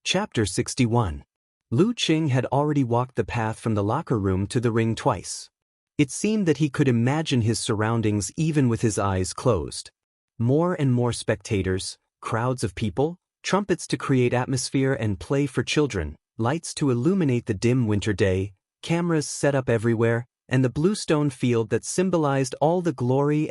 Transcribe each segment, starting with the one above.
Chapter 61. Lu Qing had already walked the path from the locker room to the ring twice. It seemed that he could imagine his surroundings even with his eyes closed. More and more spectators, crowds of people, trumpets to create atmosphere and play for children, lights to illuminate the dim winter day, cameras set up everywhere, and the bluestone field that symbolized all the glory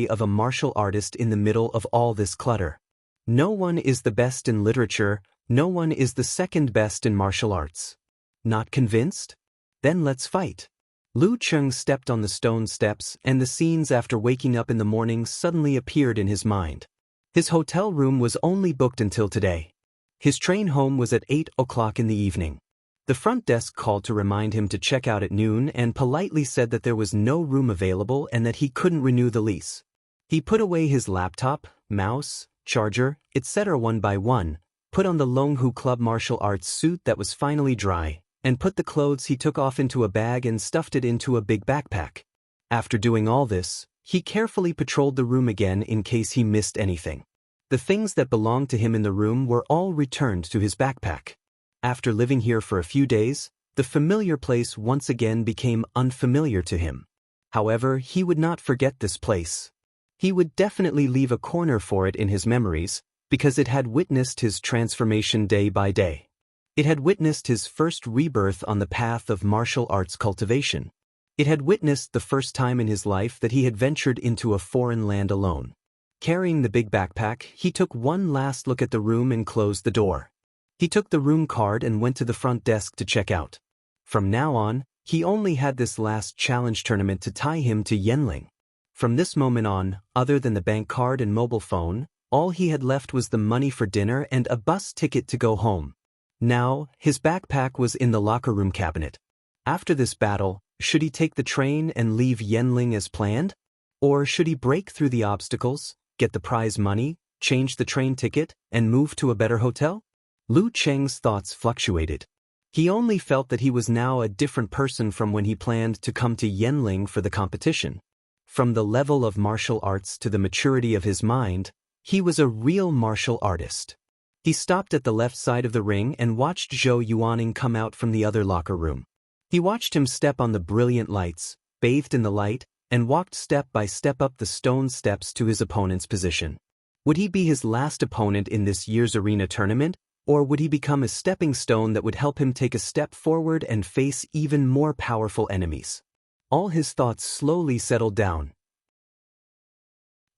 of a martial artist in the middle of all this clutter. No one is the best in literature, no one is the second best in martial arts. Not convinced? Then let's fight. Lu Qing stepped on the stone steps, and the scenes after waking up in the morning suddenly appeared in his mind. His hotel room was only booked until today. His train home was at 8 o'clock in the evening. The front desk called to remind him to check out at noon and politely said that there was no room available and that he couldn't renew the lease. He put away his laptop, mouse, charger, etc. one by one, put on the Longhu Club martial arts suit that was finally dry, and put the clothes he took off into a bag and stuffed it into a big backpack. After doing all this, he carefully patrolled the room again in case he missed anything. The things that belonged to him in the room were all returned to his backpack. After living here for a few days, the familiar place once again became unfamiliar to him. However, he would not forget this place. He would definitely leave a corner for it in his memories, because it had witnessed his transformation day by day. It had witnessed his first rebirth on the path of martial arts cultivation. It had witnessed the first time in his life that he had ventured into a foreign land alone. Carrying the big backpack, he took one last look at the room and closed the door. He took the room card and went to the front desk to check out. From now on, he only had this last challenge tournament to tie him to Yenling. From this moment on, other than the bank card and mobile phone, all he had left was the money for dinner and a bus ticket to go home. Now, his backpack was in the locker room cabinet. After this battle, should he take the train and leave Yenling as planned? Or should he break through the obstacles, get the prize money, change the train ticket, and move to a better hotel? Lu Qing's thoughts fluctuated. He only felt that he was now a different person from when he planned to come to Yenling for the competition. From the level of martial arts to the maturity of his mind, he was a real martial artist. He stopped at the left side of the ring and watched Zhou Yuaning come out from the other locker room. He watched him step on the brilliant lights, bathed in the light, and walked step by step up the stone steps to his opponent's position. Would he be his last opponent in this year's arena tournament, or would he become a stepping stone that would help him take a step forward and face even more powerful enemies? All his thoughts slowly settled down.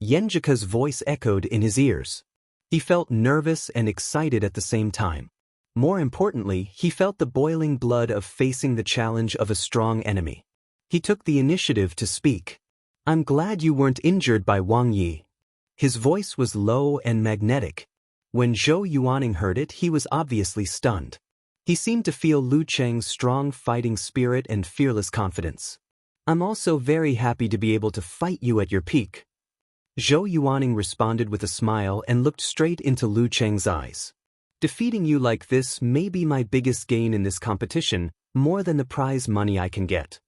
Yenjika's voice echoed in his ears. He felt nervous and excited at the same time. More importantly, he felt the boiling blood of facing the challenge of a strong enemy. He took the initiative to speak. "I'm glad you weren't injured by Wang Yi." His voice was low and magnetic. When Zhou Yuaning heard it, he was obviously stunned. He seemed to feel Lu Qing's strong fighting spirit and fearless confidence. "I'm also very happy to be able to fight you at your peak." Zhou Yuaning responded with a smile and looked straight into Lu Qing's eyes. "Defeating you like this may be my biggest gain in this competition, more than the prize money I can get."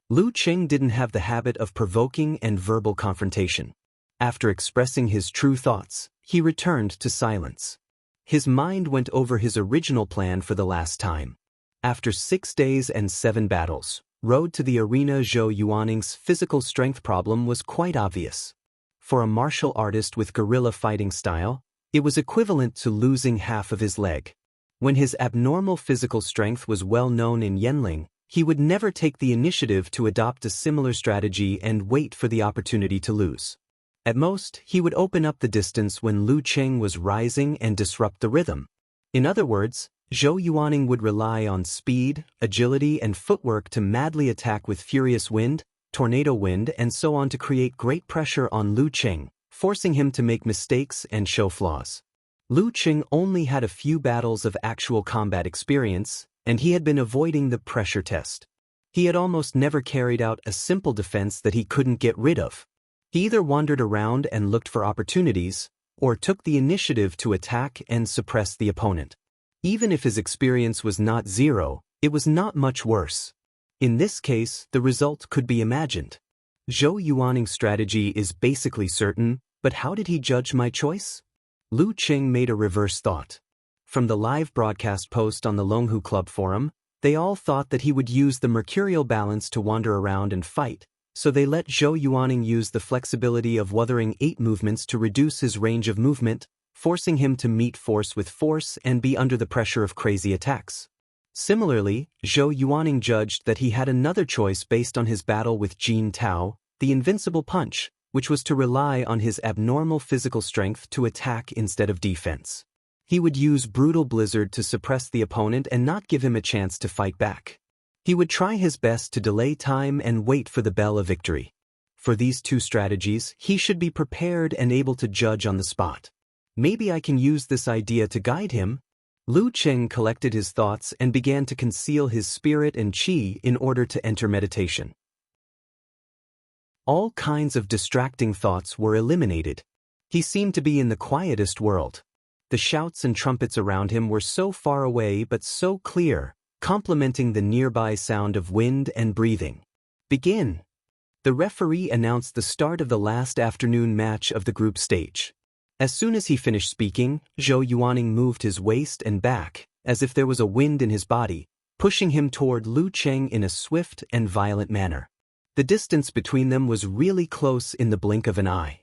Lu Qing didn't have the habit of provoking and verbal confrontation. After expressing his true thoughts, he returned to silence. His mind went over his original plan for the last time. After 6 days and 7 battles, road to the arena, Zhou Yuaning's physical strength problem was quite obvious. For a martial artist with guerrilla fighting style, it was equivalent to losing half of his leg. When his abnormal physical strength was well known in Yenling, he would never take the initiative to adopt a similar strategy and wait for the opportunity to lose. At most, he would open up the distance when Lu Qing was rising and disrupt the rhythm. In other words, Zhou Yuaning would rely on speed, agility, and footwork to madly attack with furious wind, tornado wind, and so on to create great pressure on Lu Qing, forcing him to make mistakes and show flaws. Lu Qing only had a few battles of actual combat experience, and he had been avoiding the pressure test. He had almost never carried out a simple defense that he couldn't get rid of. He either wandered around and looked for opportunities, or took the initiative to attack and suppress the opponent. Even if his experience was not zero, it was not much worse. In this case, the result could be imagined. Zhou Yuaning's strategy is basically certain, but how did he judge my choice? Lu Qing made a reverse thought. From the live broadcast post on the Longhu Club forum, they all thought that he would use the mercurial balance to wander around and fight, so they let Zhou Yuaning use the flexibility of Wuthering 8 movements to reduce his range of movement, forcing him to meet force with force and be under the pressure of crazy attacks. Similarly, Zhou Yuaning judged that he had another choice based on his battle with Jin Tao, the invincible punch, which was to rely on his abnormal physical strength to attack instead of defense. He would use Brutal Blizzard to suppress the opponent and not give him a chance to fight back. He would try his best to delay time and wait for the bell of victory. For these two strategies, he should be prepared and able to judge on the spot. Maybe I can use this idea to guide him. Lu Cheng collected his thoughts and began to conceal his spirit and qi in order to enter meditation. All kinds of distracting thoughts were eliminated. He seemed to be in the quietest world. The shouts and trumpets around him were so far away but so clear, complementing the nearby sound of wind and breathing. Begin! The referee announced the start of the last afternoon match of the group stage. As soon as he finished speaking, Zhou Yuaning moved his waist and back, as if there was a wind in his body, pushing him toward Lu Cheng in a swift and violent manner. The distance between them was really close in the blink of an eye.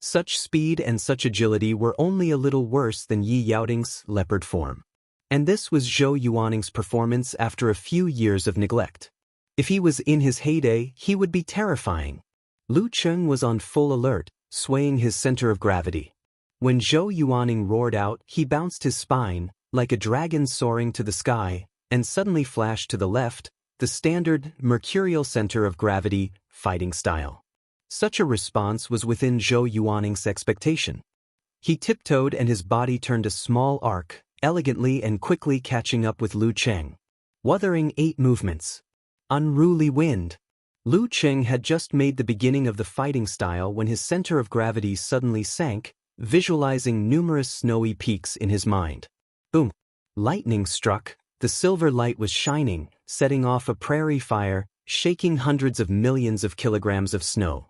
Such speed and such agility were only a little worse than Yi Yaoting's leopard form. And this was Zhou Yuaning's performance after a few years of neglect. If he was in his heyday, he would be terrifying. Lu Cheng was on full alert, swaying his center of gravity. When Zhou Yuaning roared out, he bounced his spine, like a dragon soaring to the sky, and suddenly flashed to the left, the standard, mercurial center of gravity, fighting style. Such a response was within Zhou Yuaning's expectation. He tiptoed and his body turned a small arc, elegantly and quickly catching up with Lu Cheng. Wuthering 8 movements. Unruly wind. Lu Cheng had just made the beginning of the fighting style when his center of gravity suddenly sank, visualizing numerous snowy peaks in his mind. Boom! Lightning struck, the silver light was shining, setting off a prairie fire, shaking hundreds of millions of kilograms of snow.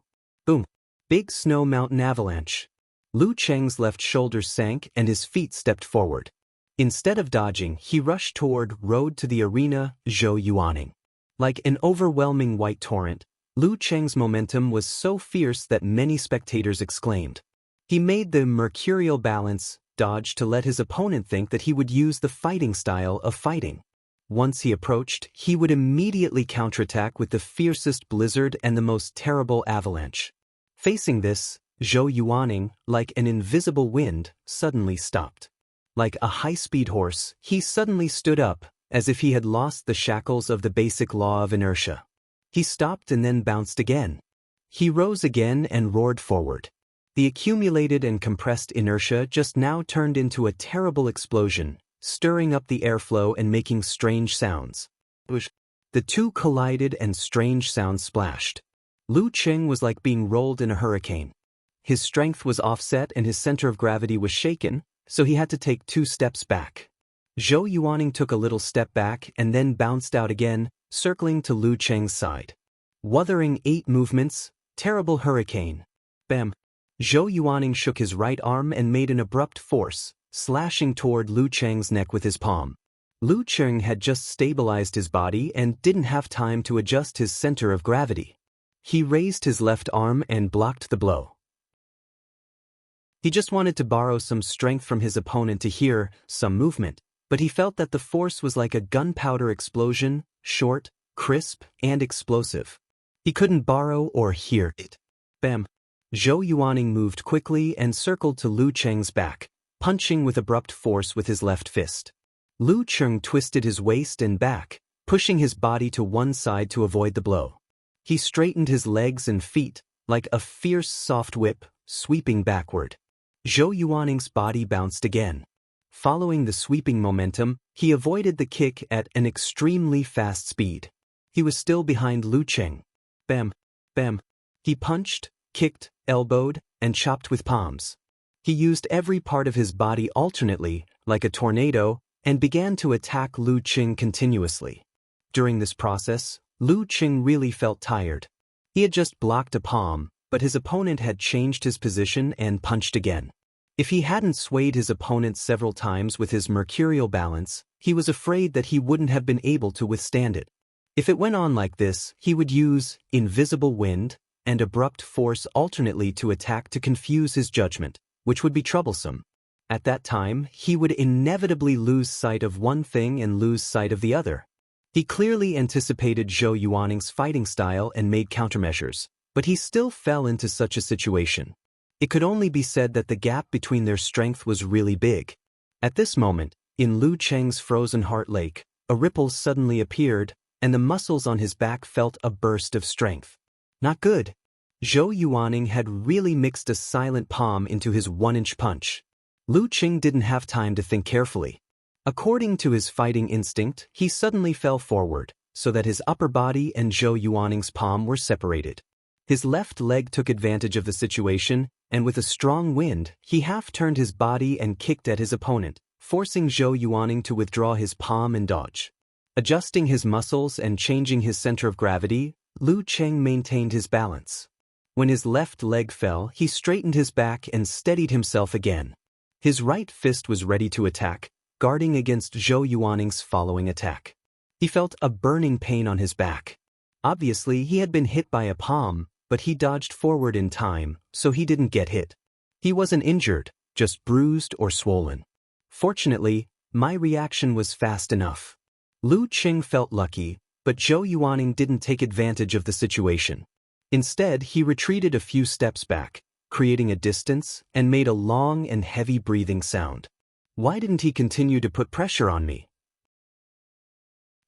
Boom! Big snow mountain avalanche. Lu Cheng's left shoulder sank and his feet stepped forward. Instead of dodging, he rushed toward road to the arena, Zhou Yuaning. Like an overwhelming white torrent, Lu Cheng's momentum was so fierce that many spectators exclaimed. He made the mercurial balance dodge to let his opponent think that he would use the fighting style of fighting. Once he approached, he would immediately counterattack with the fiercest blizzard and the most terrible avalanche. Facing this, Zhou Yuaning, like an invisible wind, suddenly stopped. Like a high-speed horse, he suddenly stood up, as if he had lost the shackles of the basic law of inertia. He stopped and then bounced again. He rose again and roared forward. The accumulated and compressed inertia just now turned into a terrible explosion, stirring up the airflow and making strange sounds. The two collided and strange sounds splashed. Lu Cheng was like being rolled in a hurricane. His strength was offset and his center of gravity was shaken, so he had to take 2 steps back. Zhou Yuaning took a little step back and then bounced out again, circling to Lu Cheng's side. Wuthering 8 movements, terrible hurricane. Bam! Zhou Yuaning shook his right arm and made an abrupt force, slashing toward Lu Cheng's neck with his palm. Lu Cheng had just stabilized his body and didn't have time to adjust his center of gravity. He raised his left arm and blocked the blow. He just wanted to borrow some strength from his opponent to hear some movement, but he felt that the force was like a gunpowder explosion, short, crisp, and explosive. He couldn't borrow or hear it. Bam! Zhou Yuaning moved quickly and circled to Lu Cheng's back, punching with abrupt force with his left fist. Lu Cheng twisted his waist and back, pushing his body to one side to avoid the blow. He straightened his legs and feet, like a fierce soft whip, sweeping backward. Zhou Yuaning's body bounced again. Following the sweeping momentum, he avoided the kick at an extremely fast speed. He was still behind Lu Cheng. Bam! Bam! He punched, kicked, elbowed, and chopped with palms. He used every part of his body alternately, like a tornado, and began to attack Lu Cheng continuously. During this process, Lu Cheng really felt tired. He had just blocked a palm, but his opponent had changed his position and punched again. If he hadn't swayed his opponent several times with his mercurial balance, he was afraid that he wouldn't have been able to withstand it. If it went on like this, he would use invisible wind and abrupt force alternately to attack to confuse his judgment, which would be troublesome. At that time, he would inevitably lose sight of one thing and lose sight of the other. He clearly anticipated Zhou Yuaning's fighting style and made countermeasures, but he still fell into such a situation. It could only be said that the gap between their strength was really big. At this moment, in Lu Cheng's frozen heart lake, a ripple suddenly appeared, and the muscles on his back felt a burst of strength. Not good. Zhou Yuaning had really mixed a silent palm into his 1-inch punch. Lu Cheng didn't have time to think carefully. According to his fighting instinct, he suddenly fell forward, so that his upper body and Zhou Yuaning's palm were separated. His left leg took advantage of the situation, and with a strong wind, he half-turned his body and kicked at his opponent, forcing Zhou Yuaning to withdraw his palm and dodge. Adjusting his muscles and changing his center of gravity, Lu Cheng maintained his balance. When his left leg fell, he straightened his back and steadied himself again. His right fist was ready to attack, guarding against Zhou Yuaning's following attack. He felt a burning pain on his back. Obviously, he had been hit by a palm, but he dodged forward in time, so he didn't get hit. He wasn't injured, just bruised or swollen. Fortunately, my reaction was fast enough. Lu Cheng felt lucky, but Zhou Yuaning didn't take advantage of the situation. Instead, he retreated a few steps back, creating a distance, and made a long and heavy breathing sound. Why didn't he continue to put pressure on me?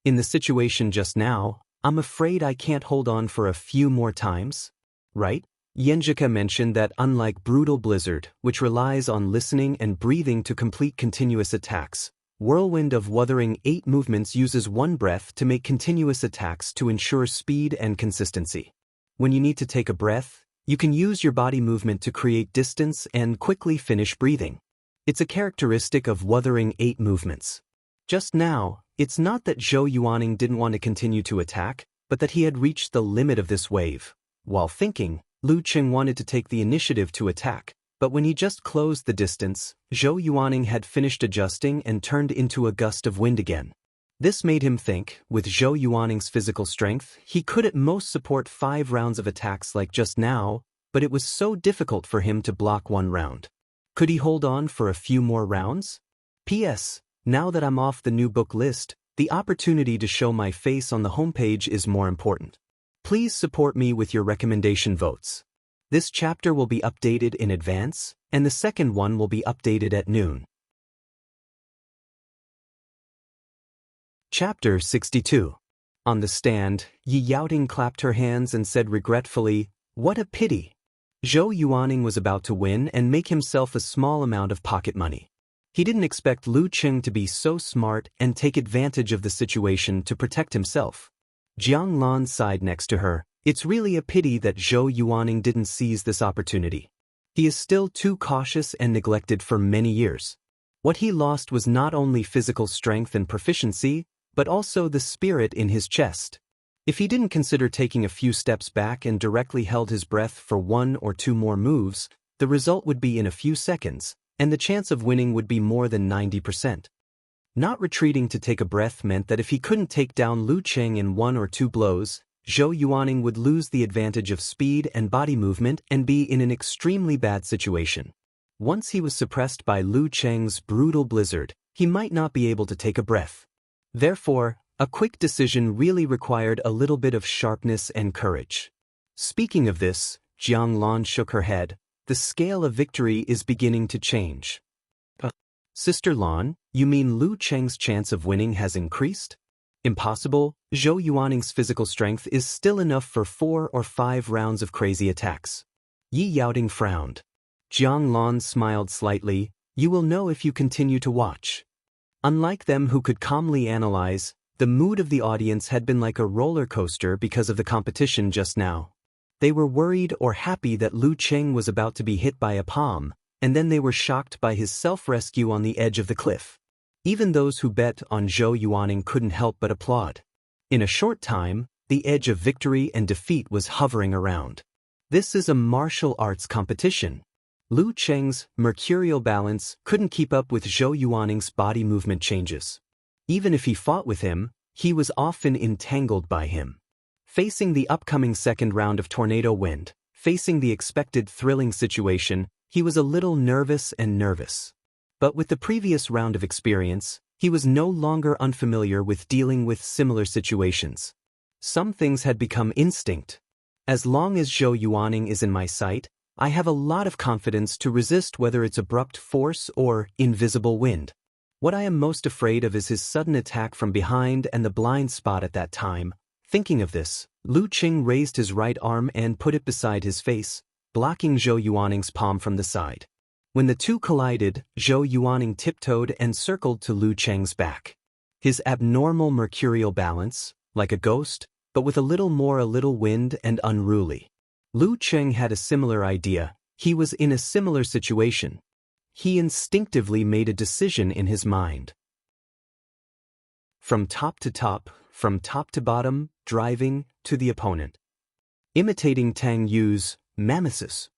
In the situation just now, I'm afraid I can't hold on for a few more times. Right? Yenjika mentioned that unlike Brutal Blizzard, which relies on listening and breathing to complete continuous attacks, Whirlwind of Wuthering 8 movements uses one breath to make continuous attacks to ensure speed and consistency. When you need to take a breath, you can use your body movement to create distance and quickly finish breathing. It's a characteristic of Wuthering 8 movements. Just now, it's not that Zhou Yuaning didn't want to continue to attack, but that he had reached the limit of this wave. While thinking, Lu Cheng wanted to take the initiative to attack, but when he just closed the distance, Zhou Yuaning had finished adjusting and turned into a gust of wind again. This made him think, with Zhou Yuaning's physical strength, he could at most support 5 rounds of attacks like just now, but it was so difficult for him to block 1 round. Could he hold on for a few more rounds? P.S. Now that I'm off the new book list, the opportunity to show my face on the homepage is more important. Please support me with your recommendation votes. This chapter will be updated in advance, and the second one will be updated at noon. Chapter 62. On the stand, Yi Yaoting clapped her hands and said regretfully, "What a pity." Zhou Yuaning was about to win and make himself a small amount of pocket money. He didn't expect Lu Cheng to be so smart and take advantage of the situation to protect himself. Jiang Lan sighed next to her. It's really a pity that Zhou Yuaning didn't seize this opportunity. He is still too cautious and neglected for many years. What he lost was not only physical strength and proficiency, but also the spirit in his chest. If he didn't consider taking a few steps back and directly held his breath for 1 or 2 more moves, the result would be in a few seconds, and the chance of winning would be more than 90%. Not retreating to take a breath meant that if he couldn't take down Lu Cheng in 1 or 2 blows, Zhou Yuaning would lose the advantage of speed and body movement and be in an extremely bad situation. Once he was suppressed by Lu Cheng's brutal blizzard, he might not be able to take a breath. Therefore, a quick decision really required a little bit of sharpness and courage. Speaking of this, Jiang Lan shook her head. The scale of victory is beginning to change. Sister Lan, you mean Lu Cheng's chance of winning has increased? Impossible. Zhou Yuaning's physical strength is still enough for 4 or 5 rounds of crazy attacks. Yi Yaoting frowned. Jiang Lan smiled slightly. You will know if you continue to watch. Unlike them who could calmly analyze, the mood of the audience had been like a roller coaster because of the competition just now. They were worried or happy that Lu Cheng was about to be hit by a palm, and then they were shocked by his self-rescue on the edge of the cliff. Even those who bet on Zhou Yuaning couldn't help but applaud. In a short time, the edge of victory and defeat was hovering around. This is a martial arts competition. Lu Cheng's mercurial balance couldn't keep up with Zhou Yuaning's body movement changes. Even if he fought with him, he was often entangled by him. Facing the upcoming second round of tornado wind, facing the expected thrilling situation, he was a little nervous. But with the previous round of experience, he was no longer unfamiliar with dealing with similar situations. Some things had become instinct. As long as Zhou Yuaning is in my sight, I have a lot of confidence to resist whether it's abrupt force or invisible wind. What I am most afraid of is his sudden attack from behind and the blind spot at that time. Thinking of this, Lu Qing raised his right arm and put it beside his face, blocking Zhou Yuaning's palm from the side. When the two collided, Zhou Yuaning tiptoed and circled to Lu Cheng's back. His abnormal mercurial balance, like a ghost, but with a little wind and unruly. Lu Cheng had a similar idea. He was in a similar situation. He instinctively made a decision in his mind. From top to bottom, driving to the opponent. Imitating Tang Yu's mimesis.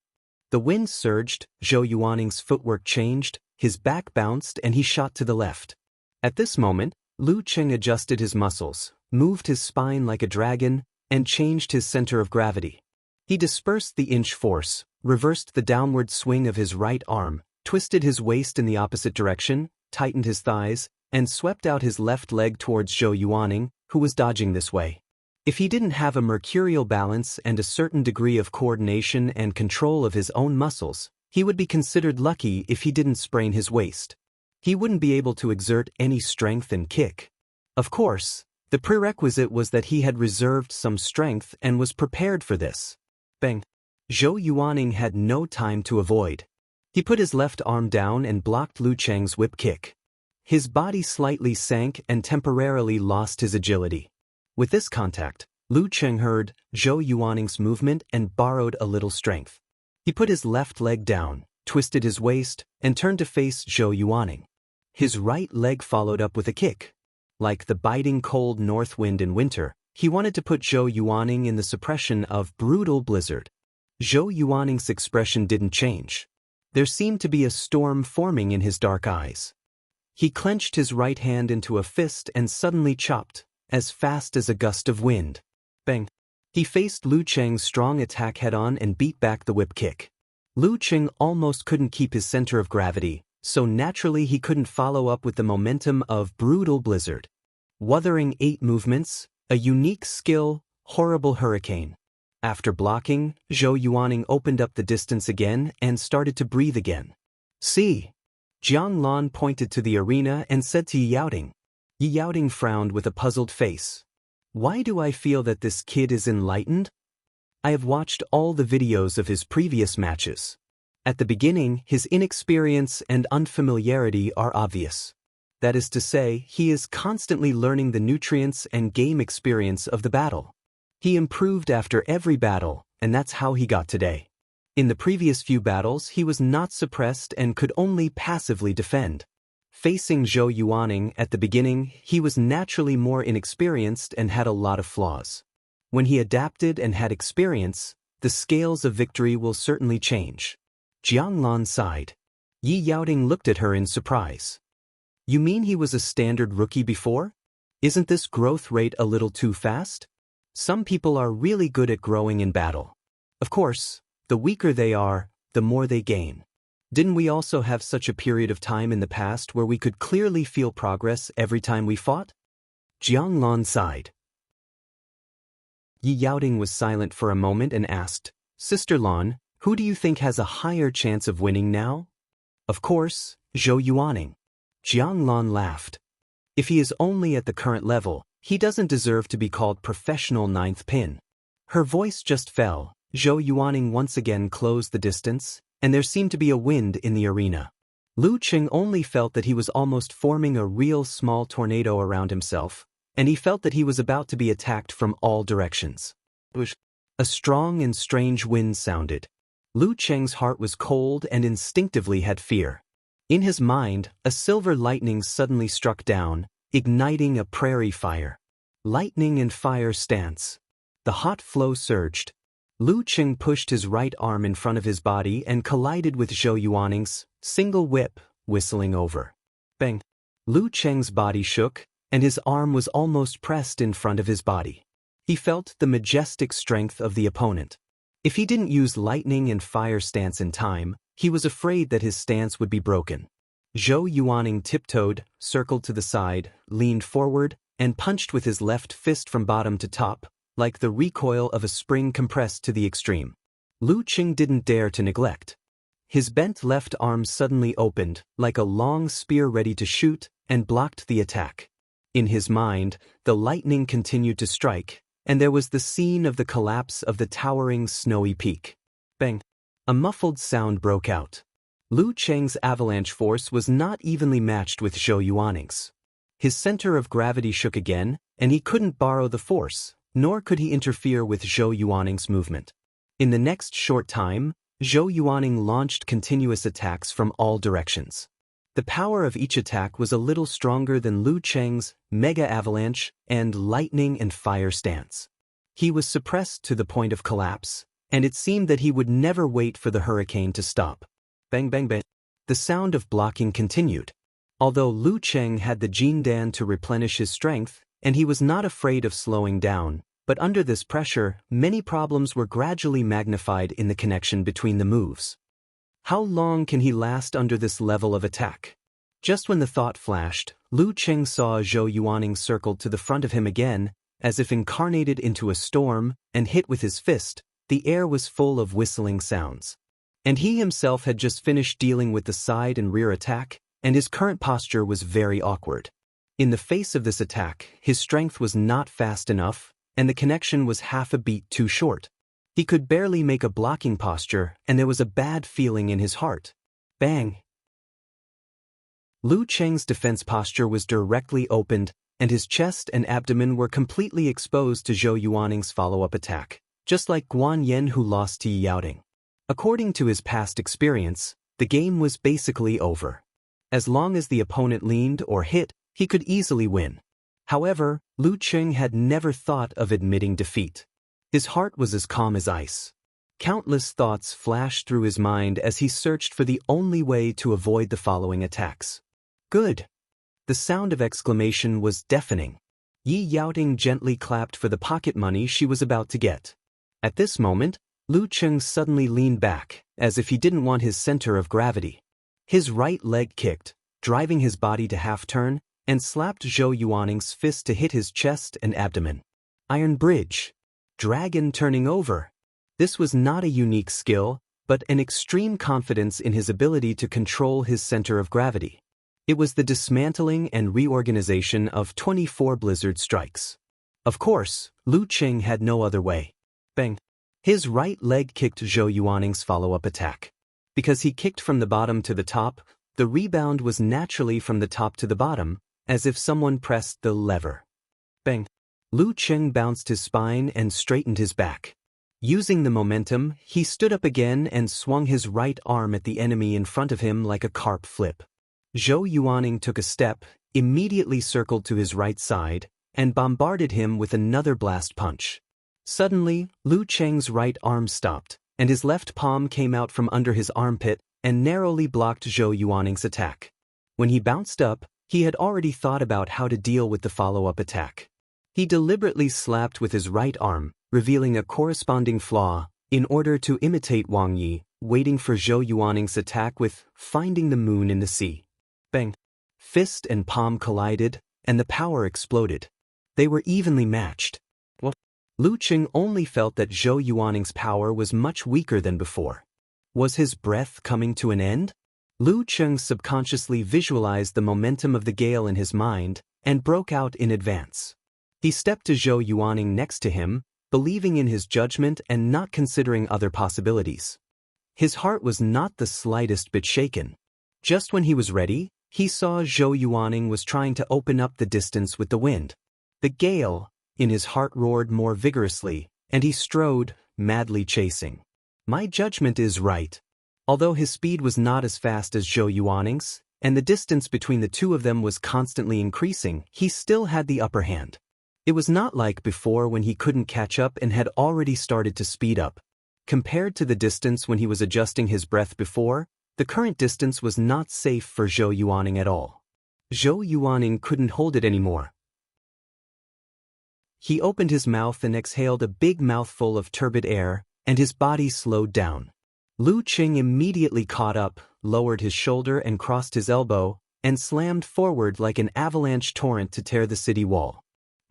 The wind surged, Zhou Yuaning's footwork changed, his back bounced and he shot to the left. At this moment, Lu Cheng adjusted his muscles, moved his spine like a dragon, and changed his center of gravity. He dispersed the inch force, reversed the downward swing of his right arm, twisted his waist in the opposite direction, tightened his thighs, and swept out his left leg towards Zhou Yuaning, who was dodging this way. If he didn't have a mercurial balance and a certain degree of coordination and control of his own muscles, he would be considered lucky if he didn't sprain his waist. He wouldn't be able to exert any strength and kick. Of course, the prerequisite was that he had reserved some strength and was prepared for this. Bang! Zhou Yuaning had no time to avoid. He put his left arm down and blocked Lu Cheng's whip kick. His body slightly sank and temporarily lost his agility. With this contact, Lu Cheng heard Zhou Yuaning's movement and borrowed a little strength. He put his left leg down, twisted his waist, and turned to face Zhou Yuaning. His right leg followed up with a kick. Like the biting cold north wind in winter, he wanted to put Zhou Yuaning in the suppression of brutal blizzard. Zhou Yuaning's expression didn't change. There seemed to be a storm forming in his dark eyes. He clenched his right hand into a fist and suddenly chopped, as fast as a gust of wind. Bang! He faced Lu Cheng's strong attack head-on and beat back the whip kick. Lu Cheng almost couldn't keep his center of gravity, so naturally he couldn't follow up with the momentum of brutal blizzard. Wuthering 8 movements, a unique skill, horrible hurricane. After blocking, Zhou Yuaning opened up the distance again and started to breathe again. See? Jiang Lan pointed to the arena and said to Yi Yaoting. Yi Yaoting frowned with a puzzled face. Why do I feel that this kid is enlightened? I have watched all the videos of his previous matches. At the beginning, his inexperience and unfamiliarity are obvious. That is to say, he is constantly learning the nutrients and game experience of the battle. He improved after every battle, and that's how he got today. In the previous few battles, he was not suppressed and could only passively defend. Facing Zhou Yuaning at the beginning, he was naturally more inexperienced and had a lot of flaws. When he adapted and had experience, the scales of victory will certainly change. Jiang Lan sighed. Yi Yaoting looked at her in surprise. You mean he was a standard rookie before? Isn't this growth rate a little too fast? Some people are really good at growing in battle. Of course, the weaker they are, the more they gain. Didn't we also have such a period of time in the past where we could clearly feel progress every time we fought? Jiang Lan sighed. Yi Yaoting was silent for a moment and asked, Sister Lan, who do you think has a higher chance of winning now? Of course, Zhou Yuaning. Jiang Lan laughed. If he is only at the current level, he doesn't deserve to be called professional ninth pin. Her voice just fell. Zhou Yuaning once again closed the distance, and there seemed to be a wind in the arena. Lu Qing only felt that he was almost forming a real small tornado around himself, and he felt that he was about to be attacked from all directions. A strong and strange wind sounded. Lu Cheng's heart was cold and instinctively had fear. In his mind, a silver lightning suddenly struck down, igniting a prairie fire. Lightning and fire stance. The hot flow surged. Lu Qing pushed his right arm in front of his body and collided with Zhou Yuaning's single whip, whistling over. Bang! Lu Cheng's body shook, and his arm was almost pressed in front of his body. He felt the majestic strength of the opponent. If he didn't use lightning and fire stance in time, he was afraid that his stance would be broken. Zhou Yuaning tiptoed, circled to the side, leaned forward, and punched with his left fist from bottom to top, like the recoil of a spring compressed to the extreme. Lu Qing didn't dare to neglect. His bent left arm suddenly opened, like a long spear ready to shoot, and blocked the attack. In his mind, the lightning continued to strike, and there was the scene of the collapse of the towering snowy peak. Bang! A muffled sound broke out. Lu Cheng's avalanche force was not evenly matched with Zhou Yuaning's. His center of gravity shook again, and he couldn't borrow the force, nor could he interfere with Zhou Yuaning's movement. In the next short time, Zhou Yuaning launched continuous attacks from all directions. The power of each attack was a little stronger than Lu Cheng's mega avalanche and lightning and fire stance. He was suppressed to the point of collapse, and it seemed that he would never wait for the hurricane to stop. Bang bang bang. The sound of blocking continued. Although Lu Cheng had the Jindan to replenish his strength, and he was not afraid of slowing down, but under this pressure, many problems were gradually magnified in the connection between the moves. How long can he last under this level of attack? Just when the thought flashed, Lu Cheng saw Zhou Yuaning circled to the front of him again, as if incarnated into a storm, and hit with his fist. The air was full of whistling sounds. And he himself had just finished dealing with the side and rear attack, and his current posture was very awkward. In the face of this attack, his strength was not fast enough, and the connection was half a beat too short. He could barely make a blocking posture, and there was a bad feeling in his heart. Bang! Lu Cheng's defense posture was directly opened, and his chest and abdomen were completely exposed to Zhou Yuaning's follow-up attack, just like Guan Yen who lost to Yi Yaoding. According to his past experience, the game was basically over. As long as the opponent leaned or hit, he could easily win. However, Lu Cheng had never thought of admitting defeat. His heart was as calm as ice. Countless thoughts flashed through his mind as he searched for the only way to avoid the following attacks. Good! The sound of exclamation was deafening. Yi Yaoding gently clapped for the pocket money she was about to get. At this moment, Lu Cheng suddenly leaned back, as if he didn't want his center of gravity. His right leg kicked, driving his body to half-turn, and slapped Zhou Yuaning's fist to hit his chest and abdomen. Iron Bridge. Dragon turning over. This was not a unique skill, but an extreme confidence in his ability to control his center of gravity. It was the dismantling and reorganization of 24 blizzard strikes. Of course, Lu Cheng had no other way. Bang! His right leg kicked Zhou Yuaning's follow-up attack. Because he kicked from the bottom to the top, the rebound was naturally from the top to the bottom, as if someone pressed the lever. Bang! Lu Cheng bounced his spine and straightened his back. Using the momentum, he stood up again and swung his right arm at the enemy in front of him like a carp flip. Zhou Yuaning took a step, immediately circled to his right side, and bombarded him with another blast punch. Suddenly, Lu Cheng's right arm stopped, and his left palm came out from under his armpit and narrowly blocked Zhou Yuaning's attack. When he bounced up, he had already thought about how to deal with the follow-up attack. He deliberately slapped with his right arm, revealing a corresponding flaw, in order to imitate Wang Yi, waiting for Zhou Yuaning's attack with finding the moon in the sea. Bang! Fist and palm collided, and the power exploded. They were evenly matched. Lu Cheng only felt that Zhou Yuaning's power was much weaker than before. Was his breath coming to an end? Lu Cheng subconsciously visualized the momentum of the gale in his mind and broke out in advance. He stepped to Zhou Yuaning next to him, believing in his judgment and not considering other possibilities. His heart was not the slightest bit shaken. Just when he was ready, he saw Zhou Yuaning was trying to open up the distance with the wind. The gale, in his heart, roared more vigorously, and he strode, madly chasing. My judgment is right. Although his speed was not as fast as Zhou Yuaning's, and the distance between the two of them was constantly increasing, he still had the upper hand. It was not like before when he couldn't catch up and had already started to speed up. Compared to the distance when he was adjusting his breath before, the current distance was not safe for Zhou Yuaning at all. Zhou Yuaning couldn't hold it anymore. He opened his mouth and exhaled a big mouthful of turbid air, and his body slowed down. Lu Qing immediately caught up, lowered his shoulder and crossed his elbow, and slammed forward like an avalanche torrent to tear the city wall.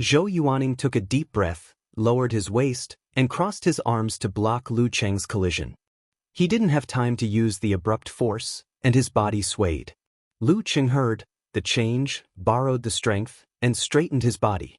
Zhou Yuaning took a deep breath, lowered his waist, and crossed his arms to block Lu Cheng's collision. He didn't have time to use the abrupt force, and his body swayed. Lu Cheng heard the change, borrowed the strength, and straightened his body.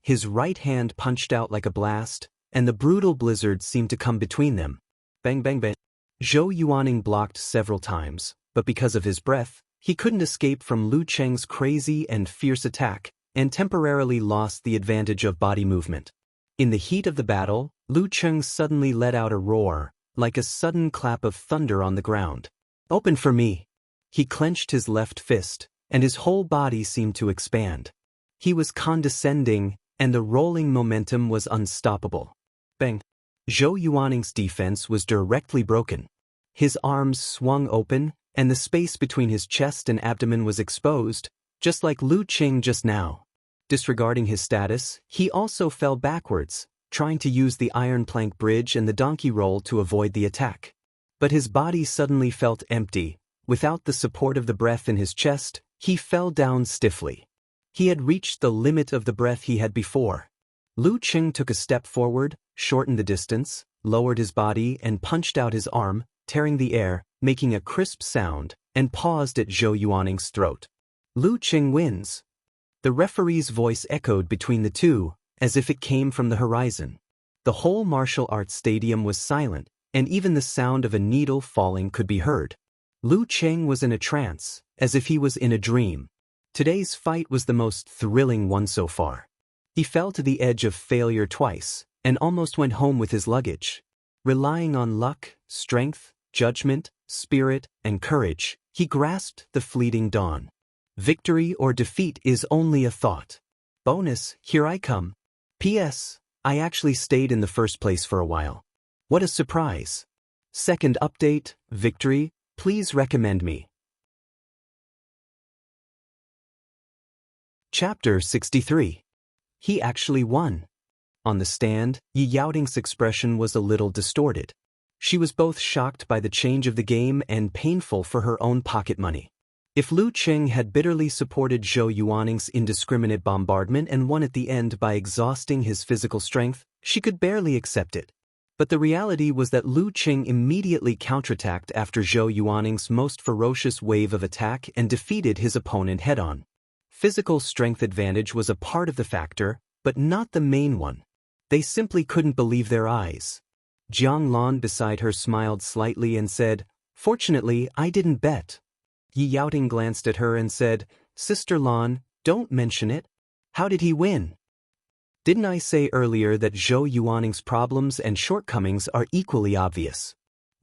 His right hand punched out like a blast, and the brutal blizzard seemed to come between them. Bang bang bang. Zhou Yuaning blocked several times, but because of his breath, he couldn't escape from Lu Cheng's crazy and fierce attack, and temporarily lost the advantage of body movement. In the heat of the battle, Lu Cheng suddenly let out a roar, like a sudden clap of thunder on the ground. "Open for me!" He clenched his left fist, and his whole body seemed to expand. He was condescending, and the rolling momentum was unstoppable. Bang! Zhou Yuaning's defense was directly broken. His arms swung open, and the space between his chest and abdomen was exposed, just like Lu Qing just now. Disregarding his status, he also fell backwards, trying to use the iron plank bridge and the donkey roll to avoid the attack. But his body suddenly felt empty. Without the support of the breath in his chest, he fell down stiffly. He had reached the limit of the breath he had before. Lu Qing took a step forward, shortened the distance, lowered his body and punched out his arm, tearing the air, making a crisp sound, and paused at Zhou Yuaning's throat. Lu Qing wins. The referee's voice echoed between the two, as if it came from the horizon. The whole martial arts stadium was silent, and even the sound of a needle falling could be heard. Lu Qing was in a trance, as if he was in a dream. Today's fight was the most thrilling one so far. He fell to the edge of failure twice, and almost went home with his luggage. Relying on luck, strength, judgment, spirit, and courage, he grasped the fleeting dawn. Victory or defeat is only a thought. Bonus, here I come. P.S. I actually stayed in the first place for a while. What a surprise. Second update, victory, please recommend me. Chapter 63. He actually won. On the stand, Yi Yaoting's expression was a little distorted. She was both shocked by the change of the game and painful for her own pocket money. If Lu Qing had bitterly supported Zhou Yuaning's indiscriminate bombardment and won at the end by exhausting his physical strength, she could barely accept it. But the reality was that Lu Qing immediately counterattacked after Zhou Yuaning's most ferocious wave of attack and defeated his opponent head-on. Physical strength advantage was a part of the factor, but not the main one. They simply couldn't believe their eyes. Jiang Lan beside her smiled slightly and said, "Fortunately, I didn't bet." Yi Yaoting glanced at her and said, "Sister Lan, don't mention it. How did he win?" "Didn't I say earlier that Zhou Yuaning's problems and shortcomings are equally obvious?"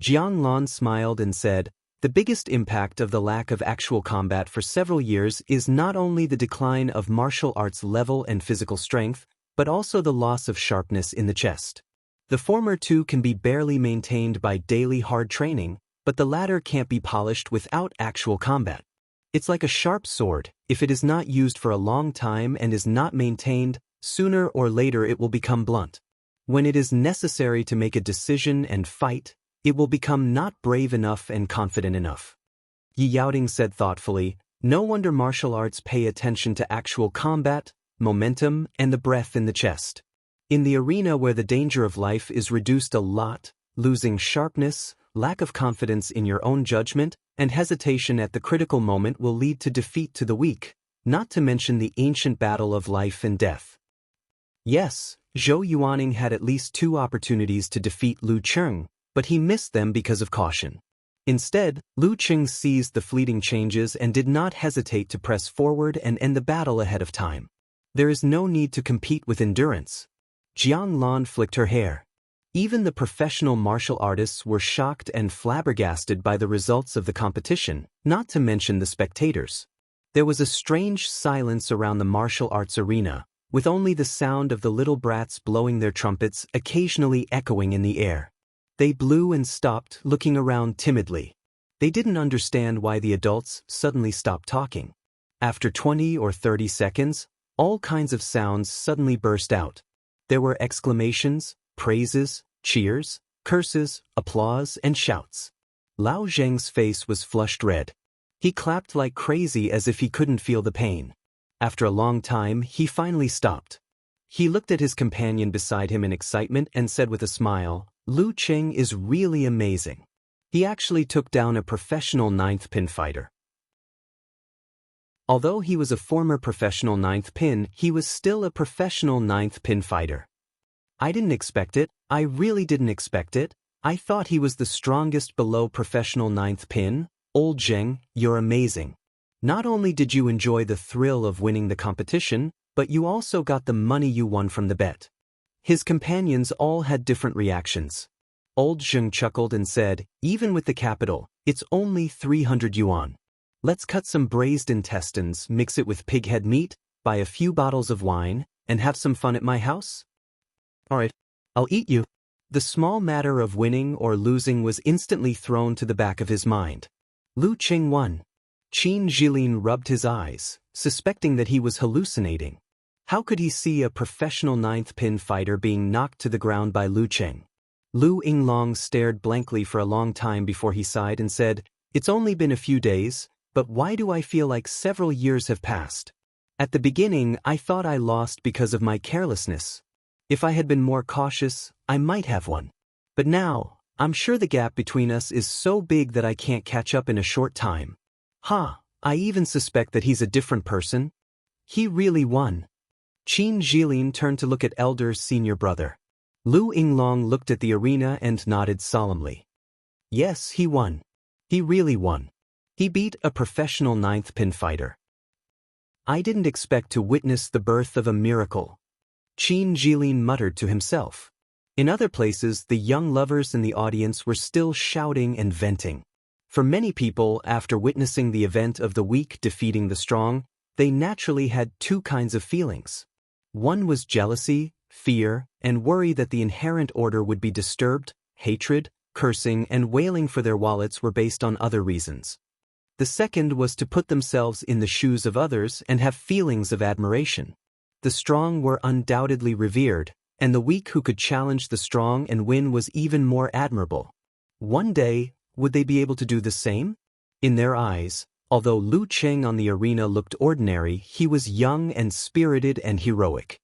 Jiang Lan smiled and said, "The biggest impact of the lack of actual combat for several years is not only the decline of martial arts level and physical strength, but also the loss of sharpness in the chest. The former two can be barely maintained by daily hard training, but the latter can't be polished without actual combat. It's like a sharp sword. If it is not used for a long time and is not maintained, sooner or later it will become blunt. When it is necessary to make a decision and fight, it will become not brave enough and confident enough." Yi Yaoting said thoughtfully, "No wonder martial arts pay attention to actual combat, momentum, and the breath in the chest. In the arena where the danger of life is reduced a lot, losing sharpness, lack of confidence in your own judgment, and hesitation at the critical moment will lead to defeat to the weak, not to mention the ancient battle of life and death." Yes, Zhou Yuaning had at least 2 opportunities to defeat Lu Qing, but he missed them because of caution. Instead, Lu Qing seized the fleeting changes and did not hesitate to press forward and end the battle ahead of time. There is no need to compete with endurance. Jiang Lan flicked her hair. Even the professional martial artists were shocked and flabbergasted by the results of the competition, not to mention the spectators. There was a strange silence around the martial arts arena, with only the sound of the little brats blowing their trumpets occasionally echoing in the air. They blew and stopped, looking around timidly. They didn't understand why the adults suddenly stopped talking. After 20 or 30 seconds, all kinds of sounds suddenly burst out. There were exclamations, praises, cheers, curses, applause, and shouts. Lao Zheng's face was flushed red. He clapped like crazy as if he couldn't feel the pain. After a long time, he finally stopped. He looked at his companion beside him in excitement and said with a smile, "Lu Qing is really amazing. He actually took down a professional ninth pin fighter." Although he was a former professional ninth pin, he was still a professional ninth pin fighter. "I didn't expect it. I really didn't expect it. I thought he was the strongest below professional ninth pin. Old Zheng, you're amazing. Not only did you enjoy the thrill of winning the competition, but you also got the money you won from the bet." His companions all had different reactions. Old Zheng chuckled and said, "Even with the capital, it's only 300 yuan. Let's cut some braised intestines, mix it with pig head meat, buy a few bottles of wine, and have some fun at my house? Alright, I'll eat you." The small matter of winning or losing was instantly thrown to the back of his mind. Lu Qing won. Qin Jilin rubbed his eyes, suspecting that he was hallucinating. How could he see a professional ninth pin fighter being knocked to the ground by Lu Qing? Lu Yinglong stared blankly for a long time before he sighed and said, "It's only been a few days, but why do I feel like several years have passed? At the beginning, I thought I lost because of my carelessness. If I had been more cautious, I might have won. But now, I'm sure the gap between us is so big that I can't catch up in a short time. I even suspect that he's a different person. He really won." Qin Jilin turned to look at elder senior brother. Lu Yinglong looked at the arena and nodded solemnly. "Yes, he won. He really won. He beat a professional ninth pin fighter. I didn't expect to witness the birth of a miracle." Qin Jilin muttered to himself. In other places, the young lovers in the audience were still shouting and venting. For many people, after witnessing the event of the weak defeating the strong, they naturally had two kinds of feelings. One was jealousy, fear, and worry that the inherent order would be disturbed. Hatred, cursing, and wailing for their wallets were based on other reasons. The second was to put themselves in the shoes of others and have feelings of admiration. The strong were undoubtedly revered, and the weak who could challenge the strong and win was even more admirable. One day, would they be able to do the same? In their eyes, although Lu Qing on the arena looked ordinary, he was young and spirited and heroic.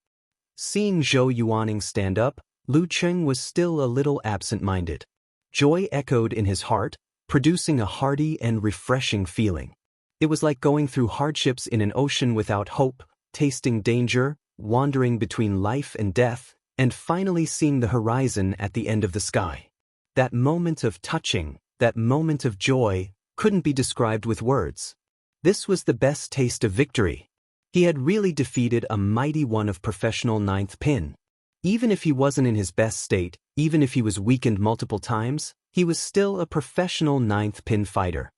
Seeing Zhou Yuaning stand up, Lu Qing was still a little absent-minded. Joy echoed in his heart, producing a hearty and refreshing feeling. It was like going through hardships in an ocean without hope, tasting danger, wandering between life and death, and finally seeing the horizon at the end of the sky. That moment of touching, that moment of joy, couldn't be described with words. This was the best taste of victory. He had really defeated a mighty one of professional ninth pin. Even if he wasn't in his best state, even if he was weakened multiple times, he was still a professional ninth pin fighter.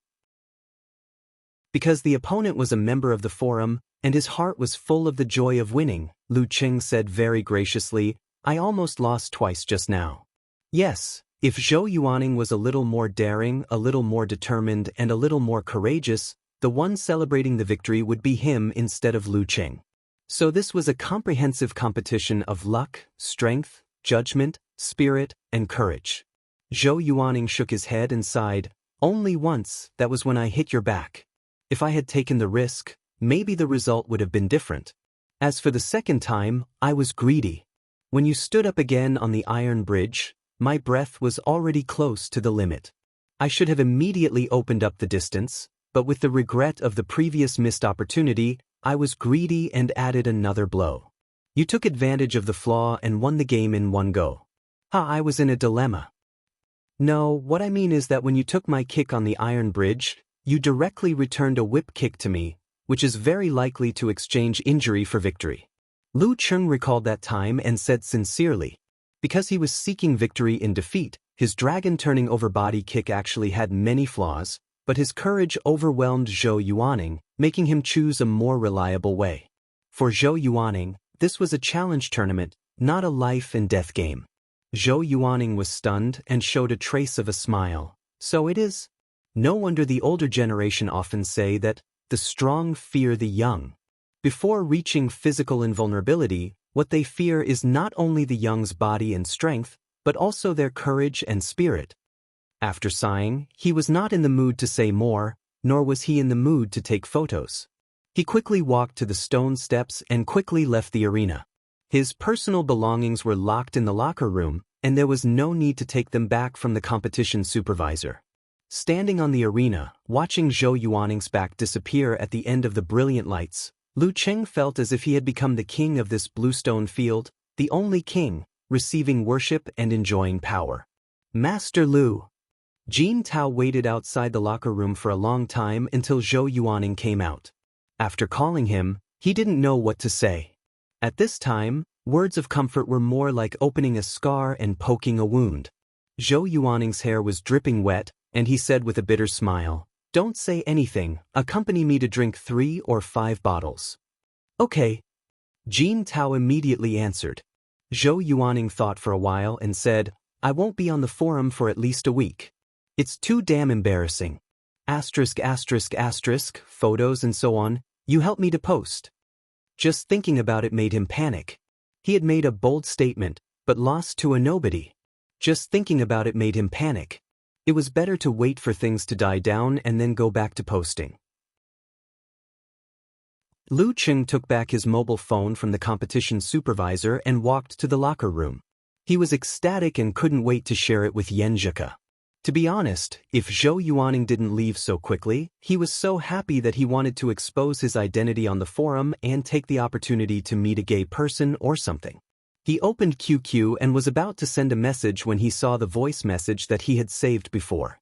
Because the opponent was a member of the forum, and his heart was full of the joy of winning, Lu Qing said very graciously, "I almost lost twice just now." Yes, if Zhou Yuaning was a little more daring, a little more determined, and a little more courageous, the one celebrating the victory would be him instead of Lu Qing. So this was a comprehensive competition of luck, strength, judgment, spirit, and courage. Zhou Yuaning shook his head and sighed, "Only once, that was when I hit your back. If I had taken the risk, maybe the result would have been different. As for the second time, I was greedy. When you stood up again on the iron bridge, my breath was already close to the limit. I should have immediately opened up the distance, but with the regret of the previous missed opportunity, I was greedy and added another blow. You took advantage of the flaw and won the game in one go. I was in a dilemma. No, what I mean is that when you took my kick on the iron bridge, you directly returned a whip kick to me, which is very likely to exchange injury for victory." Lu Qing recalled that time and said sincerely, because he was seeking victory in defeat, his dragon-turning over body kick actually had many flaws, but his courage overwhelmed Zhou Yuaning, making him choose a more reliable way. For Zhou Yuaning, This was a challenge tournament, not a life and death game. Zhou Yuaning was stunned and showed a trace of a smile. So it is? No wonder the older generation often say that the strong fear the young. Before reaching physical invulnerability, what they fear is not only the young's body and strength, but also their courage and spirit. After sighing, he was not in the mood to say more, nor was he in the mood to take photos. He quickly walked to the stone steps and quickly left the arena. His personal belongings were locked in the locker room, and there was no need to take them back from the competition supervisor. Standing on the arena, watching Zhou Yuaning's back disappear at the end of the brilliant lights, Lu Cheng felt as if he had become the king of this bluestone field, the only king, receiving worship and enjoying power. Master Lu. Jin Tao waited outside the locker room for a long time until Zhou Yuaning came out. After calling him, he didn't know what to say. At this time, words of comfort were more like opening a scar and poking a wound. Zhou Yuaning's hair was dripping wet, and he said with a bitter smile, "Don't say anything, accompany me to drink 3 or 5 bottles." "Okay." Jin Tao immediately answered. Zhou Yuaning thought for a while and said, "I won't be on the forum for at least a week. It's too damn embarrassing. Asterisk asterisk asterisk, photos and so on, you help me to post." Just thinking about it made him panic. He had made a bold statement, but lost to a nobody. Just thinking about it made him panic. It was better to wait for things to die down and then go back to posting. Lu Cheng took back his mobile phone from the competition supervisor and walked to the locker room. He was ecstatic and couldn't wait to share it with Yenjika. To be honest, if Zhou Yuaning didn't leave so quickly, he was so happy that he wanted to expose his identity on the forum and take the opportunity to meet a gay person or something. He opened QQ and was about to send a message when he saw the voice message that he had saved before.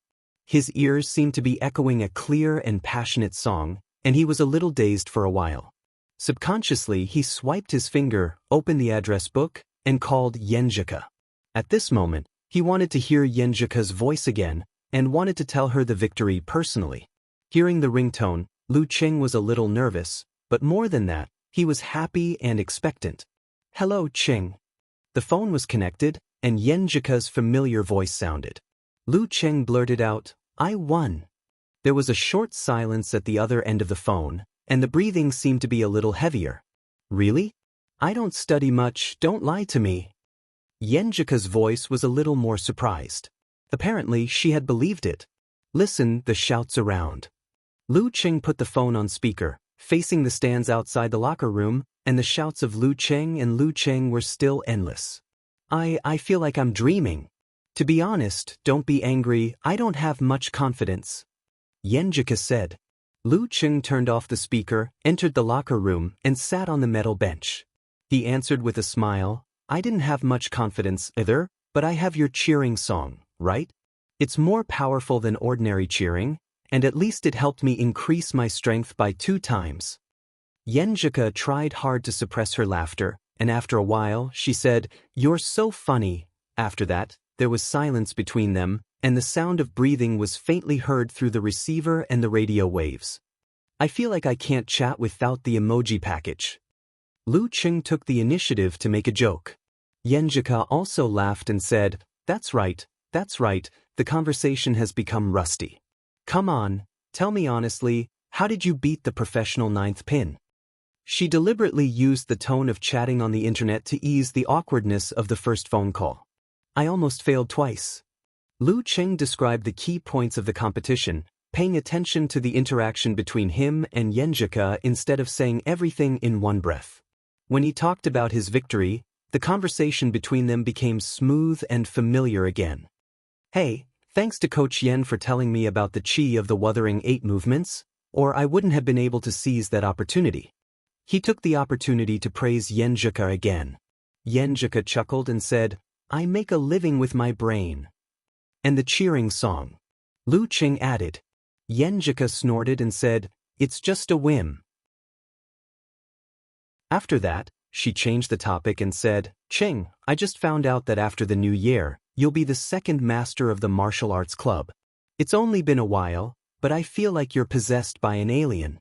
His ears seemed to be echoing a clear and passionate song, and he was a little dazed for a while. Subconsciously, he swiped his finger, opened the address book, and called Yenjika. At this moment, he wanted to hear Yenjika's voice again, and wanted to tell her the victory personally. Hearing the ringtone, Lu Cheng was a little nervous, but more than that, he was happy and expectant. "Hello, Cheng." The phone was connected, and Yenjika's familiar voice sounded. Lu Cheng blurted out, "I won." There was a short silence at the other end of the phone, and the breathing seemed to be a little heavier. "Really? I don't study much, don't lie to me." Yenjika's voice was a little more surprised. Apparently, she had believed it. "Listen, the shouts around." Lu Cheng put the phone on speaker, facing the stands outside the locker room, and the shouts of Lu Cheng and Lu Cheng were still endless. I feel like I'm dreaming. To be honest, don't be angry, I don't have much confidence," Yenjika said. Lu Cheng turned off the speaker, entered the locker room, and sat on the metal bench. He answered with a smile, "I didn't have much confidence either, but I have your cheering song, right? It's more powerful than ordinary cheering, and at least it helped me increase my strength by 2 times. Yenjika tried hard to suppress her laughter, and after a while, she said, "You're so funny." After that, there was silence between them, and the sound of breathing was faintly heard through the receiver and the radio waves. "I feel like I can't chat without the emoji package." Lu Cheng took the initiative to make a joke. Yenjika also laughed and said, that's right, the conversation has become rusty. Come on, tell me honestly, how did you beat the professional 9th pin?" She deliberately used the tone of chatting on the internet to ease the awkwardness of the first phone call. "I almost failed twice." Lu Cheng described the key points of the competition, paying attention to the interaction between him and Yenjika instead of saying everything in one breath. When he talked about his victory, the conversation between them became smooth and familiar again. "Hey, thanks to Coach Yen for telling me about the chi of the Wuthering 8 movements, or I wouldn't have been able to seize that opportunity." He took the opportunity to praise Yenjika again. Yenjika chuckled and said, "I make a living with my brain." "And the cheering song," Lu Cheng added. Yenjika snorted and said, "It's just a whim." After that, she changed the topic and said, "Cheng, I just found out that after the new year, you'll be the 2nd master of the martial arts club. It's only been a while, but I feel like you're possessed by an alien."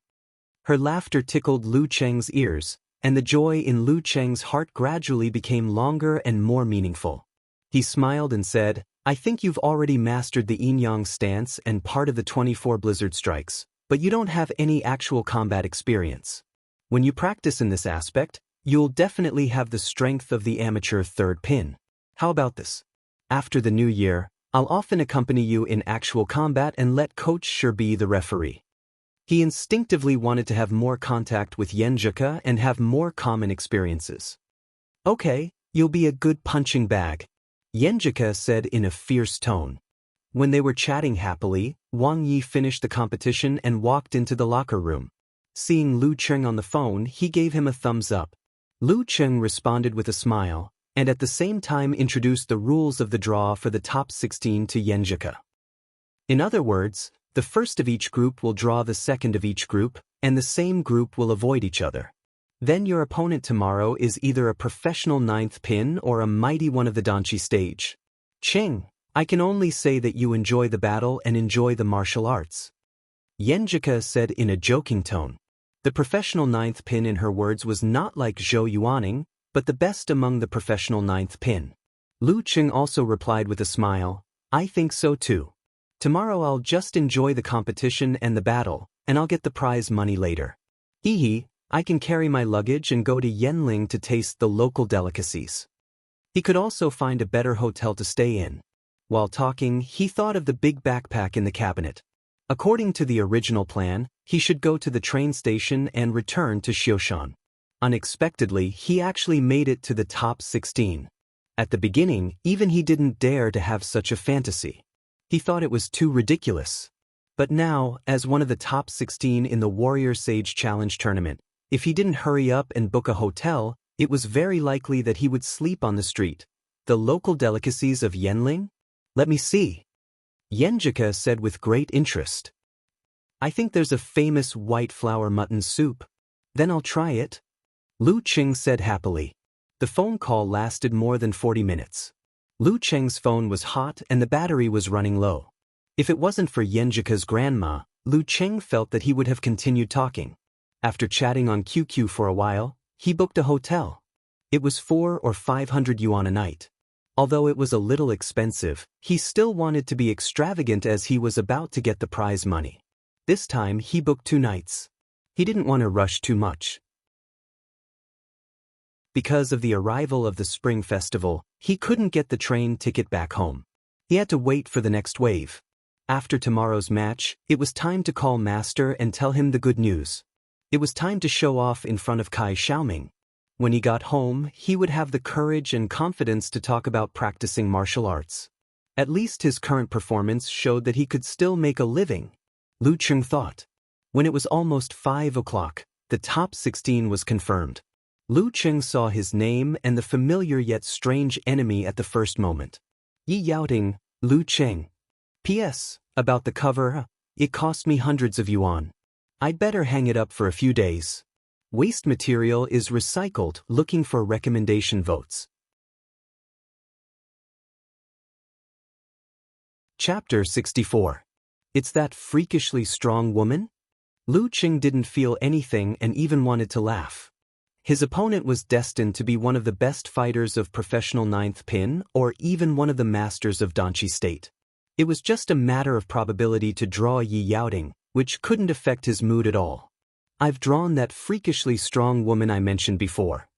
Her laughter tickled Lu Cheng's ears, and the joy in Lu Cheng's heart gradually became longer and more meaningful. He smiled and said, "I think you've already mastered the yin-yang stance and part of the 24 blizzard strikes, but you don't have any actual combat experience. When you practice in this aspect, you'll definitely have the strength of the amateur third pin. How about this? After the new year, I'll often accompany you in actual combat and let Coach Shi be the referee." He instinctively wanted to have more contact with Yenjika and have more common experiences. "Okay, you'll be a good punching bag," Yenjika said in a fierce tone. When they were chatting happily, Wang Yi finished the competition and walked into the locker room. Seeing Lu Cheng on the phone, he gave him a thumbs up. Lu Cheng responded with a smile, and at the same time introduced the rules of the draw for the top 16 to Yenjika. In other words, the first of each group will draw the second of each group, and the same group will avoid each other. Then your opponent tomorrow is either a professional ninth pin or a mighty one of the Danchi stage. Cheng, I can only say that you enjoy the battle and enjoy the martial arts, Yenjika said in a joking tone. The professional ninth pin in her words was not like Zhou Yuaning, but the best among the professional ninth pin. Lu Cheng also replied with a smile, "I think so too. Tomorrow I'll just enjoy the competition and the battle, and I'll get the prize money later. Hee, I can carry my luggage and go to Yanling to taste the local delicacies." He could also find a better hotel to stay in. While talking, he thought of the big backpack in the cabinet. According to the original plan, he should go to the train station and return to Xiushan. Unexpectedly, he actually made it to the top 16. At the beginning, even he didn't dare to have such a fantasy. He thought it was too ridiculous. But now, as one of the top 16 in the Warrior Sage Challenge tournament, if he didn't hurry up and book a hotel, it was very likely that he would sleep on the street. The local delicacies of Yanling? Let me see, Yenjika said with great interest. I think there's a famous white flour mutton soup. Then I'll try it, Lu Cheng said happily. The phone call lasted more than 40 minutes. Lu Cheng's phone was hot and the battery was running low. If it wasn't for Yenjika's grandma, Lu Cheng felt that he would have continued talking. After chatting on QQ for a while, he booked a hotel. It was 400 or 500 yuan a night. Although it was a little expensive, he still wanted to be extravagant as he was about to get the prize money. This time he booked 2 nights. He didn't want to rush too much. Because of the arrival of the Spring Festival, he couldn't get the train ticket back home. He had to wait for the next wave. After tomorrow's match, it was time to call Master and tell him the good news. It was time to show off in front of Kai Xiaoming. When he got home, he would have the courage and confidence to talk about practicing martial arts. At least his current performance showed that he could still make a living, Lu Cheng thought. When it was almost 5 o'clock, the top 16 was confirmed. Lu Cheng saw his name and the familiar yet strange enemy at the first moment. Yi Yaoting, Lu Cheng. P.S. About the cover, it cost me hundreds of yuan. I'd better hang it up for a few days. Waste material is recycled, looking for recommendation votes. Chapter 64. It's that freakishly strong woman? Lu Cheng didn't feel anything and even wanted to laugh. His opponent was destined to be one of the best fighters of professional ninth pin or even one of the masters of Danchi State. It was just a matter of probability to draw Yi Yaoting, which couldn't affect his mood at all. I've drawn that freakishly strong woman I mentioned before.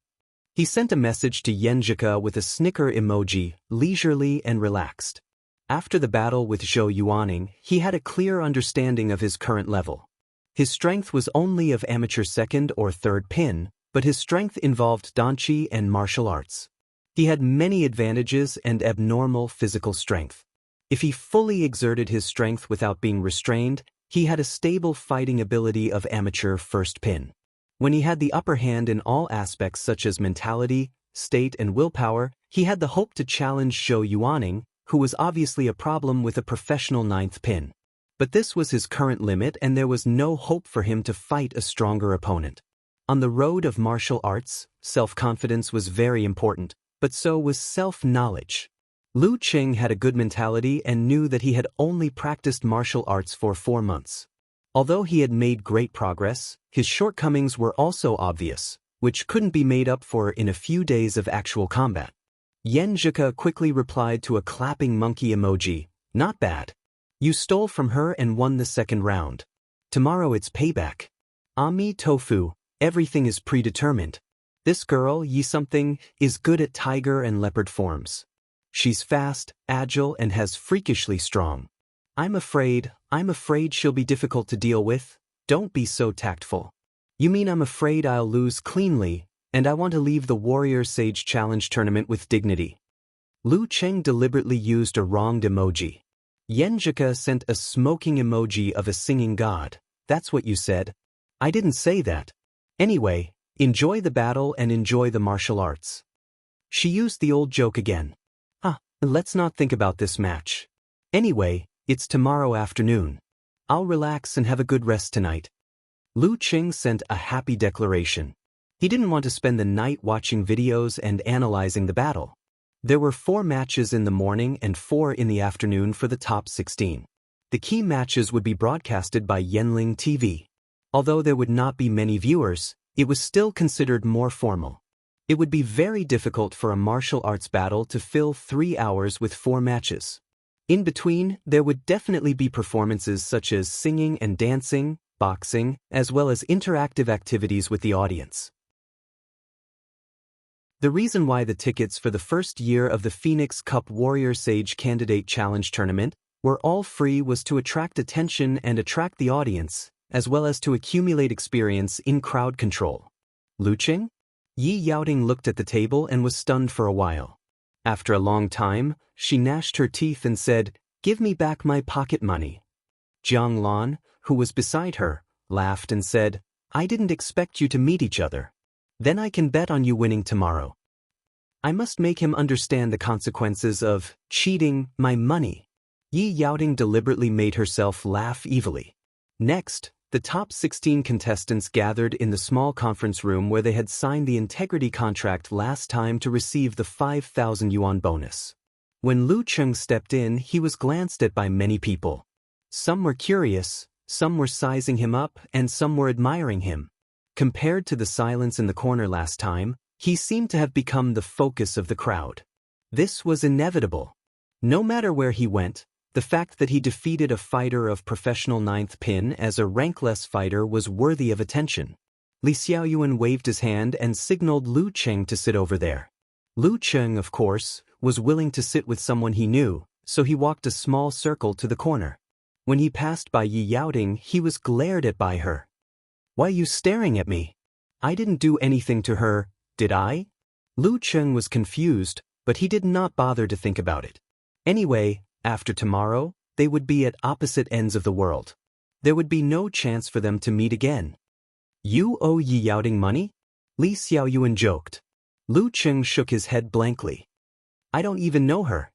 He sent a message to Yenjika with a snicker emoji, leisurely and relaxed. After the battle with Zhou Yuaning, he had a clear understanding of his current level. His strength was only of amateur second or third pin, but his strength involved Danchi and martial arts. He had many advantages and abnormal physical strength. If he fully exerted his strength without being restrained, he had a stable fighting ability of amateur first pin. When he had the upper hand in all aspects such as mentality, state and willpower, he had the hope to challenge Zhou Yuaning, who was obviously a problem with a professional ninth pin. But this was his current limit and there was no hope for him to fight a stronger opponent. On the road of martial arts, self-confidence was very important, but so was self-knowledge. Lu Cheng had a good mentality and knew that he had only practiced martial arts for 4 months. Although he had made great progress, his shortcomings were also obvious. which couldn't be made up for in a few days of actual combat. Yen Zhika quickly replied to a clapping monkey emoji, "Not bad. You stole from her and won the second round. Tomorrow it's payback. Ami tofu, everything is predetermined. This girl, Yi something, is good at tiger and leopard forms. She's fast, agile and has freakishly strong. I'm afraid she'll be difficult to deal with. Don't be so tactful." "You mean I'm afraid I'll lose cleanly, and I want to leave the Warrior Sage Challenge tournament with dignity?" Lu Cheng deliberately used a wronged emoji. Yen Zhika sent a smoking emoji of a singing god. "That's what you said." "I didn't say that. Anyway, enjoy the battle and enjoy the martial arts." She used the old joke again. Let's not think about this match. Anyway, it's tomorrow afternoon. I'll relax and have a good rest tonight." Lu Cheng sent a happy declaration. He didn't want to spend the night watching videos and analyzing the battle. There were 4 matches in the morning and 4 in the afternoon for the top 16. The key matches would be broadcasted by Yenling TV. Although there would not be many viewers, it was still considered more formal. It would be very difficult for a martial arts battle to fill 3 hours with 4 matches. In between, there would definitely be performances such as singing and dancing, boxing, as well as interactive activities with the audience. The reason why the tickets for the first year of the Phoenix Cup Warrior Sage Candidate Challenge Tournament were all free was to attract attention and attract the audience, as well as to accumulate experience in crowd control. Lu Cheng? Yi Yaoting looked at the table and was stunned for a while. After a long time, she gnashed her teeth and said, "Give me back my pocket money." Jiang Lan, who was beside her, laughed and said, "I didn't expect you to meet each other. Then I can bet on you winning tomorrow. I must make him understand the consequences of cheating my money." Yi Yaoting deliberately made herself laugh evilly. Next, the top 16 contestants gathered in the small conference room where they had signed the integrity contract last time to receive the 5,000 yuan bonus. When Lu Cheng stepped in, he was glanced at by many people. Some were curious, some were sizing him up, and some were admiring him. Compared to the silence in the corner last time, he seemed to have become the focus of the crowd. This was inevitable. No matter where he went, the fact that he defeated a fighter of professional 9th pin as a rankless fighter was worthy of attention. Li Xiaoyuan waved his hand and signaled Lu Cheng to sit over there. Lu Cheng, of course, was willing to sit with someone he knew, so he walked a small circle to the corner. When he passed by Yi Yaoting, he was glared at by her. "Why are you staring at me? I didn't do anything to her, did I?" Lu Cheng was confused, but he did not bother to think about it. Anyway, after tomorrow, they would be at opposite ends of the world. There would be no chance for them to meet again. "You owe Yi Yaoting money?" Li Xiaoyuan joked. Lu Cheng shook his head blankly. "I don't even know her.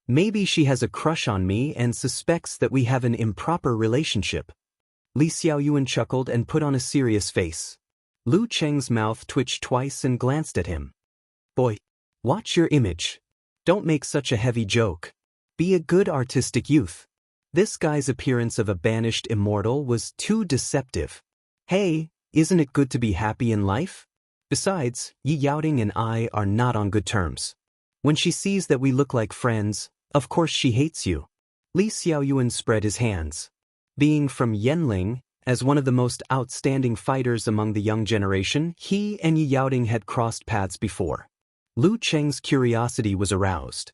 Maybe she has a crush on me and suspects that we have an improper relationship." Li Xiaoyuan chuckled and put on a serious face. Lu Cheng's mouth twitched twice and glanced at him. "Boy, watch your image. Don't make such a heavy joke. Be a good artistic youth." This guy's appearance of a banished immortal was too deceptive. "Hey, isn't it good to be happy in life? Besides, Yi Yaoting and I are not on good terms. When she sees that we look like friends, of course she hates you." Li Xiaoyuan spread his hands. Being from Yenling, as one of the most outstanding fighters among the young generation, he and Yi Yaoting had crossed paths before. Lu Cheng's curiosity was aroused.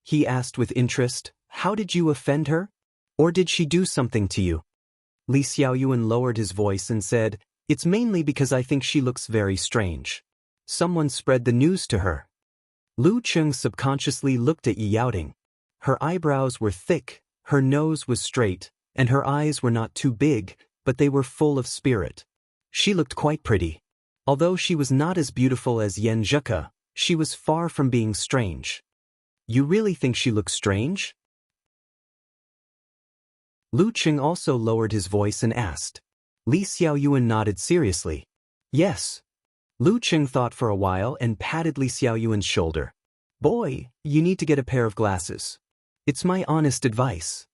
He asked with interest, "How did you offend her? Or did she do something to you?" Li Xiaoyuan lowered his voice and said, "It's mainly because I think she looks very strange. Someone spread the news to her." Lu Cheng subconsciously looked at Yi Yaoting. Her eyebrows were thick, her nose was straight, and her eyes were not too big, but they were full of spirit. She looked quite pretty. Although she was not as beautiful as Yen Zhika, she was far from being strange. "You really think she looks strange?" Lu Cheng also lowered his voice and asked. Li Xiaoyuan nodded seriously. "Yes." Lu Cheng thought for a while and patted Li Xiaoyuan's shoulder. "Boy, you need to get a pair of glasses. It's my honest advice."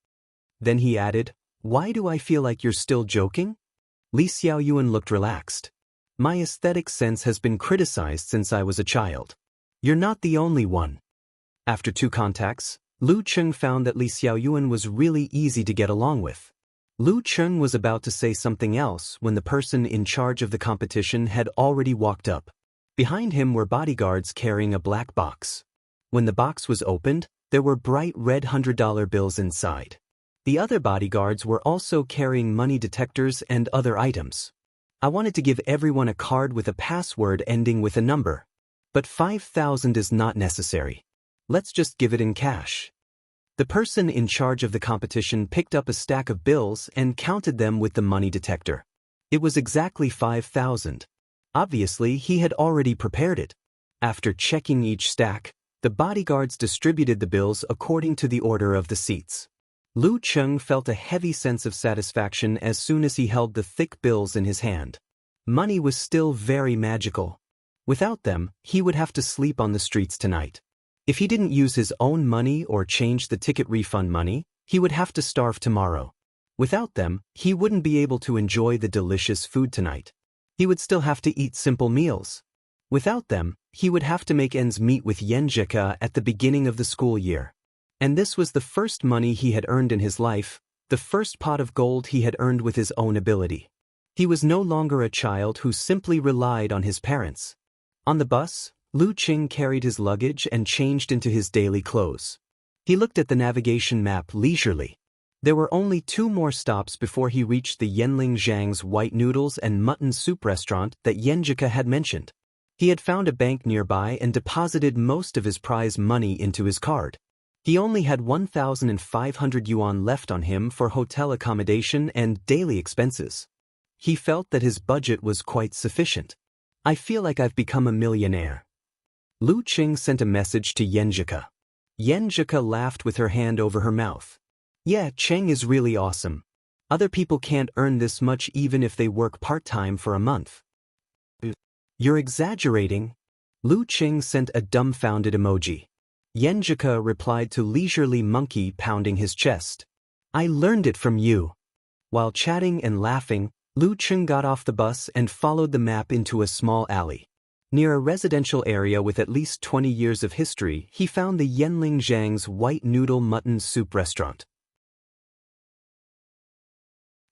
Then he added, "Why do I feel like you're still joking?" Li Xiaoyuan looked relaxed. My aesthetic sense has been criticized since I was a child. You're not the only one. After 2 contacts, Lu Cheng found that Li Xiaoyuan was really easy to get along with. Lu Cheng was about to say something else when the person in charge of the competition had already walked up. Behind him were bodyguards carrying a black box. When the box was opened, there were bright red $100 bills inside. The other bodyguards were also carrying money detectors and other items. I wanted to give everyone a card with a password ending with a number. But 5,000 is not necessary. Let's just give it in cash. The person in charge of the competition picked up a stack of bills and counted them with the money detector. It was exactly 5,000. Obviously, he had already prepared it. After checking each stack, the bodyguards distributed the bills according to the order of the seats. Lu Cheng felt a heavy sense of satisfaction as soon as he held the thick bills in his hand. Money was still very magical. Without them, he would have to sleep on the streets tonight. If he didn't use his own money or change the ticket refund money, he would have to starve tomorrow. Without them, he wouldn't be able to enjoy the delicious food tonight. He would still have to eat simple meals. Without them, he would have to make ends meet with Yenjika at the beginning of the school year. And this was the first money he had earned in his life, the first pot of gold he had earned with his own ability. He was no longer a child who simply relied on his parents. On the bus, Lu Cheng carried his luggage and changed into his daily clothes. He looked at the navigation map leisurely. There were only 2 more stops before he reached the Yenling Zhang's white noodles and mutton soup restaurant that Yenjika had mentioned. He had found a bank nearby and deposited most of his prize money into his card. He only had 1,500 yuan left on him for hotel accommodation and daily expenses. He felt that his budget was quite sufficient. I feel like I've become a millionaire. Lu Cheng sent a message to Yenjika. Yenjika laughed with her hand over her mouth. Yeah, Cheng is really awesome. Other people can't earn this much even if they work part-time for a month. You're exaggerating. Lu Cheng sent a dumbfounded emoji. Yenjika replied to leisurely monkey pounding his chest. I learned it from you. While chatting and laughing, Lu Cheng got off the bus and followed the map into a small alley. Near a residential area with at least 20 years of history, he found the Yenling Zhang's white noodle mutton soup restaurant.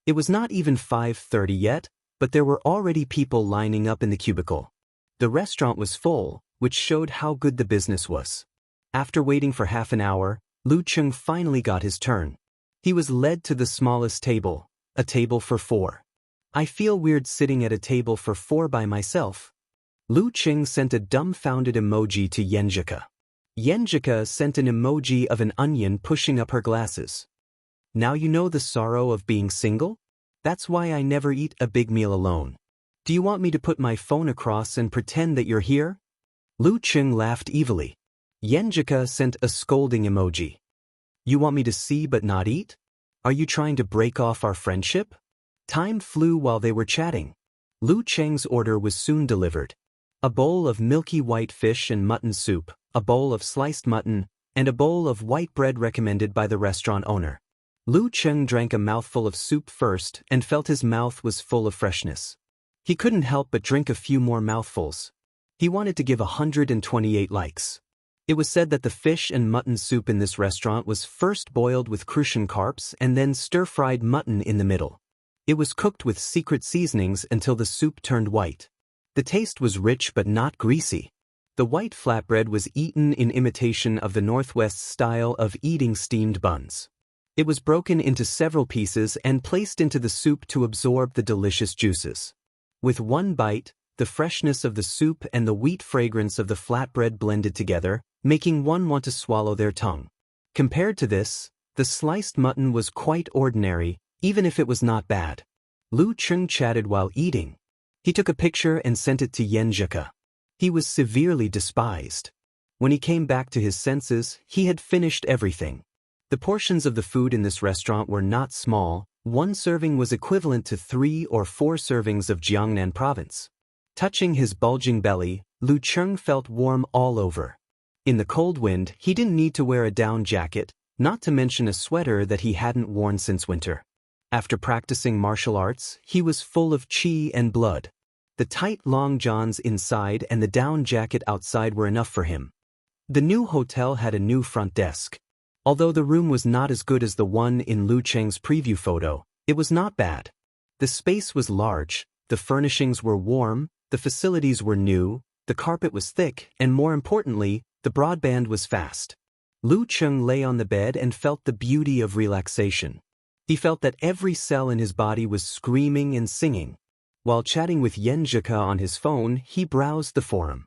It was not even 5:30 yet, but there were already people lining up in the cubicle. The restaurant was full, which showed how good the business was. After waiting for half an hour, Lu Cheng finally got his turn. He was led to the smallest table, a table for 4. I feel weird sitting at a table for 4 by myself. Lu Cheng sent a dumbfounded emoji to Yenjika. Yenjika sent an emoji of an onion pushing up her glasses. Now you know the sorrow of being single? That's why I never eat a big meal alone. Do you want me to put my phone across and pretend that you're here? Lu Cheng laughed evilly. Yenjika sent a scolding emoji. You want me to see but not eat? Are you trying to break off our friendship? Time flew while they were chatting. Lu Cheng's order was soon delivered. A bowl of milky white fish and mutton soup, a bowl of sliced mutton, and a bowl of white bread recommended by the restaurant owner. Lu Cheng drank a mouthful of soup first and felt his mouth was full of freshness. He couldn't help but drink a few more mouthfuls. He wanted to give 128 likes. It was said that the fish and mutton soup in this restaurant was first boiled with crucian carps and then stir-fried mutton in the middle. It was cooked with secret seasonings until the soup turned white. The taste was rich but not greasy. The white flatbread was eaten in imitation of the Northwest style of eating steamed buns. It was broken into several pieces and placed into the soup to absorb the delicious juices. With one bite, the freshness of the soup and the wheat fragrance of the flatbread blended together, making one want to swallow their tongue. Compared to this, the sliced mutton was quite ordinary, even if it was not bad. Lu Cheng chatted while eating. He took a picture and sent it to Yenjika. He was severely despised. When he came back to his senses, he had finished everything. The portions of the food in this restaurant were not small. One serving was equivalent to 3 or 4 servings of Jiangnan province. Touching his bulging belly, Lu Cheng felt warm all over. In the cold wind, he didn't need to wear a down jacket, not to mention a sweater that he hadn't worn since winter. After practicing martial arts, he was full of qi and blood. The tight long johns inside and the down jacket outside were enough for him. The new hotel had a new front desk. Although the room was not as good as the one in Lu Cheng's preview photo, it was not bad. The space was large, the furnishings were warm, the facilities were new, the carpet was thick, and more importantly, the broadband was fast. Lu Cheng lay on the bed and felt the beauty of relaxation. He felt that every cell in his body was screaming and singing. While chatting with Yenjika on his phone, he browsed the forum.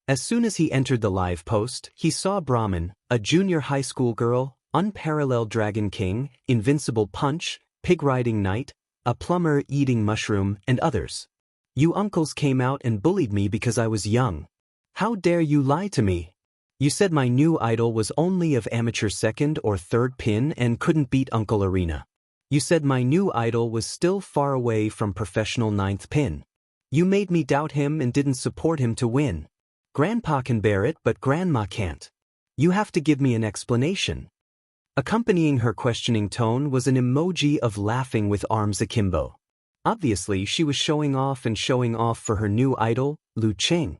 As soon as he entered the live post, he saw Brahmin, a junior high school girl, unparalleled Dragon King, Invincible Punch, Pig Riding Knight, a plumber eating mushroom, and others. You uncles came out and bullied me because I was young. How dare you lie to me? You said my new idol was only of amateur second or third pin and couldn't beat Uncle Arena. You said my new idol was still far away from professional ninth pin. You made me doubt him and didn't support him to win. Grandpa can bear it, but Grandma can't. You have to give me an explanation. Accompanying her questioning tone was an emoji of laughing with arms akimbo. Obviously, she was showing off for her new idol, Lu Cheng.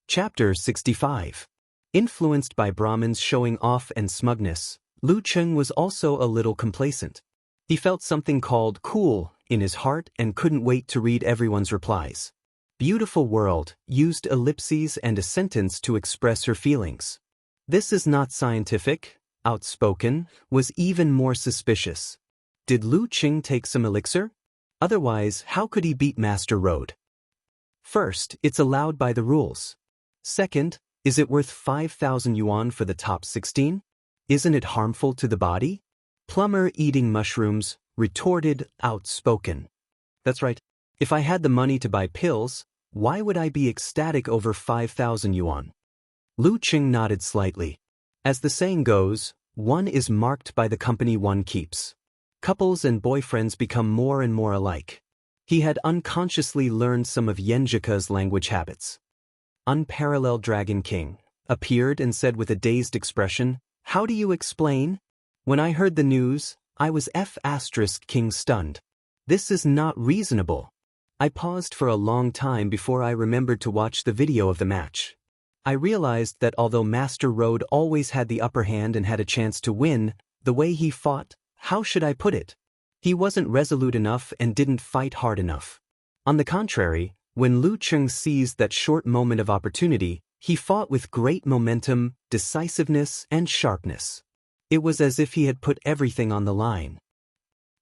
Chapter 65. Influenced by Brahmin's showing off and smugness, Lu Cheng was also a little complacent. He felt something called cool in his heart and couldn't wait to read everyone's replies. Beautiful world used ellipses and a sentence to express her feelings. This is not scientific, outspoken, was even more suspicious. Did Lu Cheng take some elixir? Otherwise, how could he beat Master Road? First, it's allowed by the rules. Second, is it worth 5,000 yuan for the top 16? Isn't it harmful to the body? Plumber eating mushrooms retorted, outspoken. That's right. If I had the money to buy pills, why would I be ecstatic over 5,000 yuan? Lu Cheng nodded slightly. As the saying goes, one is marked by the company one keeps. Couples and boyfriends become more and more alike. He had unconsciously learned some of Yenjika's language habits. Unparalleled Dragon King appeared and said with a dazed expression, "How do you explain? When I heard the news, I was King stunned. This is not reasonable." I paused for a long time before I remembered to watch the video of the match. I realized that although Master Road always had the upper hand and had a chance to win, the way he fought, how should I put it? He wasn't resolute enough and didn't fight hard enough. On the contrary, when Lu Cheng seized that short moment of opportunity, he fought with great momentum, decisiveness, and sharpness. It was as if he had put everything on the line.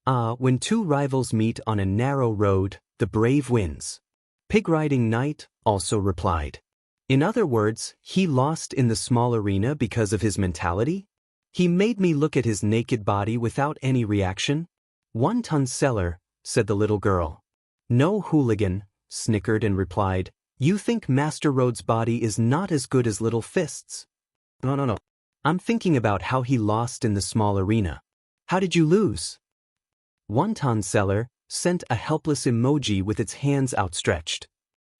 When two rivals meet on a narrow road, the brave wins. Pig Riding Knight also replied. In other words, he lost in the small arena because of his mentality? He made me look at his naked body without any reaction. 1-ton seller, said the little girl. No hooligan, snickered and replied, you think Master Road's body is not as good as Little Fist's? No. I'm thinking about how he lost in the small arena. How did you lose? 1-ton seller sent a helpless emoji with its hands outstretched.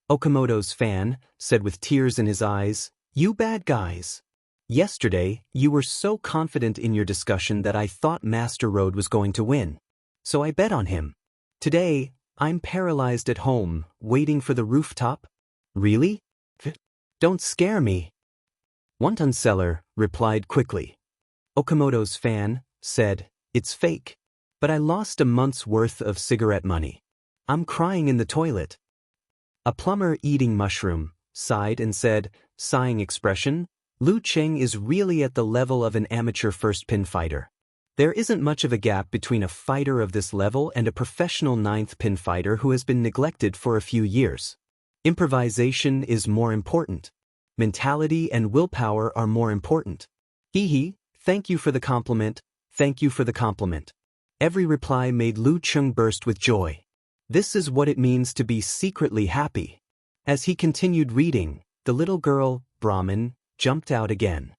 Okamoto's fan said with tears in his eyes, you bad guys. Yesterday, you were so confident in your discussion that I thought Master Road was going to win. So I bet on him. Today, I'm paralyzed at home, waiting for the rooftop. Really? Don't scare me. 1-ton seller replied quickly. Okamoto's fan said, it's fake. But I lost a month's worth of cigarette money. I'm crying in the toilet. A plumber eating mushroom sighed and said, sighing expression, Lu Cheng is really at the level of an amateur first-pin fighter. There isn't much of a gap between a fighter of this level and a professional ninth-pin fighter who has been neglected for a few years. Improvisation is more important. Mentality and willpower are more important. Thank you for the compliment, thank you for the compliment. Every reply made Lu Cheng burst with joy. This is what it means to be secretly happy. As he continued reading, the little girl, Brahmin, jumped out again.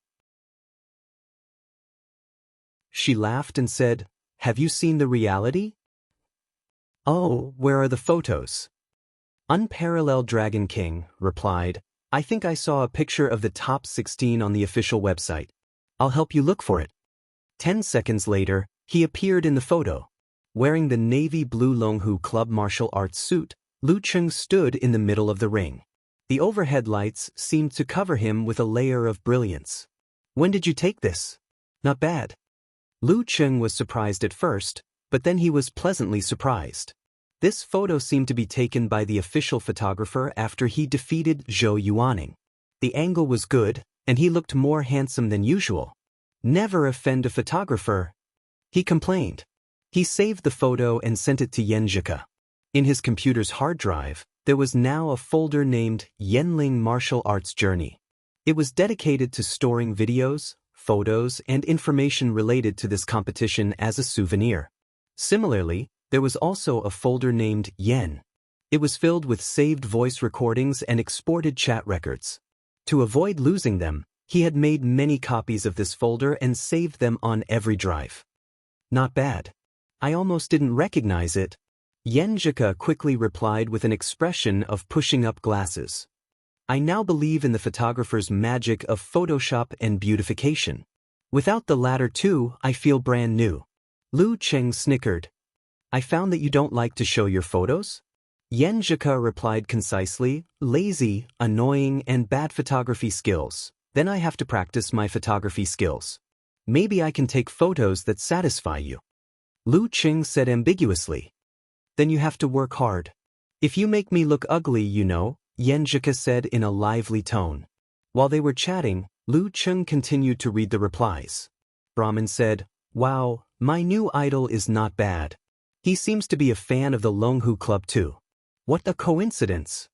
She laughed and said, have you seen the reality? Oh, where are the photos? Unparalleled Dragon King replied, I think I saw a picture of the top 16 on the official website. I'll help you look for it. 10 seconds later, He appeared in the photo. Wearing the navy blue Longhu Club martial arts suit, Lu Cheng stood in the middle of the ring. The overhead lights seemed to cover him with a layer of brilliance. When did you take this? Not bad. Lu Cheng was surprised at first, but then he was pleasantly surprised. This photo seemed to be taken by the official photographer after he defeated Zhou Yuaning. The angle was good, and he looked more handsome than usual. Never offend a photographer, he complained. He saved the photo and sent it to Yenjika. In his computer's hard drive, there was now a folder named Yenling Martial Arts Journey. It was dedicated to storing videos, photos, and information related to this competition as a souvenir. Similarly, there was also a folder named Yen. It was filled with saved voice recordings and exported chat records. To avoid losing them, he had made many copies of this folder and saved them on every drive. Not bad. I almost didn't recognize it. Yenjika quickly replied with an expression of pushing up glasses. I now believe in the photographer's magic of Photoshop and beautification. Without the latter two, I feel brand new. Lu Cheng snickered. I found that you don't like to show your photos? Yenjika replied concisely, lazy, annoying, and bad photography skills. Then I have to practice my photography skills. Maybe I can take photos that satisfy you. Lu Cheng said ambiguously. Then you have to work hard. If you make me look ugly, Yenjika said in a lively tone. While they were chatting, Lu Cheng continued to read the replies. Brahmin said, Wow, my new idol is not bad. He seems to be a fan of the Longhu Club too. What a coincidence.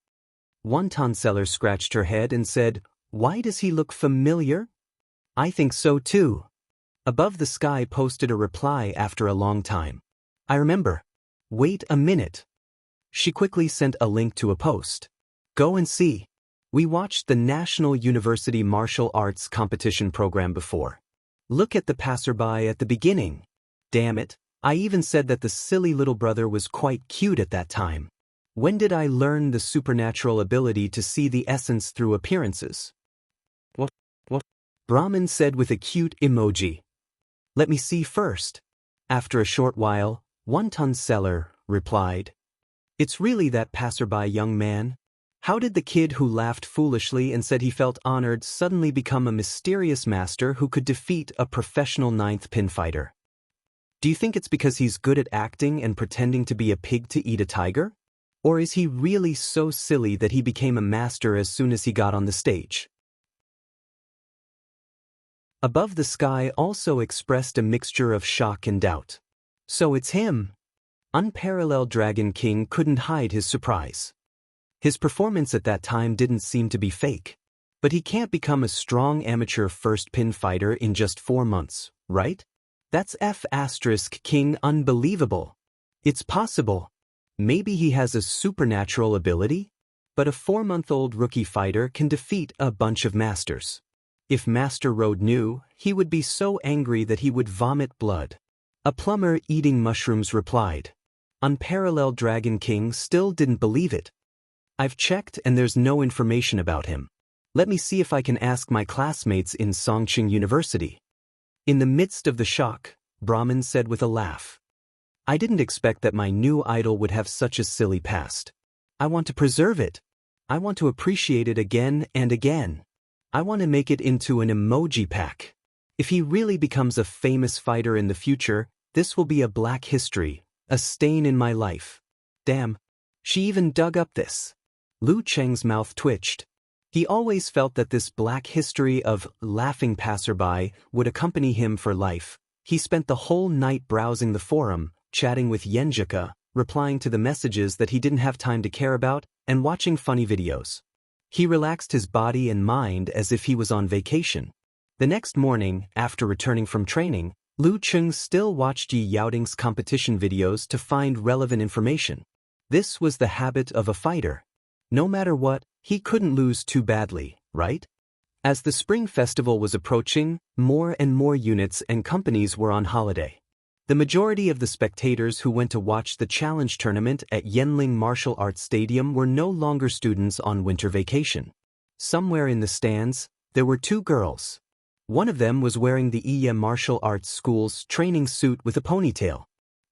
Wonton Seller scratched her head and said, Why does he look familiar? I think so too. Above the Sky posted a reply after a long time. I remember. Wait a minute. She quickly sent a link to a post. Go and see. We watched the National University Martial Arts Competition program before. Look at the passerby at the beginning. Damn it, I even said that the silly little brother was quite cute at that time. When did I learn the supernatural ability to see the essence through appearances? What? Brahmin said with a cute emoji. Let me see first. After a short while, Wonton Seller replied. It's really that passerby young man. How did the kid who laughed foolishly and said he felt honored suddenly become a mysterious master who could defeat a professional ninth pin fighter? Do you think it's because he's good at acting and pretending to be a pig to eat a tiger? Or is he really so silly that he became a master as soon as he got on the stage? Above the Sky also expressed a mixture of shock and doubt. So it's him. Unparalleled Dragon King couldn't hide his surprise. His performance at that time didn't seem to be fake. But he can't become a strong amateur first pin fighter in just 4 months, right? That's King unbelievable. It's possible. Maybe he has a supernatural ability? But a 4-month-old rookie fighter can defeat a bunch of masters. If Master Road knew, he would be so angry that he would vomit blood. A plumber eating mushrooms replied. Unparalleled Dragon King still didn't believe it. I've checked and there's no information about him. Let me see if I can ask my classmates in Songqing University. In the midst of the shock, Brahmin said with a laugh. I didn't expect that my new idol would have such a silly past. I want to preserve it. I want to appreciate it again and again. I want to make it into an emoji pack. If he really becomes a famous fighter in the future, this will be a black history, a stain in my life. Damn, she even dug up this. Lu Cheng's mouth twitched. He always felt that this black history of laughing passerby would accompany him for life. He spent the whole night browsing the forum, chatting with Yenjika, replying to the messages that he didn't have time to care about, and watching funny videos. He relaxed his body and mind as if he was on vacation. The next morning, after returning from training, Lu Cheng still watched Yi Yaoting's competition videos to find relevant information. This was the habit of a fighter. No matter what, he couldn't lose too badly, right? As the Spring Festival was approaching, more and more units and companies were on holiday. The majority of the spectators who went to watch the challenge tournament at Yenling Martial Arts Stadium were no longer students on winter vacation. Somewhere in the stands, there were 2 girls. One of them was wearing the martial arts school's training suit with a ponytail.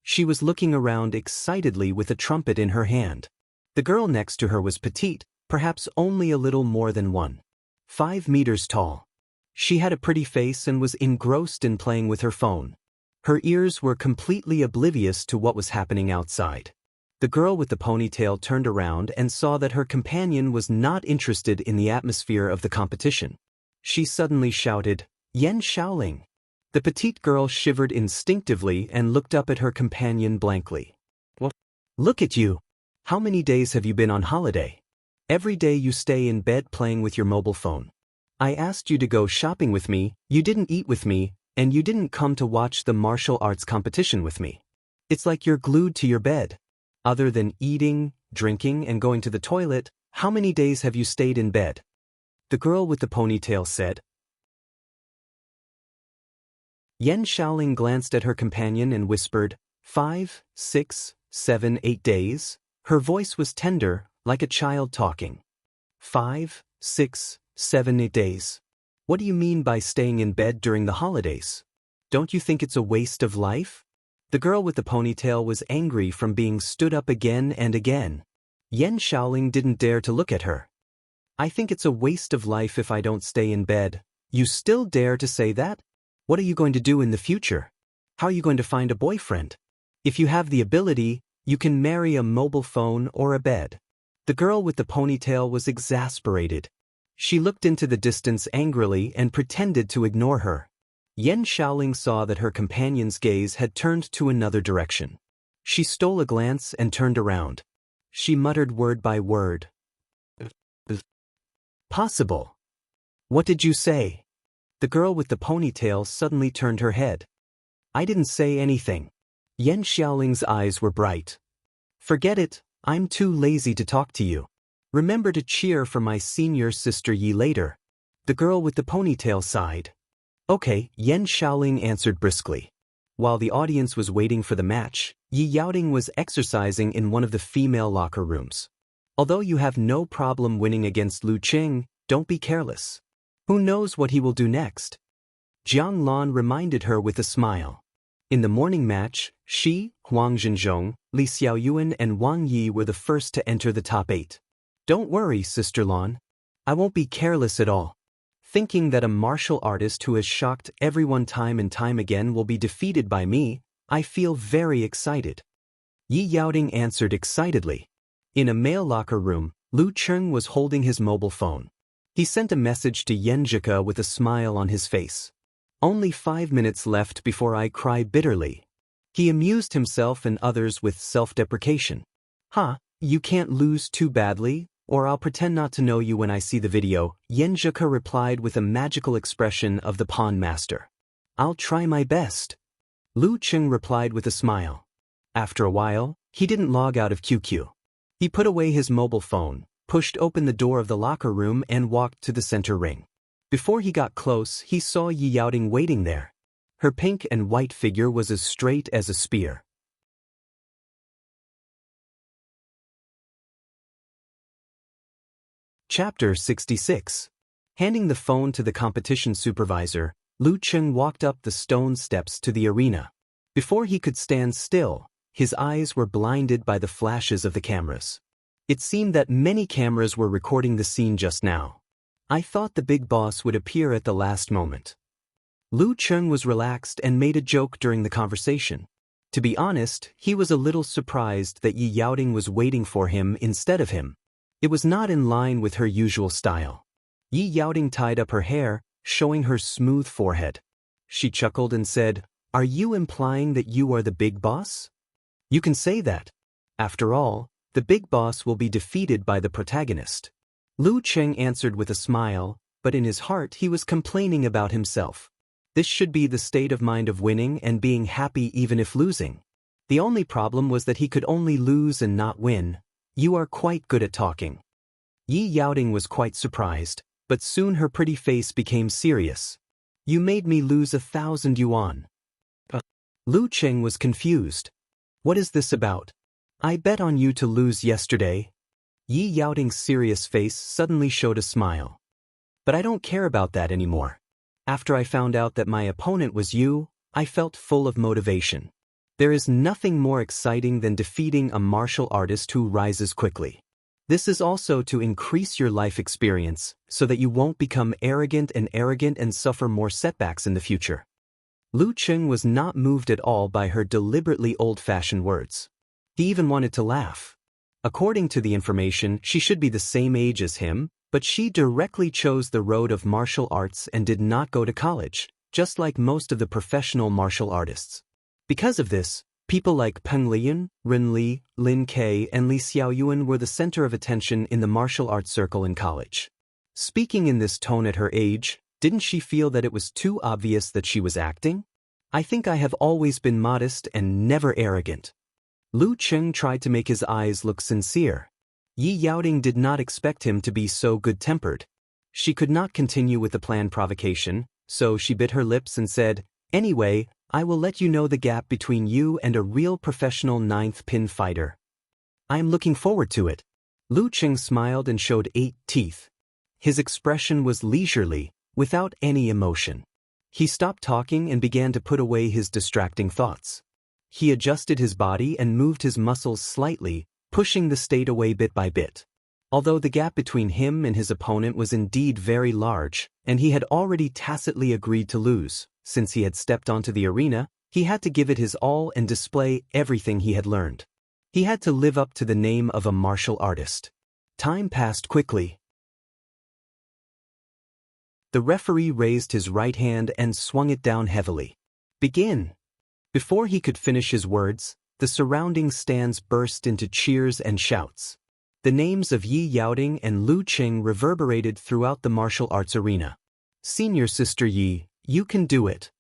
She was looking around excitedly with a trumpet in her hand. The girl next to her was petite, perhaps only a little more than 1.5 meters tall. She had a pretty face and was engrossed in playing with her phone. Her ears were completely oblivious to what was happening outside. The girl with the ponytail turned around and saw that her companion was not interested in the atmosphere of the competition. She suddenly shouted, "Yan Shaoling!" The petite girl shivered instinctively and looked up at her companion blankly. "What? Look at you! How many days have you been on holiday? Every day you stay in bed playing with your mobile phone. I asked you to go shopping with me, you didn't eat with me, and you didn't come to watch the martial arts competition with me. It's like you're glued to your bed. Other than eating, drinking, and going to the toilet, how many days have you stayed in bed?" The girl with the ponytail said. Yan Shaoling glanced at her companion and whispered, 5, 6, 7, 8 days. Her voice was tender, like a child talking. 5, 6, 7, 8 days. What do you mean by staying in bed during the holidays? Don't you think it's a waste of life? The girl with the ponytail was angry from being stood up again and again. Yan Shaoling didn't dare to look at her. "I think it's a waste of life if I don't stay in bed. You still dare to say that? What are you going to do in the future? How are you going to find a boyfriend? If you have the ability, you can marry a mobile phone or a bed." The girl with the ponytail was exasperated. She looked into the distance angrily and pretended to ignore her. Yan Shaoling saw that her companion's gaze had turned to another direction. She stole a glance and turned around. She muttered word by word. "Possible. What did you say?" The girl with the ponytail suddenly turned her head. "I didn't say anything." Yan Xiaoling's eyes were bright. "Forget it, I'm too lazy to talk to you. Remember to cheer for my senior sister Yi later." The girl with the ponytail sighed. "Okay," Yan Shaoling answered briskly. While the audience was waiting for the match, Yi Yaoting was exercising in one of the female locker rooms. "Although you have no problem winning against Lu Qing, don't be careless. Who knows what he will do next?" Jiang Lan reminded her with a smile. In the morning match, she, Huang Zhenzhong, Li Xiaoyuan and Wang Yi were the first to enter the top 8. "Don't worry, Sister Lan. I won't be careless at all. Thinking that a martial artist who has shocked everyone time and time again will be defeated by me, I feel very excited." Yi Yaoting answered excitedly. In a male locker room, Lu Cheng was holding his mobile phone. He sent a message to Yenjika with a smile on his face. "Only 5 minutes left before I cry bitterly." He amused himself and others with self-deprecation. "Huh, you can't lose too badly, or I'll pretend not to know you when I see the video," Yenjika replied with a magical expression of the pawn master. "I'll try my best." Lu Cheng replied with a smile. After a while, he didn't log out of QQ. He put away his mobile phone, pushed open the door of the locker room and walked to the center ring. Before he got close, he saw Yi Yaoting waiting there. Her pink and white figure was as straight as a spear. Chapter 66. Handing the phone to the competition supervisor, Lu Cheng walked up the stone steps to the arena. Before he could stand still, his eyes were blinded by the flashes of the cameras. It seemed that many cameras were recording the scene just now. "I thought the big boss would appear at the last moment." Lu Cheng was relaxed and made a joke during the conversation. To be honest, he was a little surprised that Yi Yaoting was waiting for him instead of him. It was not in line with her usual style. Yi Yaoting tied up her hair, showing her smooth forehead. She chuckled and said, "Are you implying that you are the big boss? You can say that. After all, the big boss will be defeated by the protagonist." Lu Cheng answered with a smile, but in his heart he was complaining about himself. This should be the state of mind of winning and being happy even if losing. The only problem was that he could only lose and not win. "You are quite good at talking." Yi Yaoting was quite surprised, but soon her pretty face became serious. "You made me lose 1,000 yuan. Lu Cheng was confused. "What is this about? I bet on you to lose yesterday." Yi Yaoting's serious face suddenly showed a smile. "But I don't care about that anymore. After I found out that my opponent was you, I felt full of motivation. There is nothing more exciting than defeating a martial artist who rises quickly. This is also to increase your life experience so that you won't become arrogant and suffer more setbacks in the future. Lu Cheng was not moved at all by her deliberately old-fashioned words. He even wanted to laugh. According to the information, she should be the same age as him, but she directly chose the road of martial arts and did not go to college, just like most of the professional martial artists. Because of this, people like Peng Liyun, Ren Li, Lin Ke, and Li Xiaoyuan were the center of attention in the martial arts circle in college. Speaking in this tone at her age, didn't she feel that it was too obvious that she was acting? I think I have always been modest and never arrogant. Lu Cheng tried to make his eyes look sincere. Yi Yaoding did not expect him to be so good-tempered. She could not continue with the planned provocation, so she bit her lips and said, "Anyway, I will let you know the gap between you and a real professional ninth pin fighter. I am looking forward to it." Lu Cheng smiled and showed 8 teeth. His expression was leisurely, without any emotion. He stopped talking and began to put away his distracting thoughts. He adjusted his body and moved his muscles slightly, pushing the state away bit by bit. Although the gap between him and his opponent was indeed very large, and he had already tacitly agreed to lose, since he had stepped onto the arena, he had to give it his all and display everything he had learned. He had to live up to the name of a martial artist. Time passed quickly. The referee raised his right hand and swung it down heavily. "Begin!" Before he could finish his words, the surrounding stands burst into cheers and shouts. The names of Yi Yaoding and Lu Cheng reverberated throughout the martial arts arena. "Senior Sister Yi, you can do it."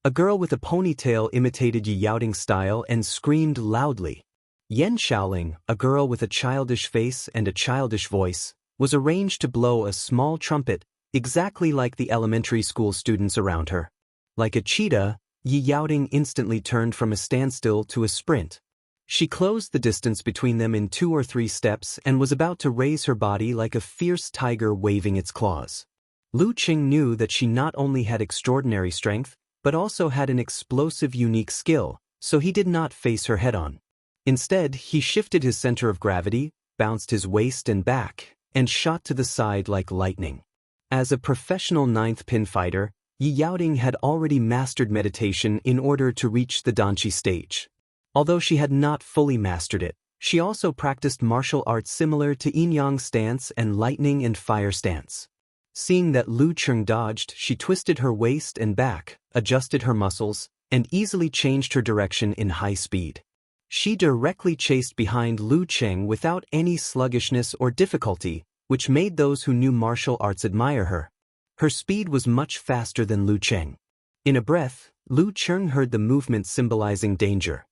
A girl with a ponytail imitated Yi Yaoding's style and screamed loudly. Yan Xiaoling, a girl with a childish face and a childish voice, was arranged to blow a small trumpet, exactly like the elementary school students around her. Like a cheetah, Yi Yaoding instantly turned from a standstill to a sprint. She closed the distance between them in 2 or 3 steps and was about to raise her body like a fierce tiger waving its claws. Lu Cheng knew that she not only had extraordinary strength, but also had an explosive unique skill, so he did not face her head-on. Instead, he shifted his center of gravity, bounced his waist and back, and shot to the side like lightning. As a professional ninth pin fighter, Yi Yaoding had already mastered meditation in order to reach the Danqi stage. Although she had not fully mastered it, she also practiced martial arts similar to yin-yang stance and lightning and fire stance. Seeing that Lu Cheng dodged, she twisted her waist and back, adjusted her muscles, and easily changed her direction in high speed. She directly chased behind Lu Cheng without any sluggishness or difficulty, which made those who knew martial arts admire her. Her speed was much faster than Lu Cheng. In a breath, Lu Cheng heard the movement symbolizing danger.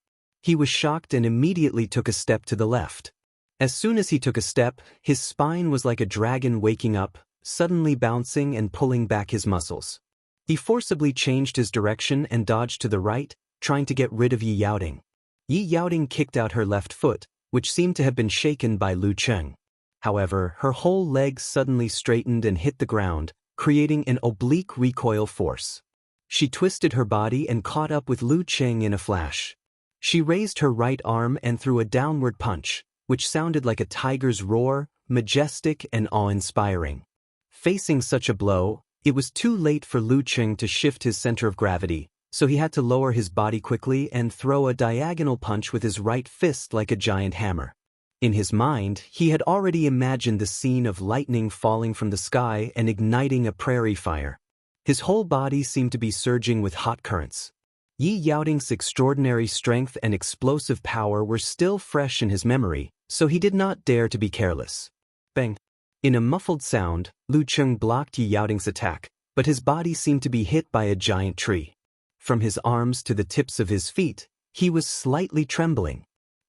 He was shocked and immediately took a step to the left. As soon as he took a step, his spine was like a dragon waking up, suddenly bouncing and pulling back his muscles. He forcibly changed his direction and dodged to the right, trying to get rid of Yi Yaoding. Yi Yaoding kicked out her left foot, which seemed to have been shaken by Lu Cheng. However, her whole leg suddenly straightened and hit the ground, creating an oblique recoil force. She twisted her body and caught up with Lu Cheng in a flash. She raised her right arm and threw a downward punch, which sounded like a tiger's roar, majestic and awe-inspiring. Facing such a blow, it was too late for Lu Cheng to shift his center of gravity, so he had to lower his body quickly and throw a diagonal punch with his right fist like a giant hammer. In his mind, he had already imagined the scene of lightning falling from the sky and igniting a prairie fire. His whole body seemed to be surging with hot currents. Yi Yaoding's extraordinary strength and explosive power were still fresh in his memory, so he did not dare to be careless. Bang! In a muffled sound, Lu Cheng blocked Yi Yaoding's attack, but his body seemed to be hit by a giant tree. From his arms to the tips of his feet, he was slightly trembling.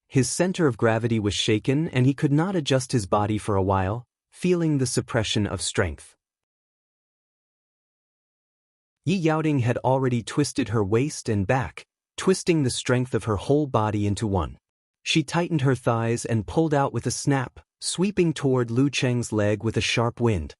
His center of gravity was shaken and he could not adjust his body for a while, feeling the suppression of strength. Yi Yaoding had already twisted her waist and back, twisting the strength of her whole body into one. She tightened her thighs and pulled out with a snap, sweeping toward Lu Cheng's leg with a sharp wind.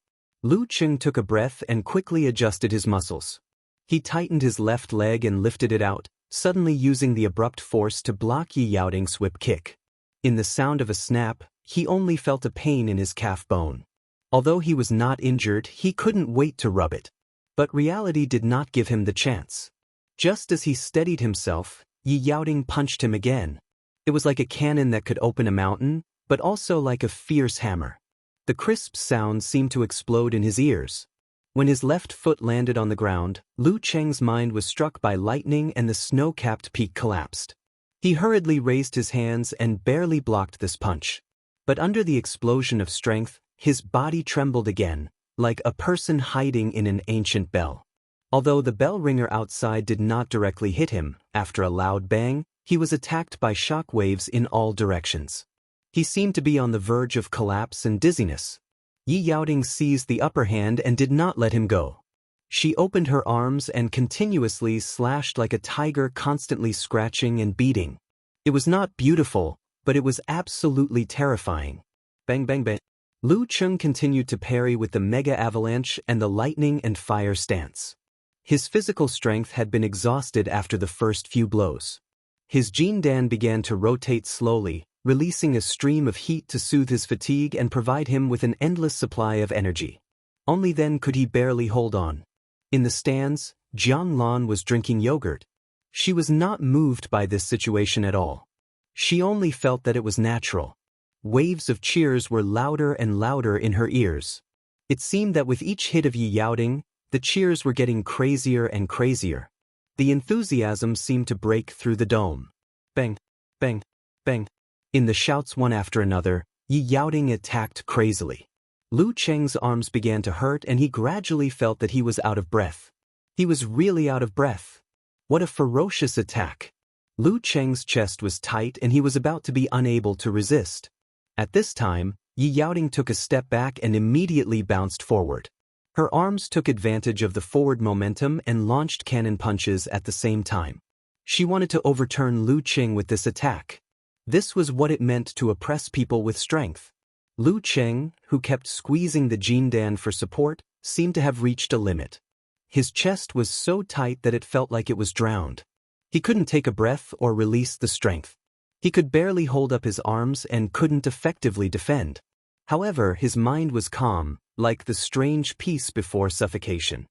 Lu Qing took a breath and quickly adjusted his muscles. He tightened his left leg and lifted it out, suddenly using the abrupt force to block Yi Yaoting's whip kick. In the sound of a snap, he only felt a pain in his calf bone. Although he was not injured, he couldn't wait to rub it. But reality did not give him the chance. Just as he steadied himself, Yi Yaoting punched him again. It was like a cannon that could open a mountain, but also like a fierce hammer. The crisp sound seemed to explode in his ears. When his left foot landed on the ground, Lu Cheng's mind was struck by lightning and the snow-capped peak collapsed. He hurriedly raised his hands and barely blocked this punch. But under the explosion of strength, his body trembled again, like a person hiding in an ancient bell. Although the bell ringer outside did not directly hit him, after a loud bang, he was attacked by shock waves in all directions. He seemed to be on the verge of collapse and dizziness. Yi Yaoting seized the upper hand and did not let him go. She opened her arms and continuously slashed like a tiger, constantly scratching and beating. It was not beautiful, but it was absolutely terrifying. Bang bang bang. Lu Qing continued to parry with the mega avalanche and the lightning and fire stance. His physical strength had been exhausted after the first few blows. His Jindan began to rotate slowly, releasing a stream of heat to soothe his fatigue and provide him with an endless supply of energy. Only then could he barely hold on. In the stands, Jiang Lan was drinking yogurt. She was not moved by this situation at all. She only felt that it was natural. Waves of cheers were louder and louder in her ears. It seemed that with each hit of Yi Yaoting, the cheers were getting crazier and crazier. The enthusiasm seemed to break through the dome. Bang, bang, bang. In the shouts one after another, Yi Yaoting attacked crazily. Lu Cheng's arms began to hurt and he gradually felt that he was out of breath. He was really out of breath. What a ferocious attack. Lu Cheng's chest was tight and he was about to be unable to resist. At this time, Yi Yaoting took a step back and immediately bounced forward. Her arms took advantage of the forward momentum and launched cannon punches at the same time. She wanted to overturn Lu Qing with this attack. This was what it meant to oppress people with strength. Lu Qing, who kept squeezing the Jindan for support, seemed to have reached a limit. His chest was so tight that it felt like it was drowned. He couldn't take a breath or release the strength. He could barely hold up his arms and couldn't effectively defend. However, his mind was calm, like the strange peace before suffocation.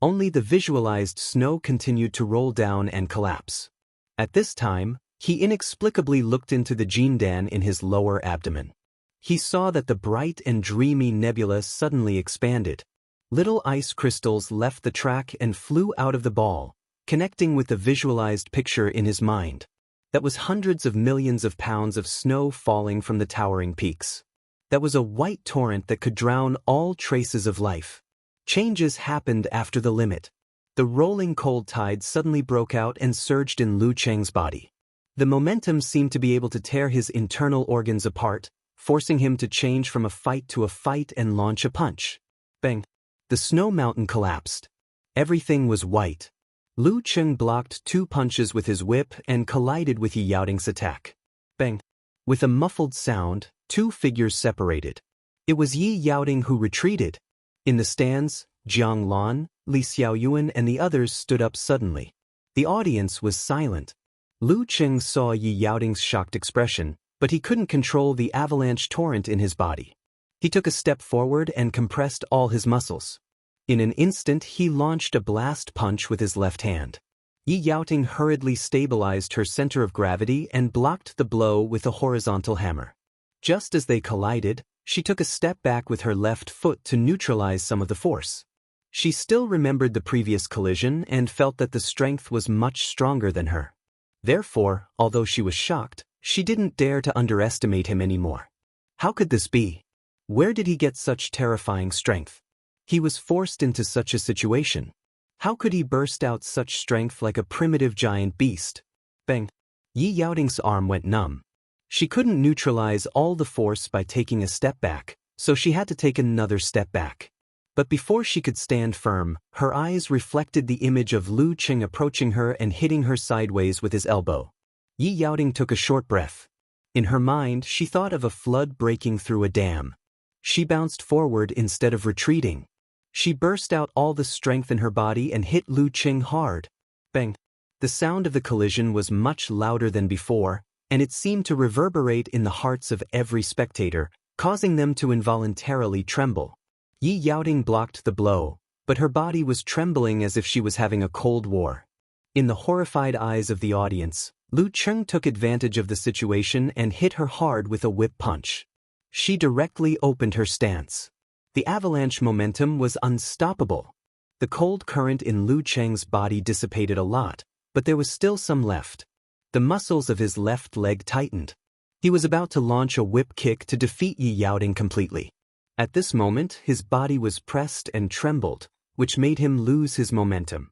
Only the visualized snow continued to roll down and collapse. At this time, he inexplicably looked into the Jindan in his lower abdomen. He saw that the bright and dreamy nebula suddenly expanded. Little ice crystals left the track and flew out of the ball, connecting with the visualized picture in his mind. That was hundreds of millions of pounds of snow falling from the towering peaks. That was a white torrent that could drown all traces of life. Changes happened after the limit. The rolling cold tide suddenly broke out and surged in Lu Cheng's body. The momentum seemed to be able to tear his internal organs apart, forcing him to change from a fight to a fight and launch a punch. Bang! The snow mountain collapsed. Everything was white. Lu Cheng blocked 2 punches with his whip and collided with Yi Yaoting's attack. Bang! With a muffled sound, 2 figures separated. It was Yi Yaoting who retreated. In the stands, Jiang Lan, Li Xiaoyuan and the others stood up suddenly. The audience was silent. Lu Cheng saw Yi Yaoting's shocked expression, but he couldn't control the avalanche torrent in his body. He took a step forward and compressed all his muscles. In an instant he launched a blast punch with his left hand. Yi Yaoting hurriedly stabilized her center of gravity and blocked the blow with a horizontal hammer. Just as they collided, she took a step back with her left foot to neutralize some of the force. She still remembered the previous collision and felt that the strength was much stronger than her. Therefore, although she was shocked, she didn't dare to underestimate him anymore. How could this be? Where did he get such terrifying strength? He was forced into such a situation. How could he burst out such strength like a primitive giant beast? Bang! Yi Yaoting's arm went numb. She couldn't neutralize all the force by taking a step back, so she had to take another step back. But before she could stand firm, her eyes reflected the image of Lu Cheng approaching her and hitting her sideways with his elbow. Yi Yaoting took a short breath. In her mind, she thought of a flood breaking through a dam. She bounced forward instead of retreating. She burst out all the strength in her body and hit Lu Qing hard. Bang! The sound of the collision was much louder than before, and it seemed to reverberate in the hearts of every spectator, causing them to involuntarily tremble. Yi Yaoting blocked the blow, but her body was trembling as if she was having a cold war. In the horrified eyes of the audience, Lu Qing took advantage of the situation and hit her hard with a whip punch. She directly opened her stance. The avalanche momentum was unstoppable. The cold current in Lu Qing's body dissipated a lot, but there was still some left. The muscles of his left leg tightened. He was about to launch a whip kick to defeat Yi Yaoting completely. At this moment, his body was pressed and trembled, which made him lose his momentum.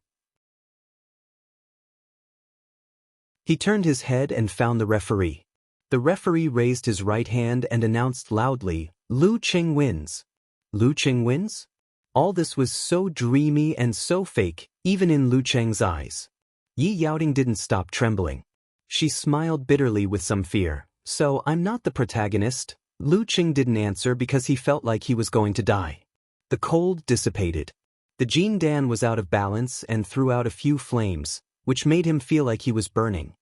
He turned his head and found the referee. The referee raised his right hand and announced loudly, "Lu Qing wins." Lu Qing wins? All this was so dreamy and so fake, even in Lu Qing's eyes. Yi Yaoting didn't stop trembling. She smiled bitterly with some fear. "So I'm not the protagonist?" Lu Qing didn't answer because he felt like he was going to die. The cold dissipated. The Jin Dan was out of balance and threw out a few flames, which made him feel like he was burning.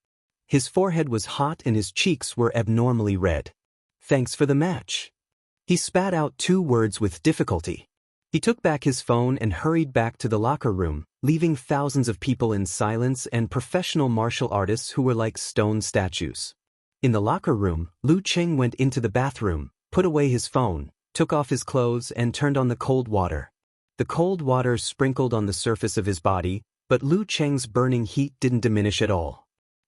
His forehead was hot and his cheeks were abnormally red. "Thanks for the match." He spat out 2 words with difficulty. He took back his phone and hurried back to the locker room, leaving thousands of people in silence and professional martial artists who were like stone statues. In the locker room, Lu Qing went into the bathroom, put away his phone, took off his clothes and turned on the cold water. The cold water sprinkled on the surface of his body, but Lu Qing's burning heat didn't diminish at all.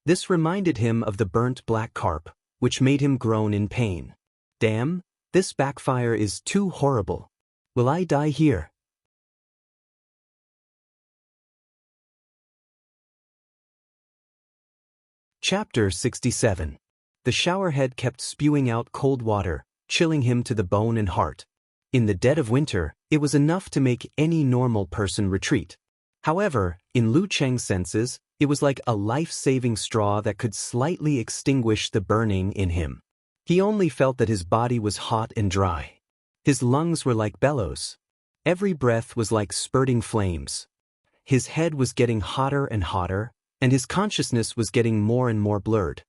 This reminded him of the burnt black carp, which made him groan in pain. "Damn, this backfire is too horrible. Will I die here?" Chapter 67. The showerhead kept spewing out cold water, chilling him to the bone and heart. In the dead of winter, it was enough to make any normal person retreat. However, in Lu Qing's senses, it was like a life-saving straw that could slightly extinguish the burning in him. He only felt that his body was hot and dry. His lungs were like bellows. Every breath was like spurting flames. His head was getting hotter and hotter, and his consciousness was getting more and more blurred.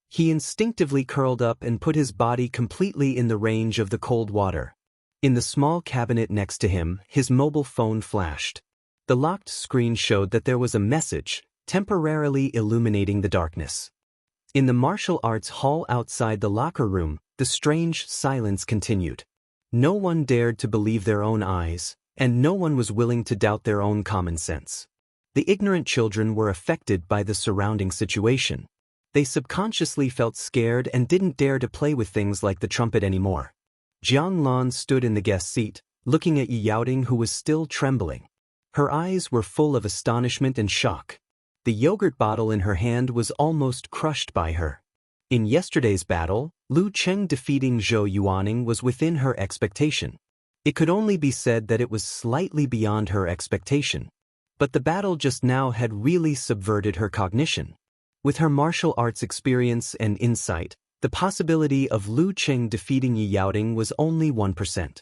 He instinctively curled up and put his body completely in the range of the cold water. In the small cabinet next to him, his mobile phone flashed. The locked screen showed that there was a message, temporarily illuminating the darkness. In the martial arts hall outside the locker room, the strange silence continued. No one dared to believe their own eyes, and no one was willing to doubt their own common sense. The ignorant children were affected by the surrounding situation. They subconsciously felt scared and didn't dare to play with things like the trumpet anymore. Jiang Lan stood in the guest seat, looking at Yi Yaoting, who was still trembling. Her eyes were full of astonishment and shock. The yogurt bottle in her hand was almost crushed by her. In yesterday's battle, Lu Qing defeating Zhou Yuaning was within her expectation. It could only be said that it was slightly beyond her expectation. But the battle just now had really subverted her cognition. With her martial arts experience and insight, the possibility of Lu Qing defeating Yi Yaoting was only 1%.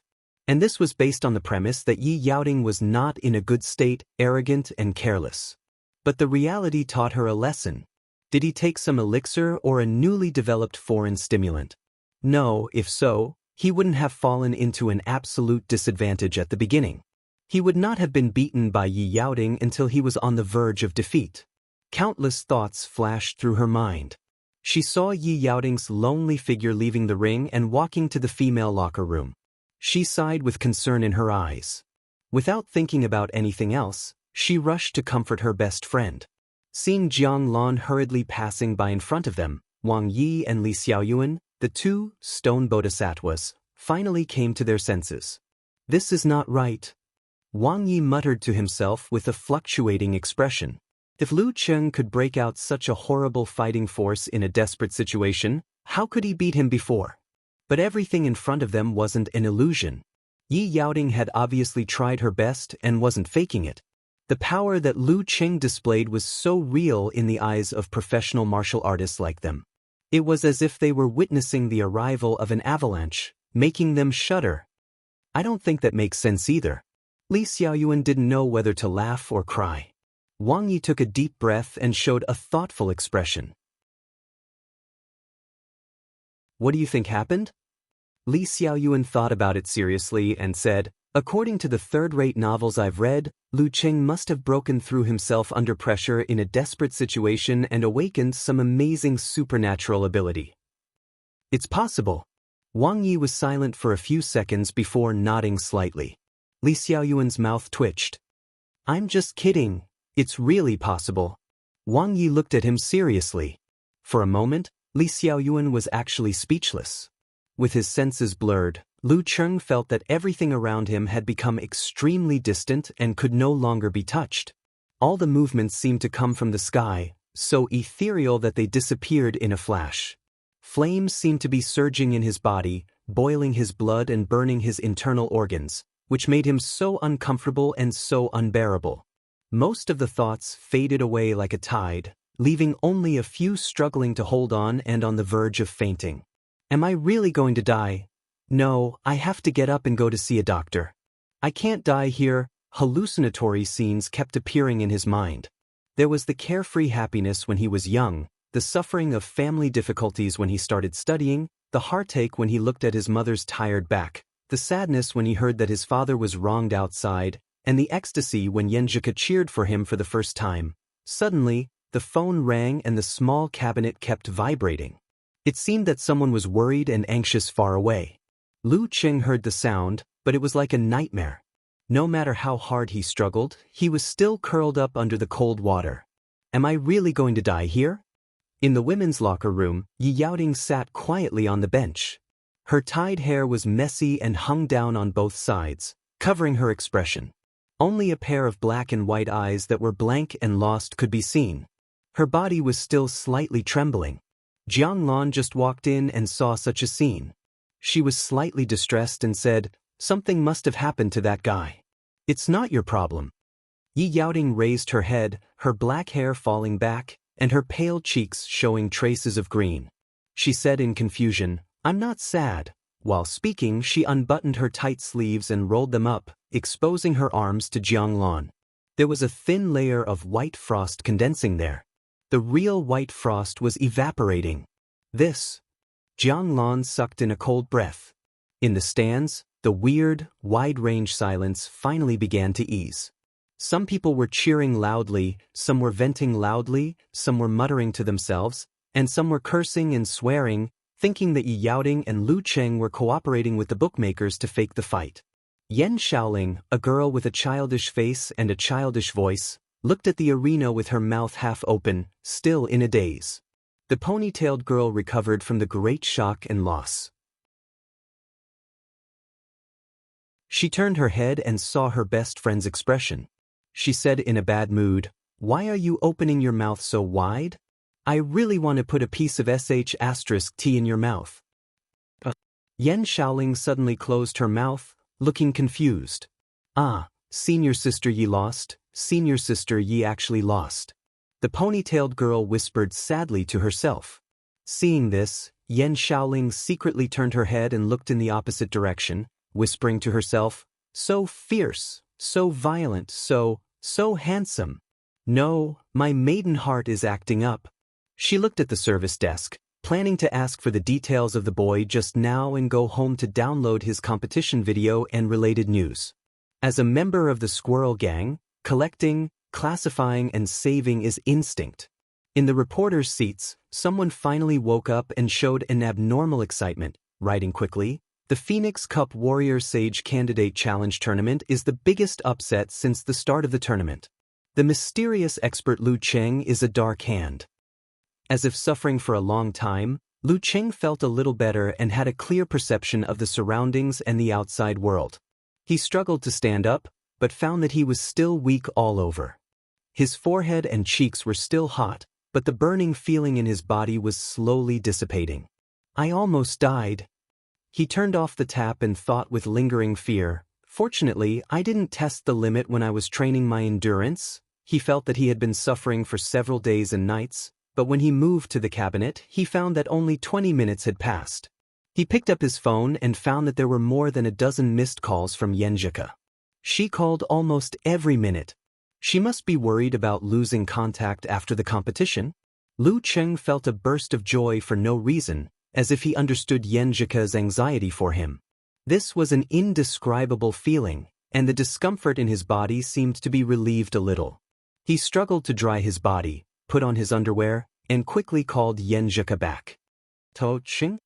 And this was based on the premise that Yi Yaoting was not in a good state, arrogant and careless. But the reality taught her a lesson. Did he take some elixir or a newly developed foreign stimulant? No, if so, he wouldn't have fallen into an absolute disadvantage at the beginning. He would not have been beaten by Yi Yaoting until he was on the verge of defeat. Countless thoughts flashed through her mind. She saw Yi Yaoting's lonely figure leaving the ring and walking to the female locker room. She sighed with concern in her eyes. Without thinking about anything else, she rushed to comfort her best friend. Seeing Jiang Lan hurriedly passing by in front of them, Wang Yi and Li Xiaoyuan, the 2 stone bodhisattvas, finally came to their senses. "This is not right," Wang Yi muttered to himself with a fluctuating expression. If Lu Qing could break out such a horrible fighting force in a desperate situation, how could he beat him before? But everything in front of them wasn't an illusion. Yi Yaoting had obviously tried her best and wasn't faking it. The power that Lu Qing displayed was so real in the eyes of professional martial artists like them. It was as if they were witnessing the arrival of an avalanche, making them shudder. I don't think that makes sense either. Li Xiaoyuan didn't know whether to laugh or cry. Wang Yi took a deep breath and showed a thoughtful expression. What do you think happened? Li Xiaoyuan thought about it seriously and said, according to the third-rate novels I've read, Lu Qing must have broken through himself under pressure in a desperate situation and awakened some amazing supernatural ability. It's possible. Wang Yi was silent for a few seconds before nodding slightly. Li Xiaoyuan's mouth twitched. I'm just kidding. It's really possible. Wang Yi looked at him seriously. For a moment, Li Xiaoyuan was actually speechless. With his senses blurred, Lu Qing felt that everything around him had become extremely distant and could no longer be touched. All the movements seemed to come from the sky, so ethereal that they disappeared in a flash. Flames seemed to be surging in his body, boiling his blood and burning his internal organs, which made him so uncomfortable and so unbearable. Most of the thoughts faded away like a tide, leaving only a few struggling to hold on and on the verge of fainting. Am I really going to die? No, I have to get up and go to see a doctor. I can't die here. Hallucinatory scenes kept appearing in his mind. There was the carefree happiness when he was young, the suffering of family difficulties when he started studying, the heartache when he looked at his mother's tired back, the sadness when he heard that his father was wronged outside, and the ecstasy when Yanzhika cheered for him for the first time. Suddenly, the phone rang and the small cabinet kept vibrating. It seemed that someone was worried and anxious far away. Lu Qing heard the sound, but it was like a nightmare. No matter how hard he struggled, he was still curled up under the cold water. Am I really going to die here? In the women's locker room, Yi Yaoting sat quietly on the bench. Her tied hair was messy and hung down on both sides, covering her expression. Only a pair of black and white eyes that were blank and lost could be seen. Her body was still slightly trembling. Jiang Lan just walked in and saw such a scene. She was slightly distressed and said, something must have happened to that guy. It's not your problem. Yi Yaoting raised her head, her black hair falling back, and her pale cheeks showing traces of green. She said in confusion, I'm not sad. While speaking, she unbuttoned her tight sleeves and rolled them up, exposing her arms to Jiang Lan. There was a thin layer of white frost condensing there. The real white frost was evaporating. Jiang Lan sucked in a cold breath. In the stands, the weird, wide-range silence finally began to ease. Some people were cheering loudly, some were venting loudly, some were muttering to themselves, and some were cursing and swearing, thinking that Yi Yaoting and Lu Qing were cooperating with the bookmakers to fake the fight. Yan Shaoling, a girl with a childish face and a childish voice, looked at the arena with her mouth half open, still in a daze. The ponytailed girl recovered from the great shock and loss. She turned her head and saw her best friend's expression. She said in a bad mood, Why are you opening your mouth so wide? I really want to put a piece of *T in your mouth. Yan Shaoling suddenly closed her mouth, looking confused. Ah, senior sister Yi lost, senior sister Yi actually lost. The ponytailed girl whispered sadly to herself. Seeing this, Yan Shaoling secretly turned her head and looked in the opposite direction, whispering to herself, so fierce, so violent, so handsome. No, my maiden heart is acting up. She looked at the service desk, planning to ask for the details of the boy just now and go home to download his competition video and related news. As a member of the Squirrel Gang, collecting, classifying and saving is instinct. In the reporters' seats, someone finally woke up and showed an abnormal excitement, writing quickly, the Phoenix Cup Warrior Sage Candidate Challenge Tournament is the biggest upset since the start of the tournament. The mysterious expert Lu Qing is a dark hand. As if suffering for a long time, Lu Qing felt a little better and had a clear perception of the surroundings and the outside world. He struggled to stand up, but found that he was still weak all over. His forehead and cheeks were still hot, but the burning feeling in his body was slowly dissipating. I almost died. He turned off the tap and thought with lingering fear, fortunately, I didn't test the limit when I was training my endurance. He felt that he had been suffering for several days and nights, but when he moved to the cabinet, he found that only 20 minutes had passed. He picked up his phone and found that there were more than a dozen missed calls from Yenjika. She called almost every minute. She must be worried about losing contact after the competition. Lu Cheng felt a burst of joy for no reason, as if he understood Yenjika's anxiety for him. This was an indescribable feeling, and the discomfort in his body seemed to be relieved a little. He struggled to dry his body, put on his underwear, and quickly called Yenjika back. To Ching?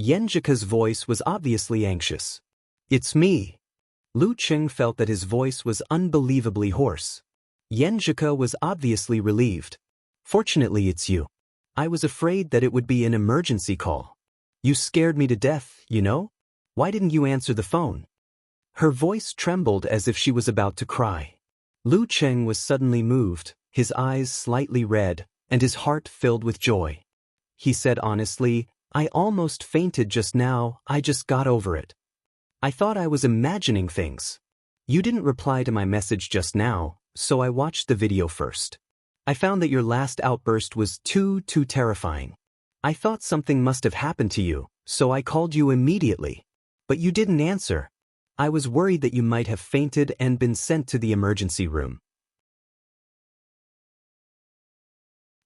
Yenjika's voice was obviously anxious. It's me. Lu Cheng felt that his voice was unbelievably hoarse. Yenjika was obviously relieved. Fortunately, it's you. I was afraid that it would be an emergency call. You scared me to death, you know? Why didn't you answer the phone? Her voice trembled as if she was about to cry. Lu Cheng was suddenly moved, his eyes slightly red, and his heart filled with joy. He said honestly, I almost fainted just now, I just got over it. I thought I was imagining things. You didn't reply to my message just now, so I watched the video first. I found that your last outburst was too terrifying. I thought something must have happened to you, so I called you immediately. But you didn't answer. I was worried that you might have fainted and been sent to the emergency room.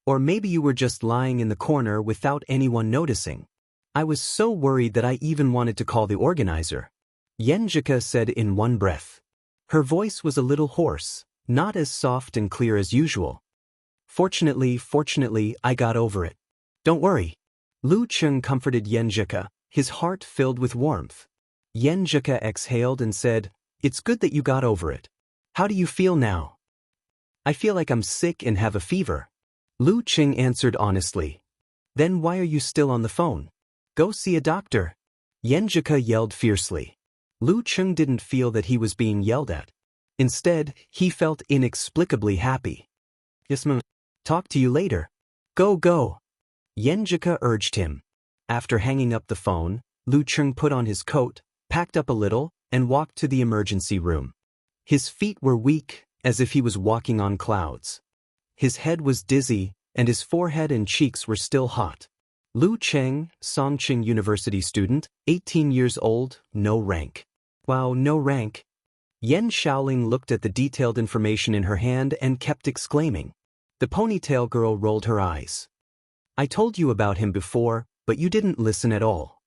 Or maybe you were just lying in the corner without anyone noticing. I was so worried that I even wanted to call the organizer. Yenjika said in one breath. Her voice was a little hoarse, not as soft and clear as usual. Fortunately, I got over it. Don't worry. Lu Cheng comforted Yenjika, his heart filled with warmth. Yenjika exhaled and said, It's good that you got over it. How do you feel now? I feel like I'm sick and have a fever. Lu Cheng answered honestly. Then why are you still on the phone? Go see a doctor. Yenjika yelled fiercely. Lu Cheng didn't feel that he was being yelled at. Instead, he felt inexplicably happy. Yes, ma'am. Talk to you later. Go. Yenjika urged him. After hanging up the phone, Lu Cheng put on his coat, packed up a little, and walked to the emergency room. His feet were weak, as if he was walking on clouds. His head was dizzy, and his forehead and cheeks were still hot. Lu Cheng, Songqing University student, 18 years old, no rank. Wow, no rank. Yen Shaoling looked at the detailed information in her hand and kept exclaiming. The ponytail girl rolled her eyes. I told you about him before, but you didn't listen at all.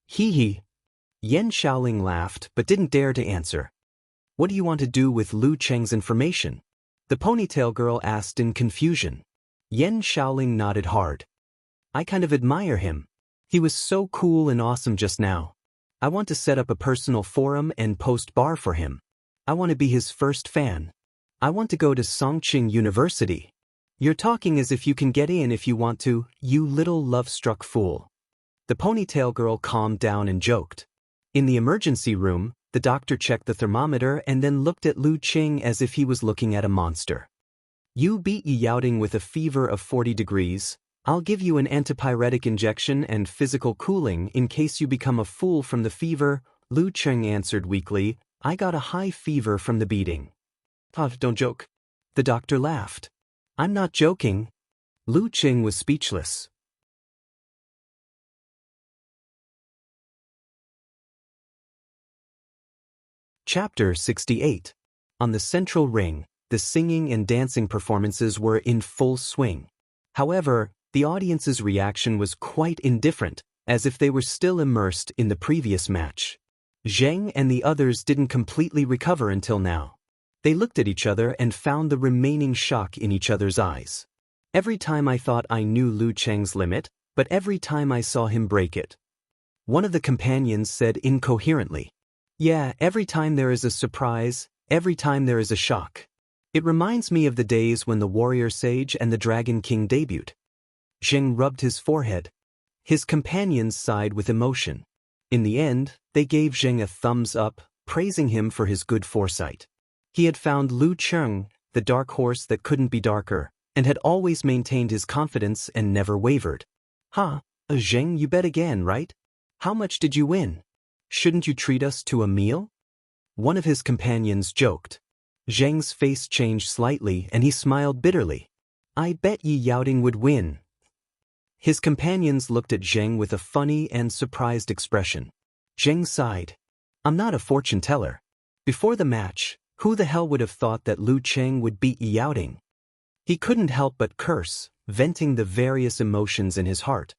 Hee. Yen Shaoling laughed but didn't dare to answer. What do you want to do with Lu Cheng's information? The ponytail girl asked in confusion. Yen Shaoling nodded hard. I kind of admire him. He was so cool and awesome just now. I want to set up a personal forum and post bar for him. I want to be his first fan. I want to go to Songqing University. You're talking as if you can get in if you want to, you little love-struck fool. The ponytail girl calmed down and joked. In the emergency room, the doctor checked the thermometer and then looked at Lu Cheng as if he was looking at a monster. You beat Yi Yaoding with a fever of 40 degrees. I'll give you an antipyretic injection and physical cooling in case you become a fool from the fever, Lu Cheng answered weakly. I got a high fever from the beating. Don't joke. The doctor laughed. I'm not joking. Lu Cheng was speechless. Chapter 68. On the central ring, the singing and dancing performances were in full swing. However, the audience's reaction was quite indifferent, as if they were still immersed in the previous match. Zheng and the others didn't completely recover until now. They looked at each other and found the remaining shock in each other's eyes. Every time I thought I knew Lu Cheng's limit, but every time I saw him break it. One of the companions said incoherently. Yeah, every time there is a surprise, every time there is a shock. It reminds me of the days when the Warrior Sage and the Dragon King debuted. Zheng rubbed his forehead. His companions sighed with emotion. In the end, they gave Zheng a thumbs up, praising him for his good foresight. He had found Lu Cheng, the dark horse that couldn't be darker, and had always maintained his confidence and never wavered. Zheng, you bet again, right? How much did you win? Shouldn't you treat us to a meal? One of his companions joked. Zheng's face changed slightly and he smiled bitterly. I bet Yi Yaoding would win. His companions looked at Zheng with a funny and surprised expression. Zheng sighed. I'm not a fortune teller. Before the match, who the hell would have thought that Lu Cheng would beat Yao Ting? He couldn't help but curse, venting the various emotions in his heart.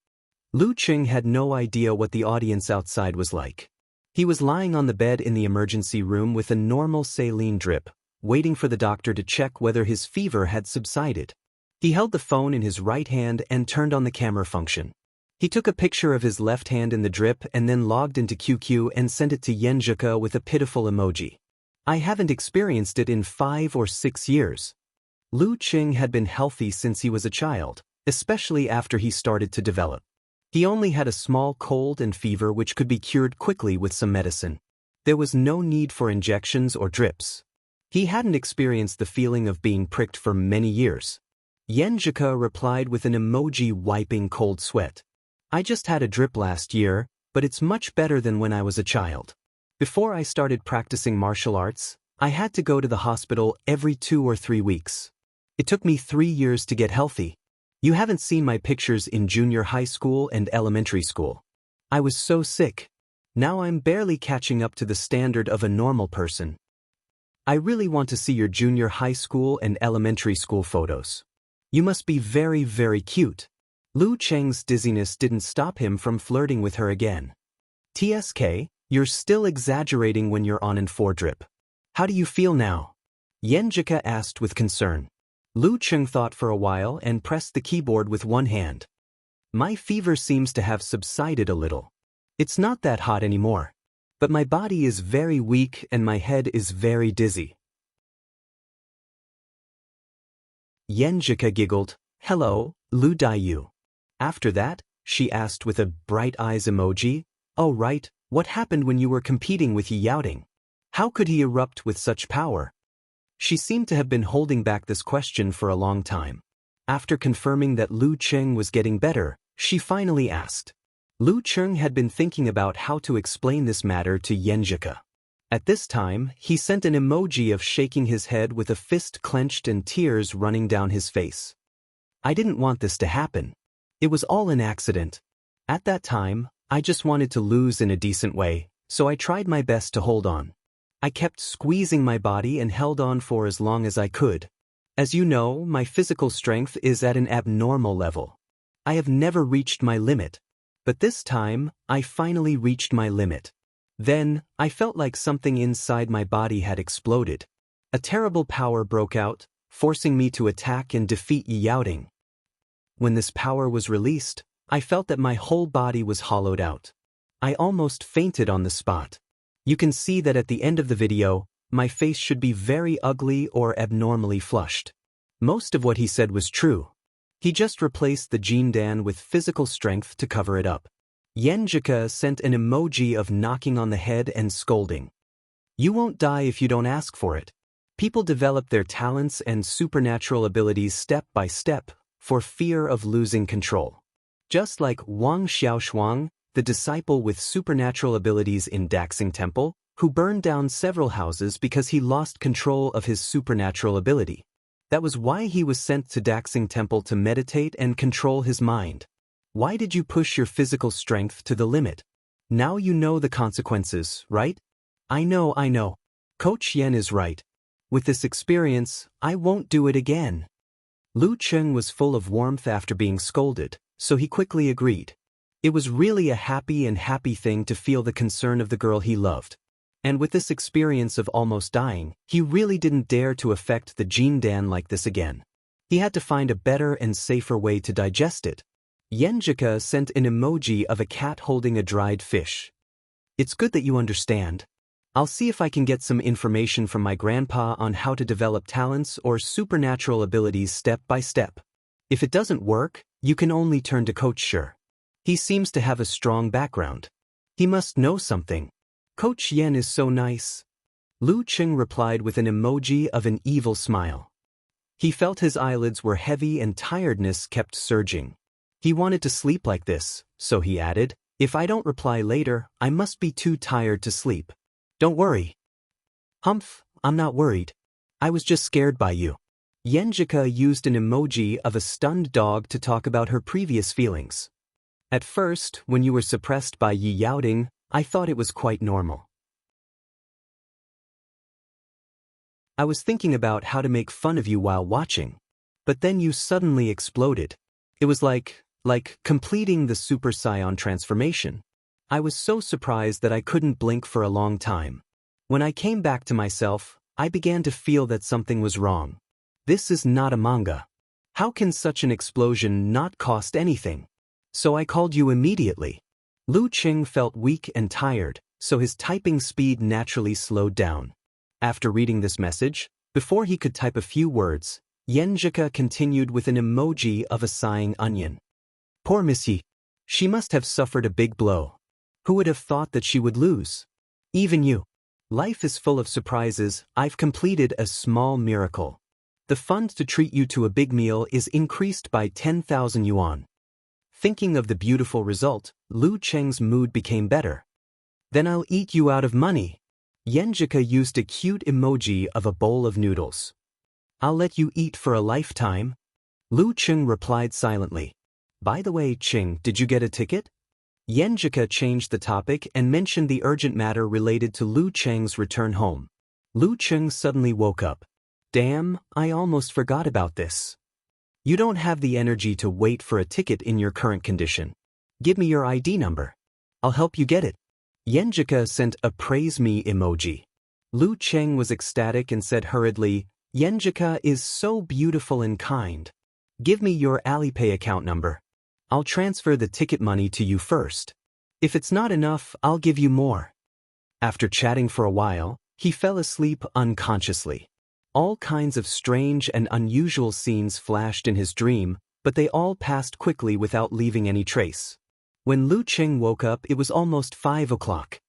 Lu Cheng had no idea what the audience outside was like. He was lying on the bed in the emergency room with a normal saline drip, waiting for the doctor to check whether his fever had subsided. He held the phone in his right hand and turned on the camera function. He took a picture of his left hand in the drip and then logged into QQ and sent it to Yenjika with a pitiful emoji. I haven't experienced it in 5 or 6 years. Lu Cheng had been healthy since he was a child, especially after he started to develop. He only had a small cold and fever which could be cured quickly with some medicine. There was no need for injections or drips. He hadn't experienced the feeling of being pricked for many years. Yenjika replied with an emoji wiping cold sweat. I just had a drip last year, but it's much better than when I was a child. Before I started practicing martial arts, I had to go to the hospital every 2 or 3 weeks. It took me 3 years to get healthy. You haven't seen my pictures in junior high school and elementary school. I was so sick. Now I'm barely catching up to the standard of a normal person. I really want to see your junior high school and elementary school photos. You must be very, very cute. Lu Cheng's dizziness didn't stop him from flirting with her again. TSK, you're still exaggerating when you're on an 4 drip. How do you feel now? Yenjika asked with concern. Lu Cheng thought for a while and pressed the keyboard with one hand. My fever seems to have subsided a little. It's not that hot anymore. But my body is very weak and my head is very dizzy. Yenjika giggled. Hello, Lu Daiyu. After that, she asked with a bright eyes emoji. Oh right, what happened when you were competing with Yao Ting? How could he erupt with such power? She seemed to have been holding back this question for a long time. After confirming that Lu Cheng was getting better, she finally asked. Lu Cheng had been thinking about how to explain this matter to Yenjika. At this time, he sent an emoji of shaking his head with a fist clenched and tears running down his face. I didn't want this to happen. It was all an accident. At that time, I just wanted to lose in a decent way, so I tried my best to hold on. I kept squeezing my body and held on for as long as I could. As you know, my physical strength is at an abnormal level. I have never reached my limit. But this time, I finally reached my limit. Then, I felt like something inside my body had exploded. A terrible power broke out, forcing me to attack and defeat Yao Ting. When this power was released, I felt that my whole body was hollowed out. I almost fainted on the spot. You can see that at the end of the video, my face should be very ugly or abnormally flushed. Most of what he said was true. He just replaced the Jindan with physical strength to cover it up. Yenjika sent an emoji of knocking on the head and scolding. You won't die if you don't ask for it. People develop their talents and supernatural abilities step by step, for fear of losing control. Just like Wang Xiaoshuang, the disciple with supernatural abilities in Daxing Temple, who burned down several houses because he lost control of his supernatural ability. That was why he was sent to Daxing Temple to meditate and control his mind. Why did you push your physical strength to the limit? Now you know the consequences, right? I know. Coach Yen is right. With this experience, I won't do it again. Lu Cheng was full of warmth after being scolded, so he quickly agreed. It was really a happy thing to feel the concern of the girl he loved. And with this experience of almost dying, he really didn't dare to affect the Jindan like this again. He had to find a better and safer way to digest it. Yenjika sent an emoji of a cat holding a dried fish. It's good that you understand. I'll see if I can get some information from my grandpa on how to develop talents or supernatural abilities step by step. If it doesn't work, you can only turn to Coach Shi. He seems to have a strong background. He must know something. Coach Yen is so nice. Lu Cheng replied with an emoji of an evil smile. He felt his eyelids were heavy and tiredness kept surging. He wanted to sleep like this, so he added, if I don't reply later, I must be too tired to sleep. Don't worry. Humph, I'm not worried. I was just scared by you. Yenjika used an emoji of a stunned dog to talk about her previous feelings. At first, when you were suppressed by Yi Yaoding, I thought it was quite normal. I was thinking about how to make fun of you while watching. But then you suddenly exploded. It was like completing the Super Saiyan transformation. I was so surprised that I couldn't blink for a long time. When I came back to myself, I began to feel that something was wrong. This is not a manga. How can such an explosion not cost anything? So I called you immediately. Lu Qing felt weak and tired, so his typing speed naturally slowed down. After reading this message, before he could type a few words, Yenjika continued with an emoji of a sighing onion. Poor Missy. She must have suffered a big blow. Who would have thought that she would lose? Even you. Life is full of surprises. I've completed a small miracle. The fund to treat you to a big meal is increased by 10,000 yuan. Thinking of the beautiful result, Lu Cheng's mood became better. Then I'll eat you out of money. Yenjika used a cute emoji of a bowl of noodles. I'll let you eat for a lifetime. Lu Cheng replied silently. By the way, Cheng, did you get a ticket? Yenjika changed the topic and mentioned the urgent matter related to Lu Cheng's return home. Lu Cheng suddenly woke up. Damn, I almost forgot about this. You don't have the energy to wait for a ticket in your current condition. Give me your ID number. I'll help you get it. Yenjika sent a praise me emoji. Lu Cheng was ecstatic and said hurriedly, Yenjika is so beautiful and kind. Give me your Alipay account number. I'll transfer the ticket money to you first. If it's not enough, I'll give you more. After chatting for a while, he fell asleep unconsciously. All kinds of strange and unusual scenes flashed in his dream, but they all passed quickly without leaving any trace. When Lu Cheng woke up, it was almost 5 o'clock.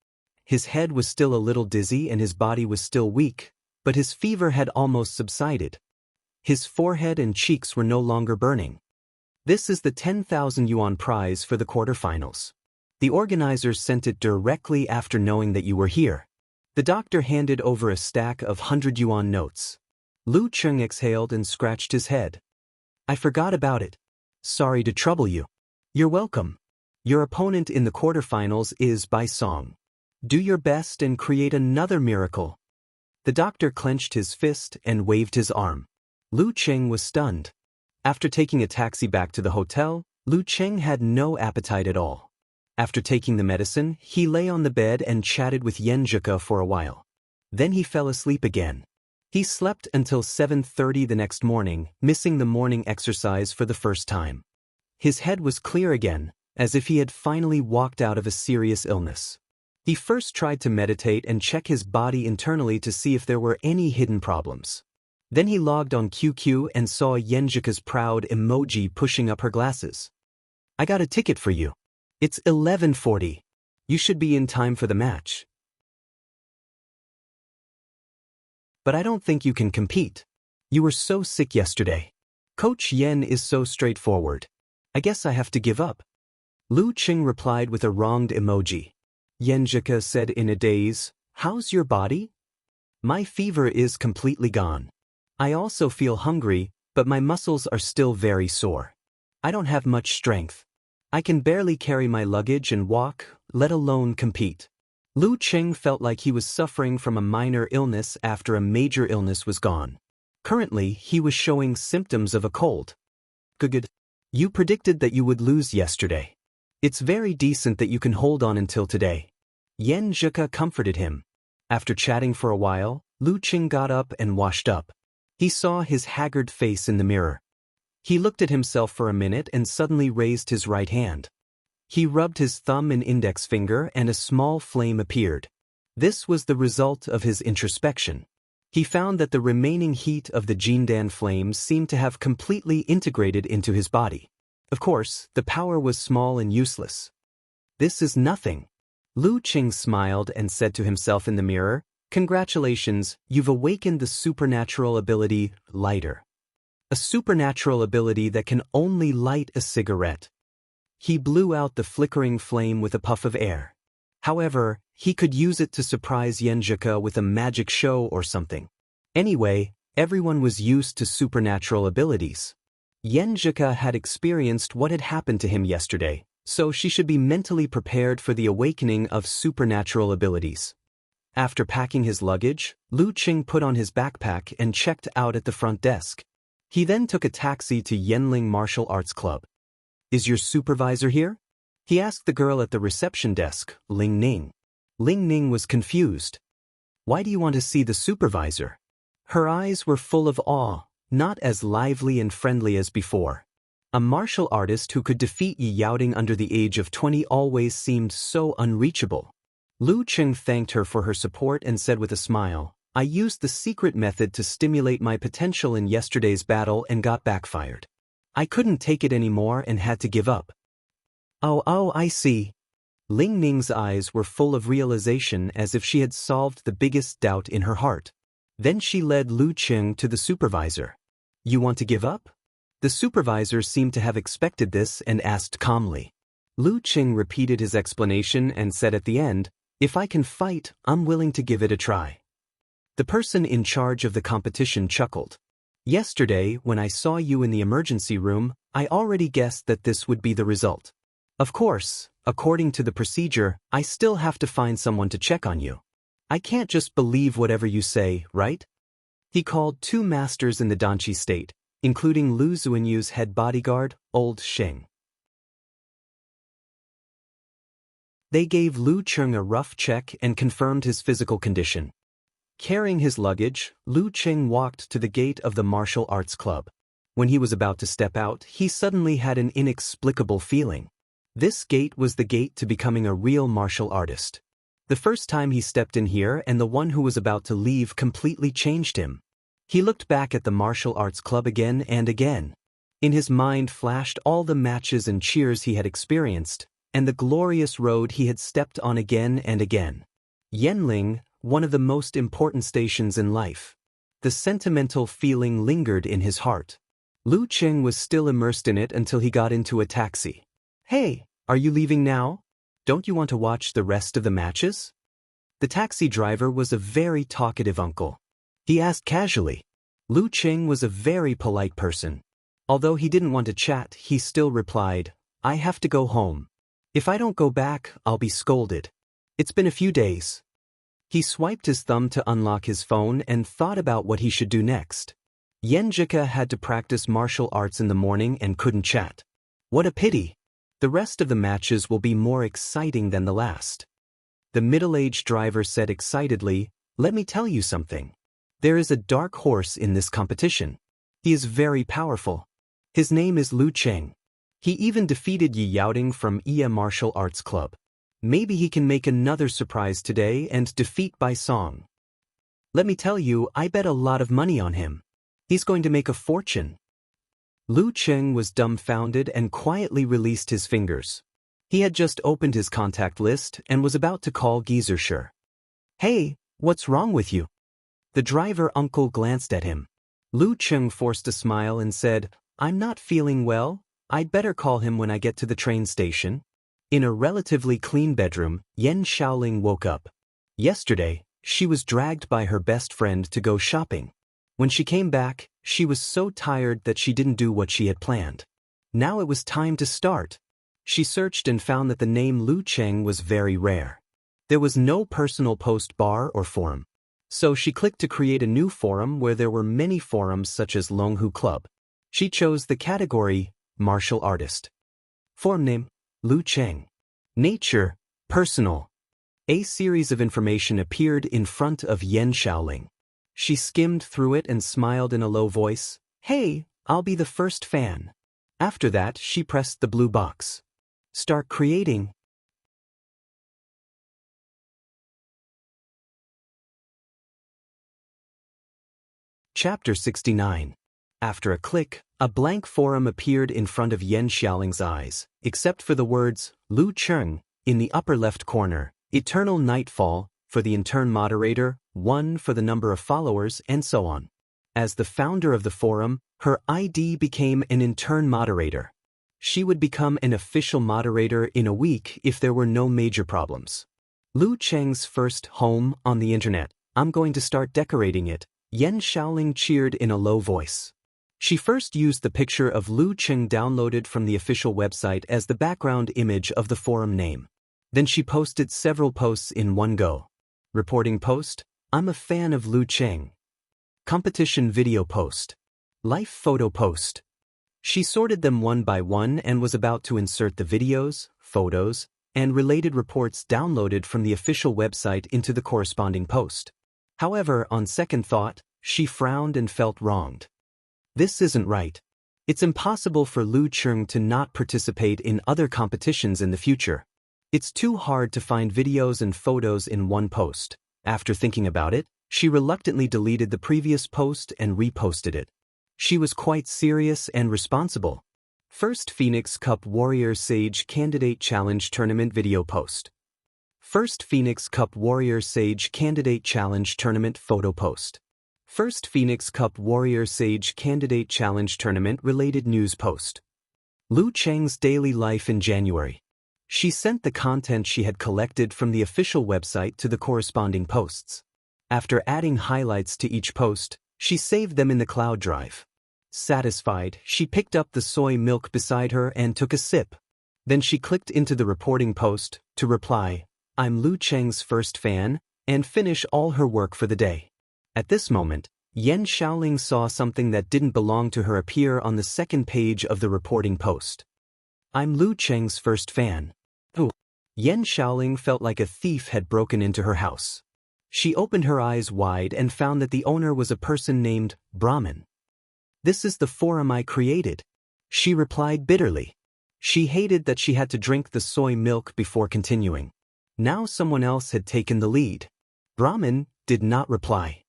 His head was still a little dizzy and his body was still weak, but his fever had almost subsided. His forehead and cheeks were no longer burning. This is the 10,000 yuan prize for the quarterfinals. The organizers sent it directly after knowing that you were here. The doctor handed over a stack of 100 yuan notes. Lu Cheng exhaled and scratched his head. I forgot about it. Sorry to trouble you. You're welcome. Your opponent in the quarterfinals is Bai Song. Do your best and create another miracle. The doctor clenched his fist and waved his arm. Lu Cheng was stunned. After taking a taxi back to the hotel, Lu Cheng had no appetite at all. After taking the medicine, he lay on the bed and chatted with Yenjika for a while. Then he fell asleep again. He slept until 7:30 the next morning, missing the morning exercise for the first time. His head was clear again, as if he had finally walked out of a serious illness. He first tried to meditate and check his body internally to see if there were any hidden problems. Then he logged on QQ and saw Yenjika's proud emoji pushing up her glasses. I got a ticket for you. It's 11:40. You should be in time for the match. But I don't think you can compete. You were so sick yesterday. Coach Yen is so straightforward. I guess I have to give up. Lu Qing replied with a wronged emoji. Yenjika said in a daze, How's your body? My fever is completely gone. I also feel hungry, but my muscles are still very sore. I don't have much strength. I can barely carry my luggage and walk, let alone compete. Lu Qing felt like he was suffering from a minor illness after a major illness was gone. Currently, he was showing symptoms of a cold. Good. You predicted that you would lose yesterday. It's very decent that you can hold on until today. Yenjika comforted him. After chatting for a while, Lu Qing got up and washed up. He saw his haggard face in the mirror. He looked at himself for a minute and suddenly raised his right hand. He rubbed his thumb and index finger and a small flame appeared. This was the result of his introspection. He found that the remaining heat of the Jindan flames seemed to have completely integrated into his body. Of course, the power was small and useless. This is nothing. Lu Qing smiled and said to himself in the mirror, Congratulations, you've awakened the supernatural ability, lighter. A supernatural ability that can only light a cigarette. He blew out the flickering flame with a puff of air. However, he could use it to surprise Yenjika with a magic show or something. Anyway, Everyone was used to supernatural abilities. Yenjika had experienced what had happened to him yesterday, so she should be mentally prepared for the awakening of supernatural abilities. After packing his luggage, Lu Qing put on his backpack and checked out at the front desk. He then took a taxi to Yenling Martial Arts Club. "Is your supervisor here?" he asked the girl at the reception desk, Ling Ning. Ling Ning was confused. "Why do you want to see the supervisor?" Her eyes were full of awe, not as lively and friendly as before. A martial artist who could defeat Yi Yaoding under the age of 20 always seemed so unreachable. Lu Qing thanked her for her support and said with a smile, "I used the secret method to stimulate my potential in yesterday's battle and got backfired. I couldn't take it anymore and had to give up." Oh, I see." Ling Ning's eyes were full of realization as if she had solved the biggest doubt in her heart. Then she led Lu Qing to the supervisor. "You want to give up?" The supervisor seemed to have expected this and asked calmly. Lu Qing repeated his explanation and said at the end, "If I can fight, I'm willing to give it a try." The person in charge of the competition chuckled. "Yesterday, when I saw you in the emergency room, I already guessed that this would be the result. Of course, according to the procedure, I still have to find someone to check on you. I can't just believe whatever you say, right?" He called 2 masters in the Danqi state, including Lu Zuinyu's head bodyguard, Old Sheng. They gave Lu Qing a rough check and confirmed his physical condition. Carrying his luggage, Lu Qing walked to the gate of the martial arts club. When he was about to step out, he suddenly had an inexplicable feeling. This gate was the gate to becoming a real martial artist. The first time he stepped in here and the one who was about to leave completely changed him. He looked back at the martial arts club again and again. In his mind flashed all the matches and cheers he had experienced, and the glorious road he had stepped on again and again. Yenling, one of the most important stations in life. The sentimental feeling lingered in his heart. Lu Qing was still immersed in it until he got into a taxi. "Hey, are you leaving now? Don't you want to watch the rest of the matches?" The taxi driver was a very talkative uncle. He asked casually. Lu Qing was a very polite person. Although he didn't want to chat, he still replied, "I have to go home. If I don't go back, I'll be scolded. It's been a few days." He swiped his thumb to unlock his phone and thought about what he should do next. Yenjika had to practice martial arts in the morning and couldn't chat. What a pity. The rest of the matches will be more exciting than the last. The middle-aged driver said excitedly, "Let me tell you something. There is a dark horse in this competition. He is very powerful. His name is Lu Qing. He even defeated Yi Yaoding from Iya Martial Arts Club. Maybe he can make another surprise today and defeat by song. Let me tell you, I bet a lot of money on him. He's going to make a fortune." Lu Qing was dumbfounded and quietly released his fingers. He had just opened his contact list and was about to call Gizershur. "Hey, what's wrong with you?" The driver uncle glanced at him. Lu Qing forced a smile and said, "I'm not feeling well. I'd better call him when I get to the train station." In a relatively clean bedroom, Yen Xiaoling woke up. Yesterday, she was dragged by her best friend to go shopping. When she came back, she was so tired that she didn't do what she had planned. Now it was time to start. She searched and found that the name Lu Qing was very rare. There was no personal post bar or forum. So she clicked to create a new forum where there were many forums such as Longhu Club. She chose the category Martial Artist. Forum name, Lu Qing. Nature, personal. A series of information appeared in front of Yen Xiaoling. She skimmed through it and smiled in a low voice. "Hey, I'll be the first fan." After that, she pressed the blue box. Start creating. Chapter 69. After a click, a blank forum appeared in front of Yen Xiaoling's eyes, except for the words, Lu Qing, in the upper left corner, Eternal Nightfall, for the intern moderator, 1 for the number of followers, and so on. As the founder of the forum, her ID became an intern moderator. She would become an official moderator in a week if there were no major problems. Lu Qing's first home on the internet. I'm going to start decorating it, Yan Xiaoling cheered in a low voice. She first used the picture of Lu Cheng downloaded from the official website as the background image of the forum name. Then she posted several posts in one go. Reporting post, I'm a fan of Lu Cheng. Competition video post. Life photo post. She sorted them one by one and was about to insert the videos, photos, and related reports downloaded from the official website into the corresponding post. However, on second thought, she frowned and felt wronged. This isn't right. It's impossible for Lu Cheng to not participate in other competitions in the future. It's too hard to find videos and photos in one post. After thinking about it, she reluctantly deleted the previous post and reposted it. She was quite serious and responsible. First Phoenix Cup Warrior Sage Candidate Challenge Tournament video post. First Phoenix Cup Warrior Sage Candidate Challenge Tournament photo post. First Phoenix Cup Warrior Sage Candidate Challenge Tournament related news post. Lu Cheng's daily life in January. She sent the content she had collected from the official website to the corresponding posts. After adding highlights to each post, she saved them in the cloud drive. Satisfied, she picked up the soy milk beside her and took a sip. Then she clicked into the reporting post to reply, I'm Lu Cheng's first fan, and finish all her work for the day. At this moment, Yan Xiaoling saw something that didn't belong to her appear on the second page of the reporting post. I'm Lu Cheng's first fan. Oh. Yan Xiaoling felt like a thief had broken into her house. She opened her eyes wide and found that the owner was a person named Brahmin. This is the forum I created, she replied bitterly. She hated that she had to drink the soy milk before continuing. Now someone else had taken the lead. Brahmin did not reply.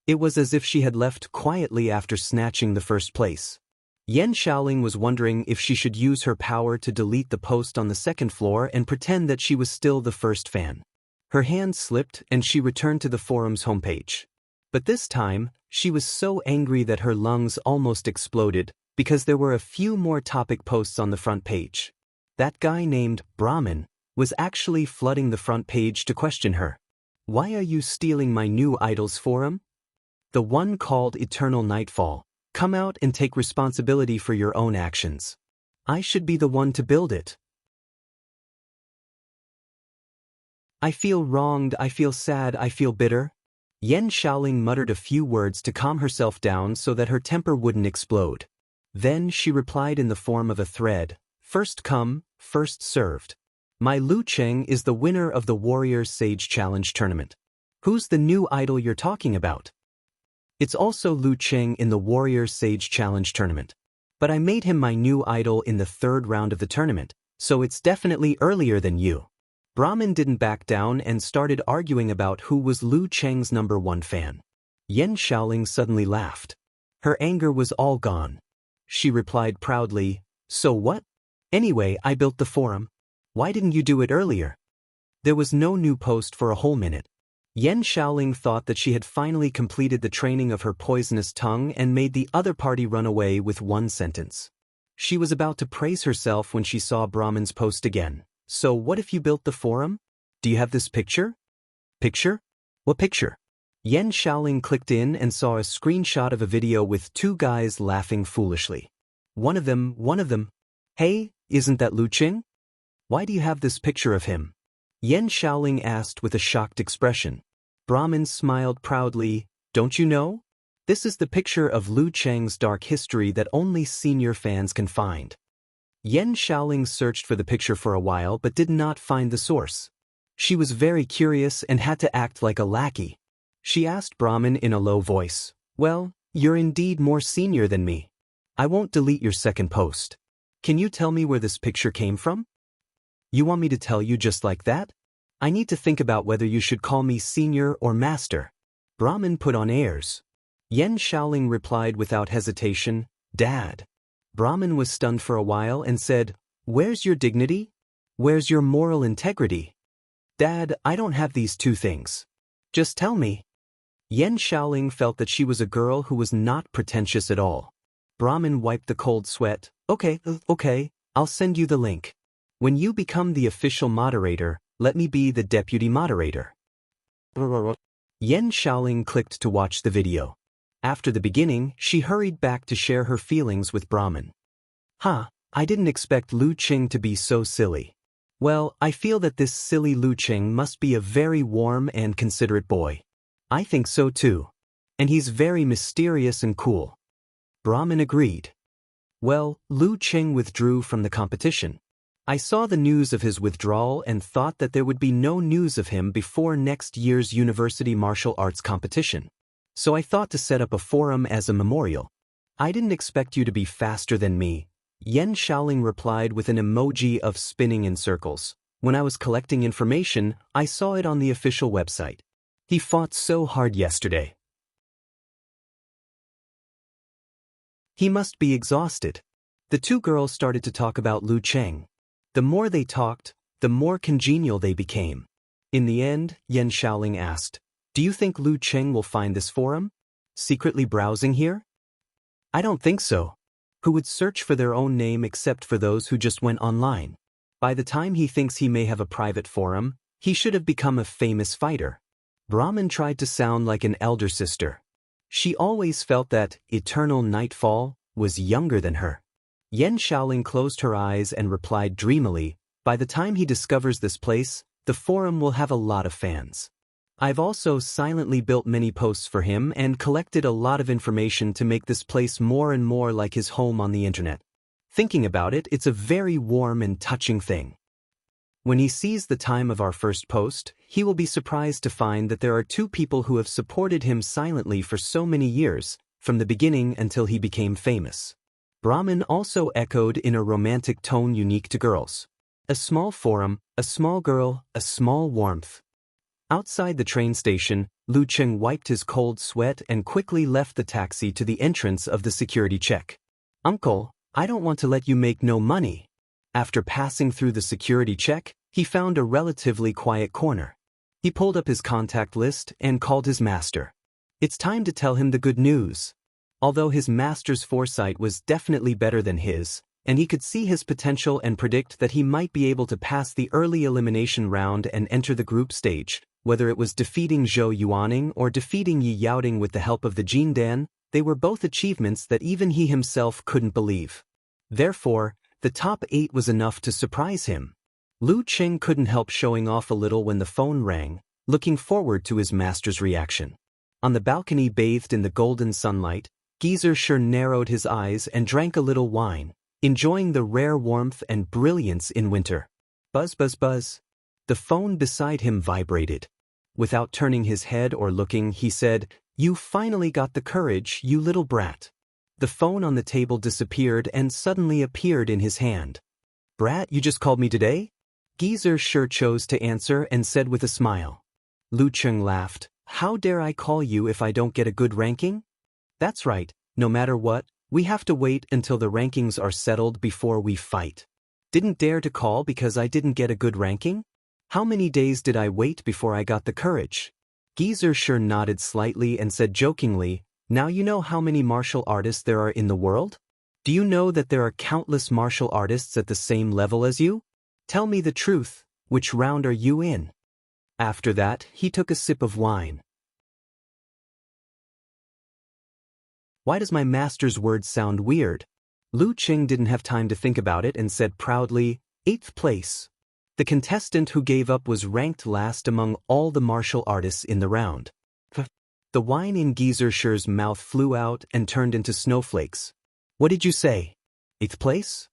It was as if she had left quietly after snatching the first place. Yan Xiaoling was wondering if she should use her power to delete the post on the second floor and pretend that she was still the first fan. Her hand slipped and she returned to the forum's homepage. But this time, she was so angry that her lungs almost exploded because there were a few more topic posts on the front page. That guy named Brahmin was actually flooding the front page to question her. Why are you stealing my new idol's forum? The one called Eternal Nightfall. Come out and take responsibility for your own actions. I should be the one to build it. I feel wronged, I feel sad, I feel bitter. Yan Xiaoling muttered a few words to calm herself down so that her temper wouldn't explode. Then she replied in the form of a thread, first come, first served. My Lu Cheng is the winner of the Warrior Sage Challenge Tournament. Who's the new idol you're talking about? It's also Lu Cheng in the Warrior Sage Challenge Tournament. But I made him my new idol in the third round of the tournament, so it's definitely earlier than you. Brahmin didn't back down and started arguing about who was Lu Cheng's #1 fan. Yan Xiaoling suddenly laughed. Her anger was all gone. She replied proudly, so what? Anyway, I built the forum. Why didn't you do it earlier? There was no new post for a whole minute. Yan Xiaoling thought that she had finally completed the training of her poisonous tongue and made the other party run away with one sentence. She was about to praise herself when she saw Brahmin's post again. So what if you built the forum? Do you have this picture? Picture? What picture? Yan Xiaoling clicked in and saw a screenshot of a video with two guys laughing foolishly. One of them, hey, isn't that Lu Cheng? Why do you have this picture of him? Yan Xiaoling asked with a shocked expression. Brahmin smiled proudly. Don't you know? This is the picture of Lu Cheng's dark history that only senior fans can find. Yan Xiaoling searched for the picture for a while but did not find the source. She was very curious and had to act like a lackey. She asked Brahmin in a low voice, well, you're indeed more senior than me. I won't delete your second post. Can you tell me where this picture came from? You want me to tell you just like that? I need to think about whether you should call me senior or master. Brahmin put on airs. Yan Xiaoling replied without hesitation, Dad. Brahmin was stunned for a while and said, where's your dignity? Where's your moral integrity? Dad, I don't have these two things. Just tell me. Yan Xiaoling felt that she was a girl who was not pretentious at all. Brahmin wiped the cold sweat. Okay, I'll send you the link. When you become the official moderator, let me be the deputy moderator. Yan Xiaoling clicked to watch the video. After the beginning, she hurried back to share her feelings with Brahman. I didn't expect Lu Qing to be so silly. Well, I feel that this silly Lu Qing must be a very warm and considerate boy. I think so too. And he's very mysterious and cool. Brahman agreed. Well, Lu Qing withdrew from the competition. I saw the news of his withdrawal and thought that there would be no news of him before next year's university martial arts competition. So I thought to set up a forum as a memorial. I didn't expect you to be faster than me, Yan Shaoling replied with an emoji of spinning in circles. When I was collecting information, I saw it on the official website. He fought so hard yesterday. He must be exhausted. The two girls started to talk about Lu Cheng. The more they talked, the more congenial they became. In the end, Yan Shaoling asked, "Do you think Lu Cheng will find this forum? Secretly browsing here?" "I don't think so. Who would search for their own name except for those who just went online? By the time he thinks he may have a private forum, he should have become a famous fighter." Brahman tried to sound like an elder sister. She always felt that eternal nightfall was younger than her. Yan Shaoling closed her eyes and replied dreamily, "By the time he discovers this place, the forum will have a lot of fans. I've also silently built many posts for him and collected a lot of information to make this place more and more like his home on the internet. Thinking about it, it's a very warm and touching thing. When he sees the time of our first post, he will be surprised to find that there are two people who have supported him silently for so many years, from the beginning until he became famous." Brahman also echoed in a romantic tone unique to girls. A small forum, a small girl, a small warmth. Outside the train station, Lu Cheng wiped his cold sweat and quickly left the taxi to the entrance of the security check. "Uncle, I don't want to let you make no money." After passing through the security check, he found a relatively quiet corner. He pulled up his contact list and called his master. It's time to tell him the good news. Although his master's foresight was definitely better than his, and he could see his potential and predict that he might be able to pass the early elimination round and enter the group stage, whether it was defeating Zhou Yuaning or defeating Yi Yaoding with the help of the Jin Dan, they were both achievements that even he himself couldn't believe. Therefore, the top 8 was enough to surprise him. Lu Cheng couldn't help showing off a little when the phone rang, looking forward to his master's reaction. On the balcony bathed in the golden sunlight, Geezer sure narrowed his eyes and drank a little wine, enjoying the rare warmth and brilliance in winter. Buzz, buzz, buzz. The phone beside him vibrated. Without turning his head or looking, he said, "You finally got the courage, you little brat." The phone on the table disappeared and suddenly appeared in his hand. "Brat, you just called me today?" Geezer sure chose to answer and said with a smile. Lu Cheng laughed, "How dare I call you if I don't get a good ranking? That's right, no matter what, we have to wait until the rankings are settled before we fight. Didn't dare to call because I didn't get a good ranking? How many days did I wait before I got the courage?" Geezer sure nodded slightly and said jokingly, "Now you know how many martial artists there are in the world? Do you know that there are countless martial artists at the same level as you? Tell me the truth, which round are you in?" After that, he took a sip of wine. Why does my master's words sound weird? Lu Cheng didn't have time to think about it and said proudly, "8th place. The contestant who gave up was ranked last among all the martial artists in the round." The wine in Geezer Sher's mouth flew out and turned into snowflakes. "What did you say? 8th place?"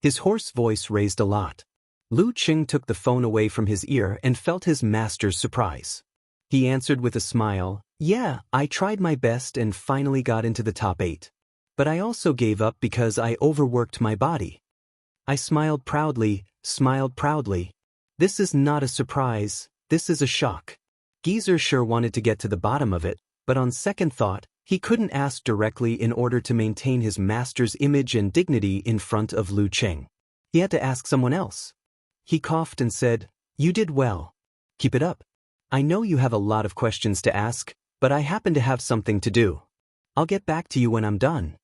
His hoarse voice raised a lot. Lu Cheng took the phone away from his ear and felt his master's surprise. He answered with a smile, "Yeah, I tried my best and finally got into the top 8. But I also gave up because I overworked my body." I smiled proudly. "This is not a surprise, this is a shock." Geezer sure wanted to get to the bottom of it, but on second thought, he couldn't ask directly in order to maintain his master's image and dignity in front of Lu Cheng. He had to ask someone else. He coughed and said, "You did well. Keep it up. I know you have a lot of questions to ask, but I happen to have something to do. I'll get back to you when I'm done."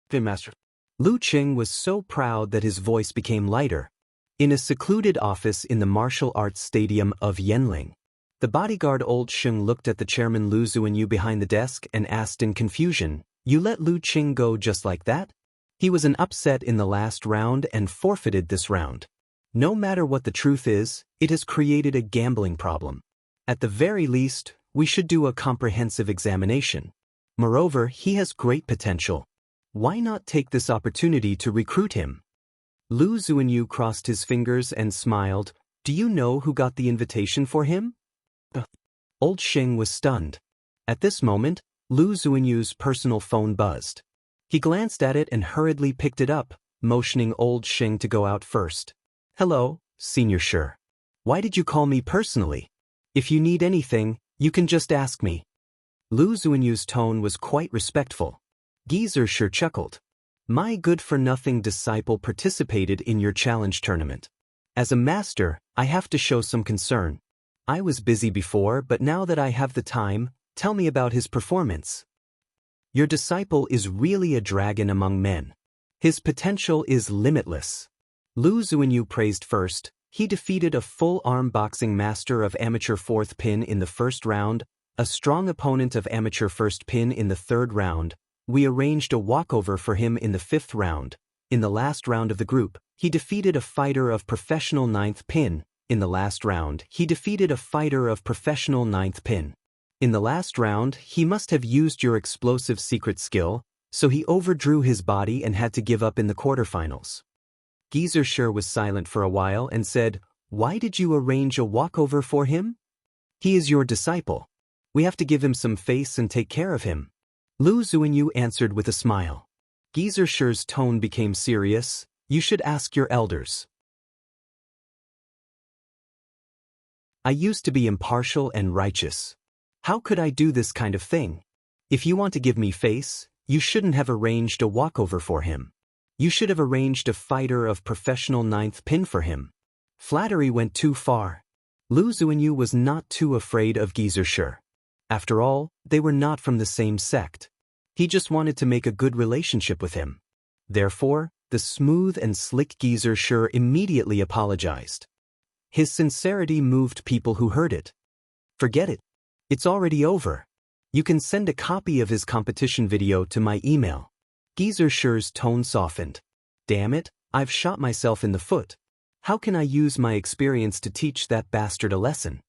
"Okay, Master." Lu Cheng was so proud that his voice became lighter. In a secluded office in the martial arts stadium of Yenling, The bodyguard Old Sheng looked at the chairman Lu Zuinyu behind the desk and asked in confusion, "You let Lu Qing go just like that?" He was an upset in the last round and forfeited this round. No matter what the truth is, it has created a gambling problem. At the very least, we should do a comprehensive examination. Moreover, he has great potential. Why not take this opportunity to recruit him? Lu Zuinyu crossed his fingers and smiled. "Do you know who got the invitation for him?" Old Sheng was stunned. At this moment, Lu Zuinyu's personal phone buzzed. He glanced at it and hurriedly picked it up, motioning Old Sheng to go out first. "Hello, Senior Shi. Why did you call me personally? If you need anything, you can just ask me." Lu Zuinyu's tone was quite respectful. Geezer Shi chuckled. "My good-for-nothing disciple participated in your challenge tournament. As a master, I have to show some concern. I was busy before, but now that I have the time, tell me about his performance." "Your disciple is really a dragon among men. His potential is limitless." Lu Zuinyu praised first. He defeated a full-arm boxing master of amateur fourth pin in the first round, a strong opponent of amateur first pin in the third round. We arranged a walkover for him in the fifth round. In the last round of the group, he defeated a fighter of professional ninth pin. In the last round, he defeated a fighter of professional ninth pin. In the last round, he must have used your explosive secret skill, so he overdrew his body and had to give up in the quarterfinals. Geezer Shi was silent for a while and said, "Why did you arrange a walkover for him?" "He is your disciple. We have to give him some face and take care of him." Lu Zuinyu answered with a smile. Geezer Shi's tone became serious. "You should ask your elders. I used to be impartial and righteous. How could I do this kind of thing? If you want to give me face, you shouldn't have arranged a walkover for him. You should have arranged a fighter of professional ninth pin for him." Flattery went too far. Lu Zuinyu was not too afraid of Geezer Shi. After all, they were not from the same sect. He just wanted to make a good relationship with him. Therefore, the smooth and slick Geezer Shi immediately apologized. His sincerity moved people who heard it. "Forget it. It's already over. You can send a copy of his competition video to my email." Geezer Shi's tone softened. "Damn it, I've shot myself in the foot. How can I use my experience to teach that bastard a lesson?"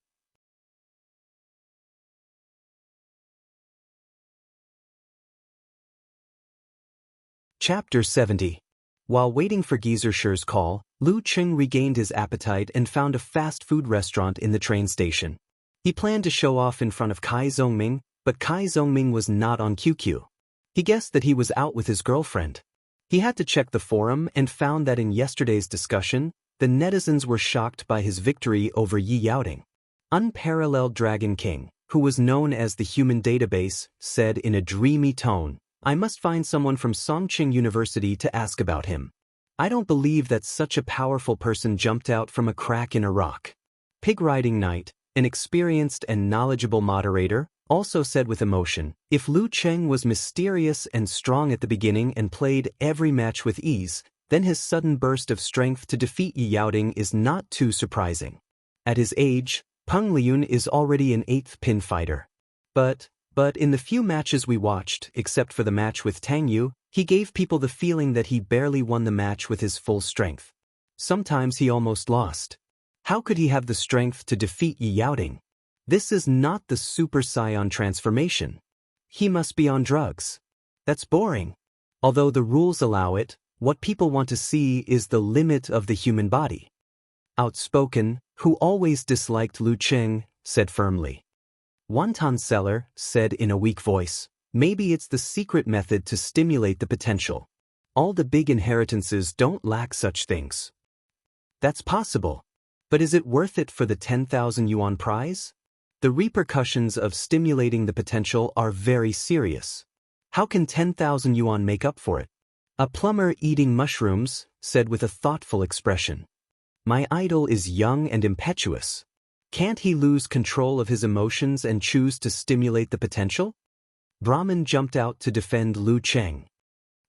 Chapter 70. While waiting for Geezer Shi's call, Lu Qing regained his appetite and found a fast food restaurant in the train station. He planned to show off in front of Kai Zhongming, but Kai Zhongming was not on QQ. He guessed that he was out with his girlfriend. He had to check the forum and found that in yesterday's discussion, the netizens were shocked by his victory over Yi Yaoding. Unparalleled Dragon King, who was known as the Human Database, said in a dreamy tone, "I must find someone from Songqing University to ask about him. I don't believe that such a powerful person jumped out from a crack in a rock." Pig Riding Knight, an experienced and knowledgeable moderator, also said with emotion, "If Lu Cheng was mysterious and strong at the beginning and played every match with ease, then his sudden burst of strength to defeat Yi Yaoding is not too surprising. At his age, Peng Liun is already an 8th pin fighter. But in the few matches we watched, except for the match with Tang Yu, he gave people the feeling that he barely won the match with his full strength. Sometimes he almost lost. How could he have the strength to defeat Yi Yaoding? This is not the Super Saiyan transformation. He must be on drugs. That's boring. Although the rules allow it, what people want to see is the limit of the human body." Outspoken, who always disliked Lu Cheng, said firmly. Wonton Seller said in a weak voice, "Maybe it's the secret method to stimulate the potential. All the big inheritances don't lack such things." "That's possible. But is it worth it for the 10,000 yuan prize? The repercussions of stimulating the potential are very serious. How can 10,000 yuan make up for it?" A plumber eating mushrooms said with a thoughtful expression, "My idol is young and impetuous. Can't he lose control of his emotions and choose to stimulate the potential?" Brahman jumped out to defend Lu Cheng.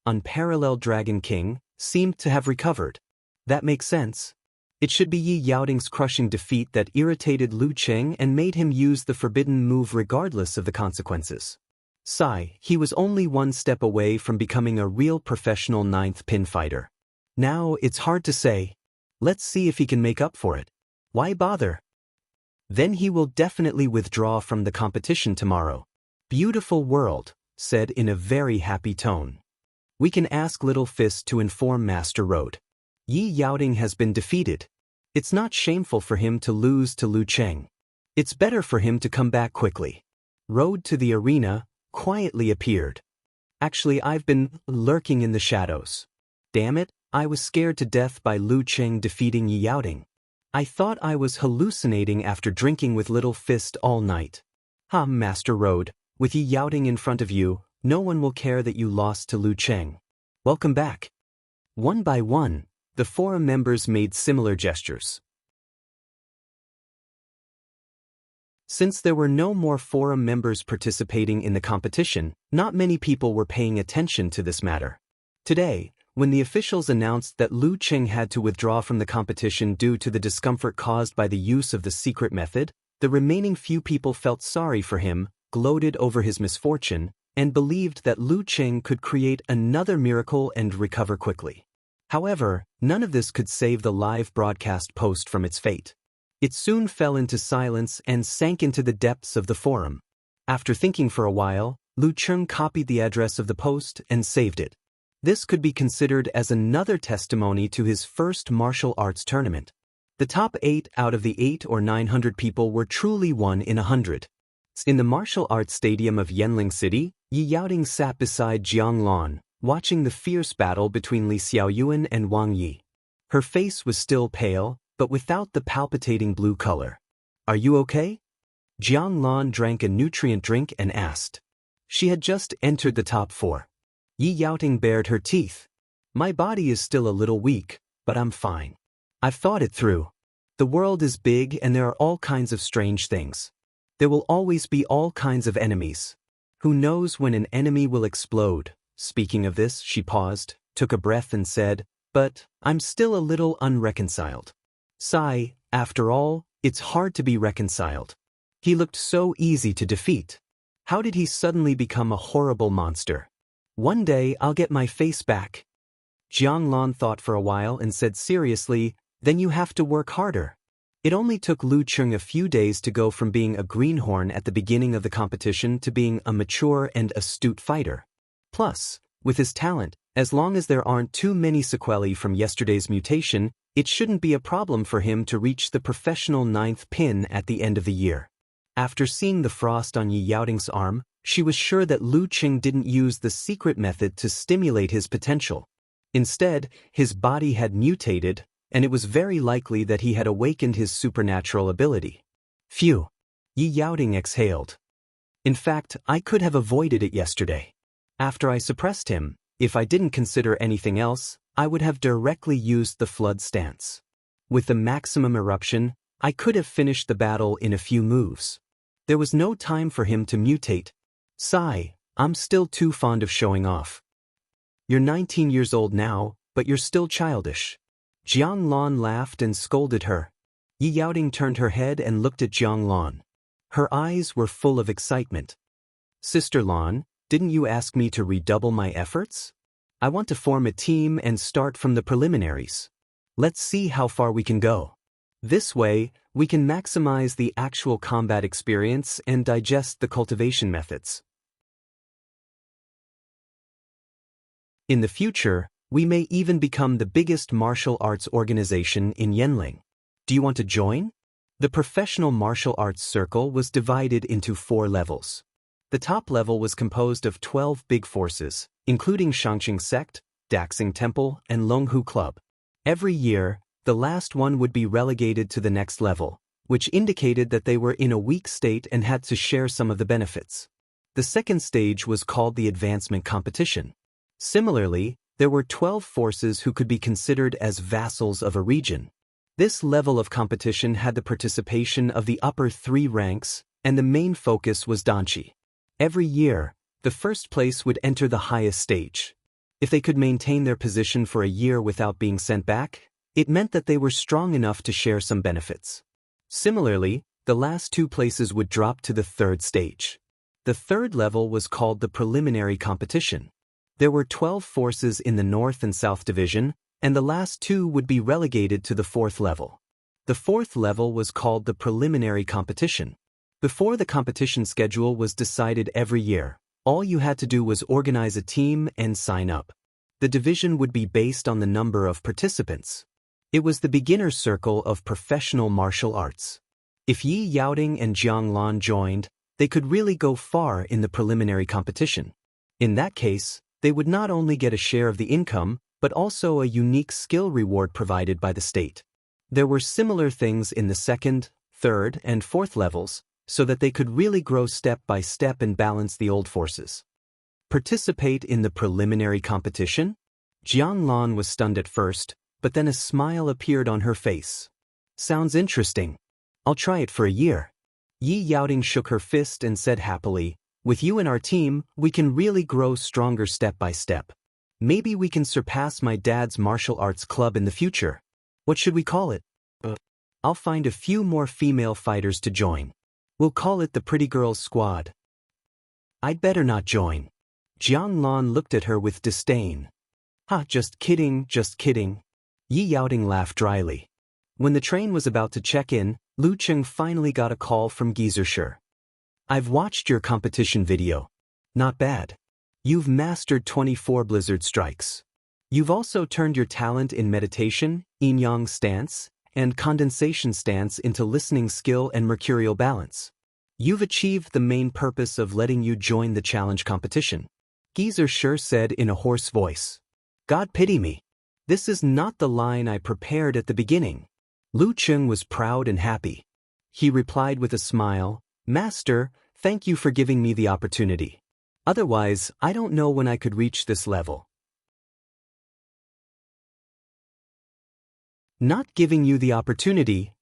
Unparalleled Dragon King seemed to have recovered. "That makes sense. It should be Yi Yaoting's crushing defeat that irritated Lu Qing and made him use the forbidden move regardless of the consequences. Sigh, he was only one step away from becoming a real professional ninth pin fighter. Now, it's hard to say. Let's see if he can make up for it. Why bother? Then he will definitely withdraw from the competition tomorrow. Beautiful world, said in a very happy tone. We can ask Little Fist to inform Master Road. Yi Yaoting has been defeated. It's not shameful for him to lose to Lu Qing. It's better for him to come back quickly. Road to the arena quietly appeared. Actually, I've been lurking in the shadows. Damn it, I was scared to death by Lu Qing defeating Yi Yaoting. I thought I was hallucinating after drinking with Little Fist all night. Master Road, with Yi Yaoting in front of you, no one will care that you lost to Lu Qing. Welcome back. One by one, the forum members made similar gestures. Since there were no more forum members participating in the competition, not many people were paying attention to this matter. Today, when the officials announced that Lu Qing had to withdraw from the competition due to the discomfort caused by the use of the secret method, the remaining few people felt sorry for him, gloated over his misfortune, and believed that Lu Qing could create another miracle and recover quickly. However, none of this could save the live broadcast post from its fate. It soon fell into silence and sank into the depths of the forum. After thinking for a while, Lu Qing copied the address of the post and saved it. This could be considered as another testimony to his first martial arts tournament. The top 8 out of the 8 or 900 people were truly 1 in 100. In the martial arts stadium of Yanling City, Yi Yaoting sat beside Jiang Lan, watching the fierce battle between Li Xiaoyuan and Wang Yi. Her face was still pale, but without the palpitating blue color. Are you okay? Jiang Lan drank a nutrient drink and asked. She had just entered the top 4. Yi Yaoting bared her teeth. My body is still a little weak, but I'm fine. I've thought it through. The world is big and there are all kinds of strange things. There will always be all kinds of enemies. Who knows when an enemy will explode? Speaking of this, she paused, took a breath and said, but I'm still a little unreconciled. Sigh, after all, it's hard to be reconciled. He looked so easy to defeat. How did he suddenly become a horrible monster? One day I'll get my face back. Jiang Lan thought for a while and said seriously, then you have to work harder. It only took Lu Qing a few days to go from being a greenhorn at the beginning of the competition to being a mature and astute fighter. Plus, with his talent, as long as there aren't too many sequelae from yesterday's mutation, it shouldn't be a problem for him to reach the professional 9th pin at the end of the year. After seeing the frost on Yi Yaoting's arm, she was sure that Lu Qing didn't use the secret method to stimulate his potential. Instead, his body had mutated, and it was very likely that he had awakened his supernatural ability. Phew! Yi Yaoting exhaled. In fact, I could have avoided it yesterday. After I suppressed him, if I didn't consider anything else, I would have directly used the flood stance. With the maximum eruption, I could have finished the battle in a few moves. There was no time for him to mutate. Sigh, I'm still too fond of showing off. You're 19 years old now, but you're still childish. Jiang Lan laughed and scolded her. Yi Yaoting turned her head and looked at Jiang Lan. Her eyes were full of excitement. Sister Lan, didn't you ask me to redouble my efforts? I want to form a team and start from the preliminaries. Let's see how far we can go. This way, we can maximize the actual combat experience and digest the cultivation methods. In the future, we may even become the biggest martial arts organization in Yanling. Do you want to join? The professional martial arts circle was divided into 4 levels. The top level was composed of 12 big forces, including Shangqing Sect, Daxing Temple, and Longhu Club. Every year, the last one would be relegated to the next level, which indicated that they were in a weak state and had to share some of the benefits. The second stage was called the advancement competition. Similarly, there were 12 forces who could be considered as vassals of a region. This level of competition had the participation of the upper 3 ranks, and the main focus was Danchi. Every year, the first place would enter the highest stage. If they could maintain their position for a year without being sent back, It meant that they were strong enough to share some benefits. Similarly, the last two places would drop to the third stage. The third level was called the preliminary competition. There were 12 forces in the North and South Division, and the last two would be relegated to the fourth level. The fourth level was called the preliminary competition. Before the competition schedule was decided every year, all you had to do was organize a team and sign up. The division would be based on the number of participants. It was the beginner's circle of professional martial arts. If Yi Yaoding and Jiang Lan joined, they could really go far in the preliminary competition. In that case, they would not only get a share of the income, but also a unique skill reward provided by the state. There were similar things in the second, third, and fourth levels, so that they could really grow step by step and balance the old forces. Participate in the preliminary competition? Jiang Lan was stunned at first, but then a smile appeared on her face. Sounds interesting. I'll try it for a year. Yi Yaoding shook her fist and said happily, with you and our team, we can really grow stronger step by step. Maybe we can surpass my dad's martial arts club in the future. What should we call it? I'll find a few more female fighters to join. We'll call it the Pretty Girls Squad. I'd better not join. Jiang Lan looked at her with disdain. Ha, just kidding, just kidding. Yi Yaoding laughed dryly. When the train was about to check in, Lu Cheng finally got a call from Geyser. I've watched your competition video. Not bad. You've mastered 24 blizzard strikes. You've also turned your talent in meditation, yin-yang stance, and condensation stance into listening skill and mercurial balance. You've achieved the main purpose of letting you join the challenge competition. Geyser said in a hoarse voice. God pity me. This is not the line I prepared at the beginning. Lu Cheng was proud and happy. He replied with a smile, Master, thank you for giving me the opportunity. Otherwise, I don't know when I could reach this level. Not giving you the opportunity?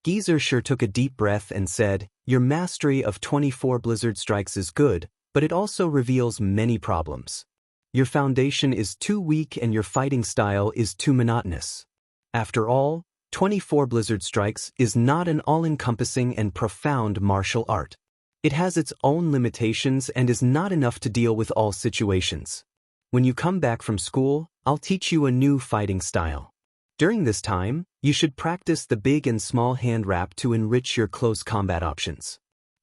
Geyser took a deep breath and said, Your mastery of 24 blizzard strikes is good, but it also reveals many problems. Your foundation is too weak and your fighting style is too monotonous. After all, 24 blizzard strikes is not an all-encompassing and profound martial art. It has its own limitations and is not enough to deal with all situations. When you come back from school, I'll teach you a new fighting style. During this time, you should practice the big and small hand wrap to enrich your close combat options.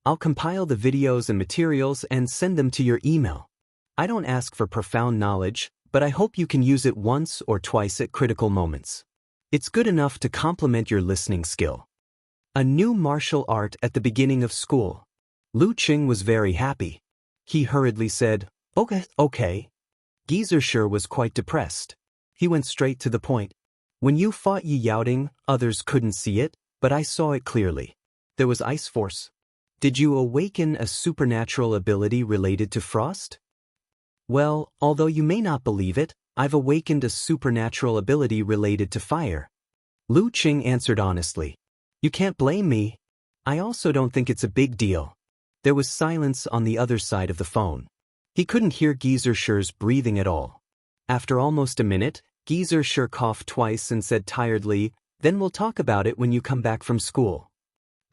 I'll compile the videos and materials and send them to your email. I don't ask for profound knowledge, but I hope you can use it once or twice at critical moments. It's good enough to complement your listening skill. A new martial art at the beginning of school. Lu Cheng was very happy. He hurriedly said, Okay. Geyser was quite depressed. He went straight to the point. When you fought Yi Yaoding, others couldn't see it, but I saw it clearly. There was ice force. Did you awaken a supernatural ability related to frost? Well, although you may not believe it, I've awakened a supernatural ability related to fire. Lu Cheng answered honestly. You can't blame me. I also don't think it's a big deal. There was silence on the other side of the phone. He couldn't hear Geyser's breathing at all. After almost a minute, Geyser coughed twice and said tiredly, Then we'll talk about it when you come back from school.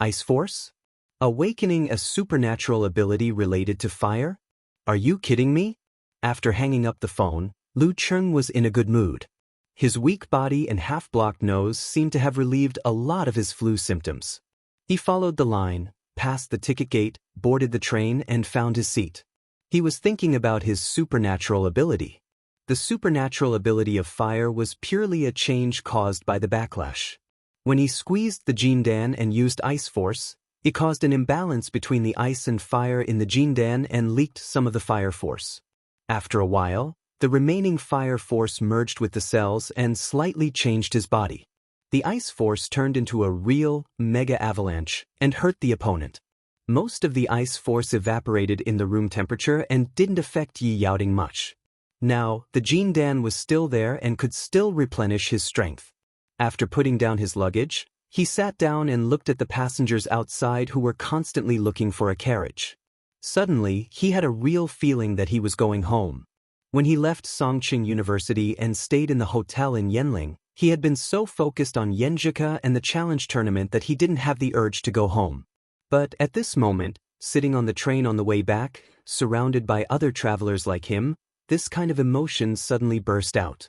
Ice force? Awakening a supernatural ability related to fire? Are you kidding me? After hanging up the phone, Lu Cheng was in a good mood. His weak body and half-blocked nose seemed to have relieved a lot of his flu symptoms. He followed the line, passed the ticket gate, boarded the train, and found his seat. He was thinking about his supernatural ability. The supernatural ability of fire was purely a change caused by the backlash. When he squeezed the Jindan and used ice force, it caused an imbalance between the ice and fire in the Jindan and leaked some of the fire force. After a while, the remaining fire force merged with the cells and slightly changed his body. The ice force turned into a real, mega avalanche and hurt the opponent. Most of the ice force evaporated in the room temperature and didn't affect Yi Yaoding much. Now, the Jindan was still there and could still replenish his strength. After putting down his luggage, he sat down and looked at the passengers outside who were constantly looking for a carriage. Suddenly, he had a real feeling that he was going home. When he left Songqing University and stayed in the hotel in Yanling, He had been so focused on Yenjika and the challenge tournament that he didn't have the urge to go home. But at this moment, sitting on the train on the way back, surrounded by other travelers like him, this kind of emotion suddenly burst out.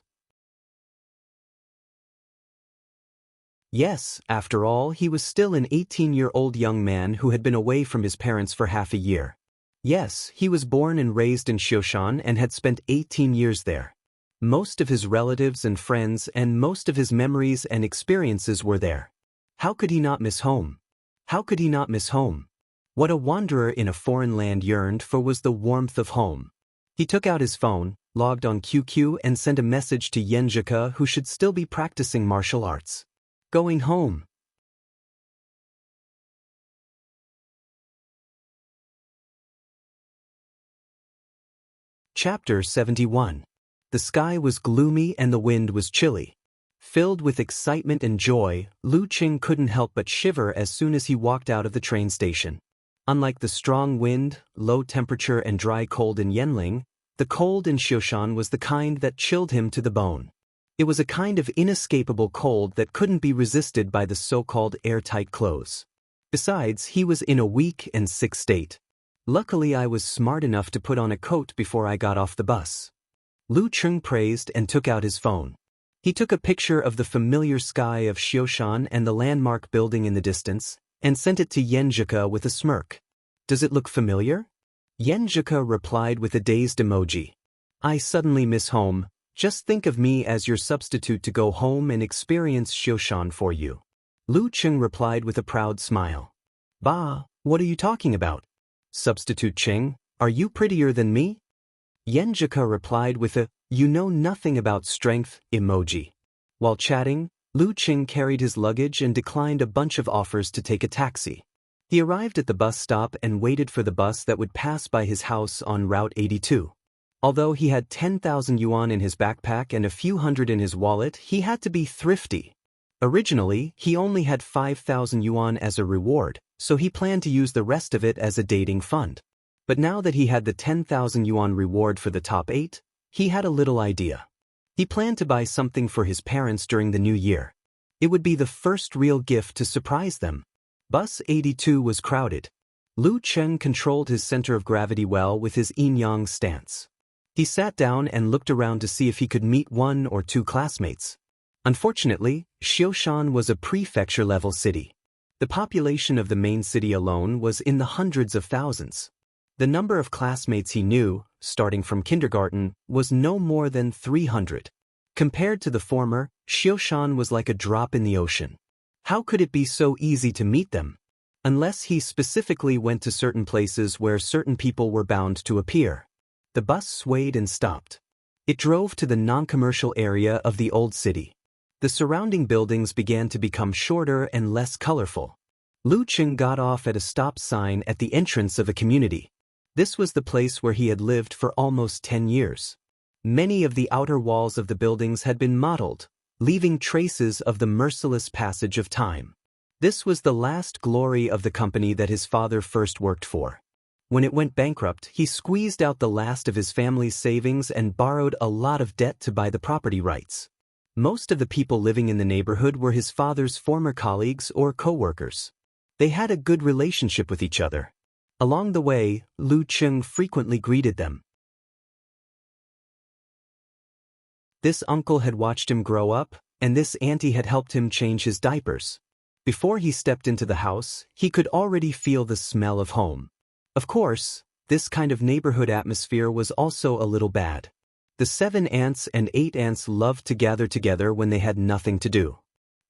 Yes, after all, he was still an 18-year-old young man who had been away from his parents for half a year. Yes, he was born and raised in Xioshan and had spent 18 years there. Most of his relatives and friends and most of his memories and experiences were there. How could he not miss home? How could he not miss home? What a wanderer in a foreign land yearned for was the warmth of home. He took out his phone, logged on QQ and sent a message to Yenjika, who should still be practicing martial arts. Going home. Chapter 71. The sky was gloomy and the wind was chilly. Filled with excitement and joy, Lu Qing couldn't help but shiver as soon as he walked out of the train station. Unlike the strong wind, low temperature and dry cold in Yanling, the cold in Xioshan was the kind that chilled him to the bone. It was a kind of inescapable cold that couldn't be resisted by the so-called airtight clothes. Besides, he was in a weak and sick state. Luckily, I was smart enough to put on a coat before I got off the bus. Lu Qing praised and took out his phone. He took a picture of the familiar sky of Xioshan and the landmark building in the distance, and sent it to Yenjika with a smirk. Does it look familiar? Yenjika replied with a dazed emoji. I suddenly miss home. Just think of me as your substitute to go home and experience Xioshan for you. Lu Qing replied with a proud smile. Bah, what are you talking about? Substitute Qing, are you prettier than me? Yenjika replied with a, you know nothing about strength, emoji. While chatting, Lu Qing carried his luggage and declined a bunch of offers to take a taxi. He arrived at the bus stop and waited for the bus that would pass by his house on Route 82. Although he had 10,000 yuan in his backpack and a few hundred in his wallet, he had to be thrifty. Originally, he only had 5,000 yuan as a reward, so he planned to use the rest of it as a dating fund. But now that he had the 10,000 yuan reward for the top 8, he had a little idea. He planned to buy something for his parents during the new year. It would be the first real gift to surprise them. Bus 82 was crowded. Lu Qing controlled his center of gravity well with his yin-yang stance. He sat down and looked around to see if he could meet one or two classmates. Unfortunately, Xioshan was a prefecture-level city. The population of the main city alone was in the hundreds of thousands. The number of classmates he knew, starting from kindergarten, was no more than 300. Compared to the former, Xioshan was like a drop in the ocean. How could it be so easy to meet them? Unless he specifically went to certain places where certain people were bound to appear. The bus swayed and stopped. It drove to the non-commercial area of the old city. The surrounding buildings began to become shorter and less colorful. Lu Qing got off at a stop sign at the entrance of a community. This was the place where he had lived for almost 10 years. Many of the outer walls of the buildings had been modeled, leaving traces of the merciless passage of time. This was the last glory of the company that his father first worked for. When it went bankrupt, he squeezed out the last of his family's savings and borrowed a lot of debt to buy the property rights. Most of the people living in the neighborhood were his father's former colleagues or co-workers. They had a good relationship with each other. Along the way, Lu Qing frequently greeted them. This uncle had watched him grow up, and this auntie had helped him change his diapers. Before he stepped into the house, he could already feel the smell of home. Of course, this kind of neighborhood atmosphere was also a little bad. The 7 aunts and 8 aunts loved to gather together when they had nothing to do.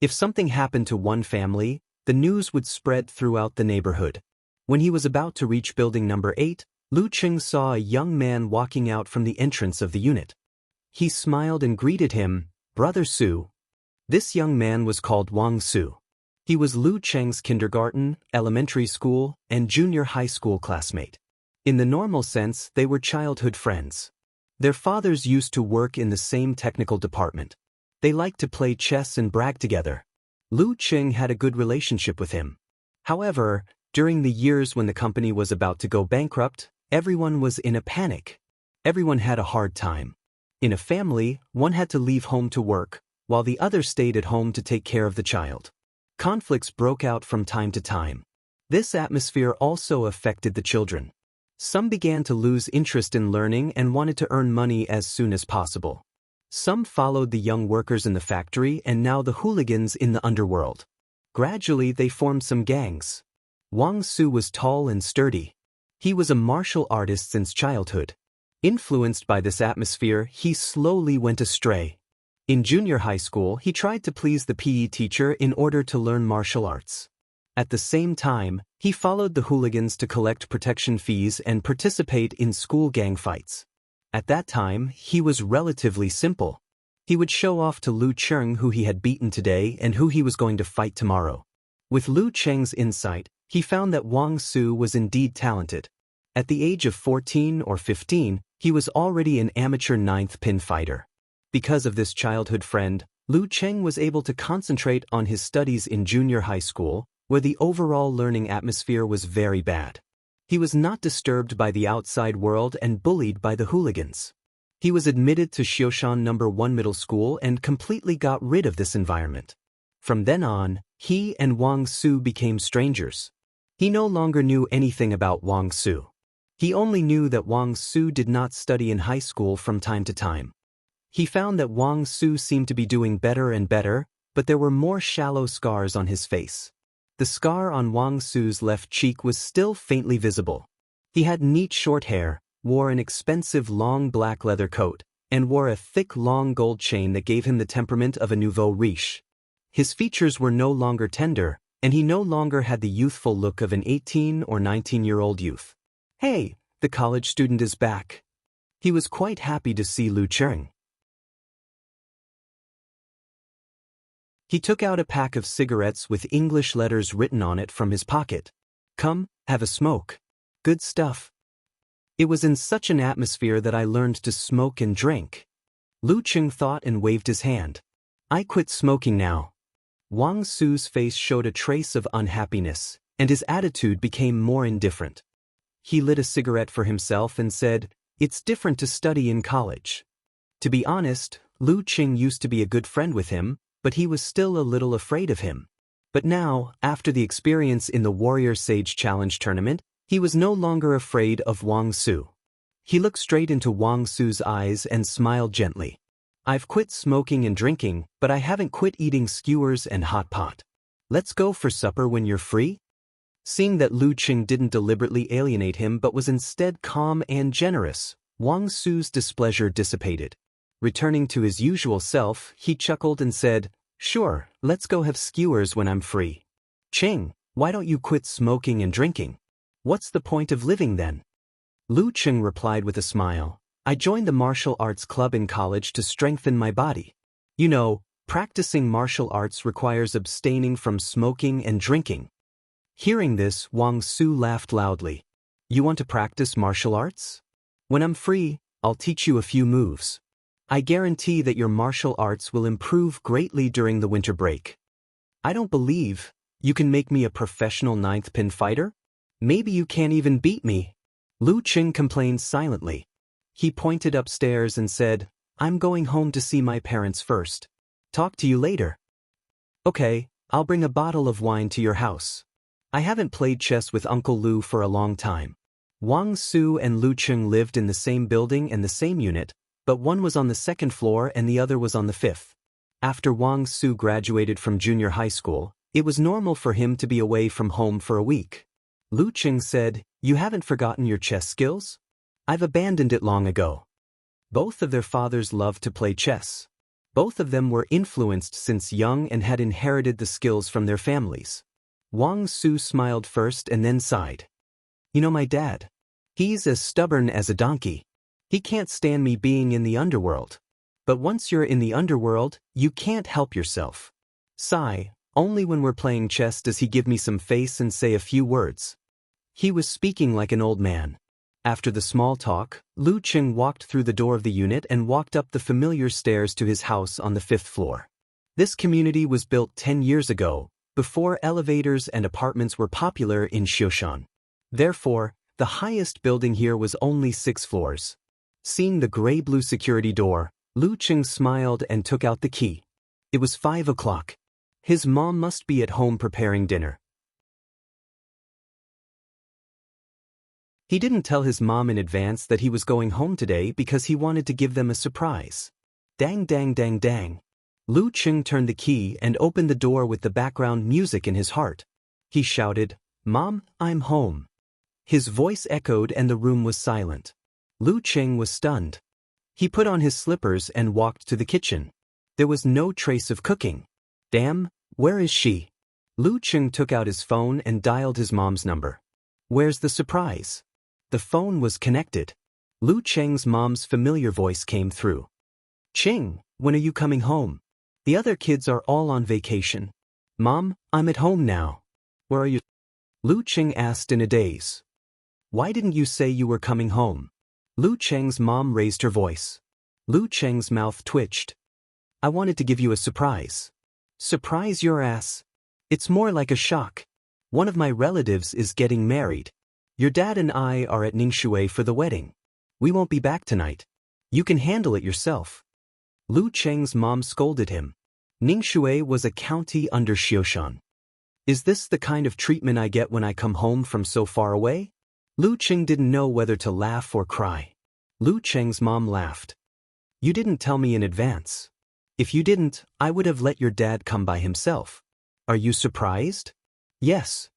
If something happened to one family, the news would spread throughout the neighborhood. When he was about to reach building number 8, Lu Qing saw a young man walking out from the entrance of the unit. He smiled and greeted him, Brother Su. This young man was called Wang Su. He was Lu Cheng's kindergarten, elementary school, and junior high school classmate. In the normal sense, they were childhood friends. Their fathers used to work in the same technical department. They liked to play chess and brag together. Lu Qing had a good relationship with him. However, during the years when the company was about to go bankrupt, everyone was in a panic. Everyone had a hard time. In a family, one had to leave home to work, while the other stayed at home to take care of the child. Conflicts broke out from time to time. This atmosphere also affected the children. Some began to lose interest in learning and wanted to earn money as soon as possible. Some followed the young workers in the factory and now the hooligans in the underworld. Gradually they formed some gangs. Wang Su was tall and sturdy. He was a martial artist since childhood. Influenced by this atmosphere, he slowly went astray. In junior high school, he tried to please the PE teacher in order to learn martial arts. At the same time, he followed the hooligans to collect protection fees and participate in school gang fights. At that time, he was relatively simple. He would show off to Lu Cheng who he had beaten today and who he was going to fight tomorrow. With Lu Cheng's insight, he found that Wang Su was indeed talented. At the age of 14 or 15, he was already an amateur ninth pin fighter. Because of this childhood friend, Lu Cheng was able to concentrate on his studies in junior high school, where the overall learning atmosphere was very bad. He was not disturbed by the outside world and bullied by the hooligans. He was admitted to Xioshan No. 1 Middle School and completely got rid of this environment. From then on, he and Wang Su became strangers. He no longer knew anything about Wang Su. He only knew that Wang Su did not study in high school from time to time. He found that Wang Su seemed to be doing better and better, but there were more shallow scars on his face. The scar on Wang Su's left cheek was still faintly visible. He had neat short hair, wore an expensive long black leather coat, and wore a thick long gold chain that gave him the temperament of a nouveau riche. His features were no longer tender, and he no longer had the youthful look of an 18 or 19-year-old youth. "Hey, the college student is back." He was quite happy to see Lu Cheng. He took out a pack of cigarettes with English letters written on it from his pocket. "Come, have a smoke. Good stuff." It was in such an atmosphere that I learned to smoke and drink. Lu Cheng thought and waved his hand. "I quit smoking now." Wang Su's face showed a trace of unhappiness, and his attitude became more indifferent. He lit a cigarette for himself and said, "It's different to study in college." To be honest, Lu Cheng used to be a good friend with him, but he was still a little afraid of him. But now, after the experience in the Warrior Sage Challenge tournament, he was no longer afraid of Wang Su. He looked straight into Wang Su's eyes and smiled gently. "I've quit smoking and drinking, but I haven't quit eating skewers and hot pot. Let's go for supper when you're free?" Seeing that Lu Cheng didn't deliberately alienate him but was instead calm and generous, Wang Su's displeasure dissipated. Returning to his usual self, he chuckled and said, "Sure, let's go have skewers when I'm free." "Cheng, why don't you quit smoking and drinking? What's the point of living then?" Lu Cheng replied with a smile, "I joined the martial arts club in college to strengthen my body. You know, practicing martial arts requires abstaining from smoking and drinking." Hearing this, Wang Su laughed loudly. "You want to practice martial arts? When I'm free, I'll teach you a few moves. I guarantee that your martial arts will improve greatly during the winter break." "I don't believe you can make me a professional ninth pin fighter. Maybe you can't even beat me." Lu Cheng complained silently. He pointed upstairs and said, "I'm going home to see my parents first. Talk to you later." "Okay, I'll bring a bottle of wine to your house. I haven't played chess with Uncle Lu for a long time." Wang Su and Lu Cheng lived in the same building and the same unit, but one was on the second floor and the other was on the fifth. After Wang Su graduated from junior high school, it was normal for him to be away from home for a week. Lu Cheng said, "You haven't forgotten your chess skills? I've abandoned it long ago." Both of their fathers loved to play chess. Both of them were influenced since young and had inherited the skills from their families. Wang Su smiled first and then sighed. "You know my dad? He's as stubborn as a donkey. He can't stand me being in the underworld. But once you're in the underworld, you can't help yourself. Sigh, only when we're playing chess does he give me some face and say a few words." He was speaking like an old man. After the small talk, Lu Cheng walked through the door of the unit and walked up the familiar stairs to his house on the fifth floor. This community was built 10 years ago, before elevators and apartments were popular in Xioshan. Therefore, the highest building here was only 6 floors. Seeing the gray-blue security door, Lu Cheng smiled and took out the key. It was 5 o'clock. His mom must be at home preparing dinner. He didn't tell his mom in advance that he was going home today because he wanted to give them a surprise. Dang dang dang dang. Lu Cheng turned the key and opened the door with the background music in his heart. He shouted, "Mom, I'm home." His voice echoed and the room was silent. Lu Cheng was stunned. He put on his slippers and walked to the kitchen. There was no trace of cooking. Damn, where is she? Lu Cheng took out his phone and dialed his mom's number. Where's the surprise? The phone was connected. Lu Cheng's mom's familiar voice came through. Cheng, when are you coming home? The other kids are all on vacation. Mom, I'm at home now. Where are you? Lu Cheng asked in a daze. Why didn't you say you were coming home? Lu Cheng's mom raised her voice. Lu Cheng's mouth twitched. I wanted to give you a surprise. Surprise your ass. It's more like a shock. One of my relatives is getting married. Your dad and I are at Ningxue for the wedding. We won't be back tonight. You can handle it yourself. Lu Cheng's mom scolded him. Ningxue was a county under Xioshan. Is this the kind of treatment I get when I come home from so far away? Lu Cheng didn't know whether to laugh or cry. Lu Cheng's mom laughed. You didn't tell me in advance. If you didn't, I would have let your dad come by himself. Are you surprised? Yes.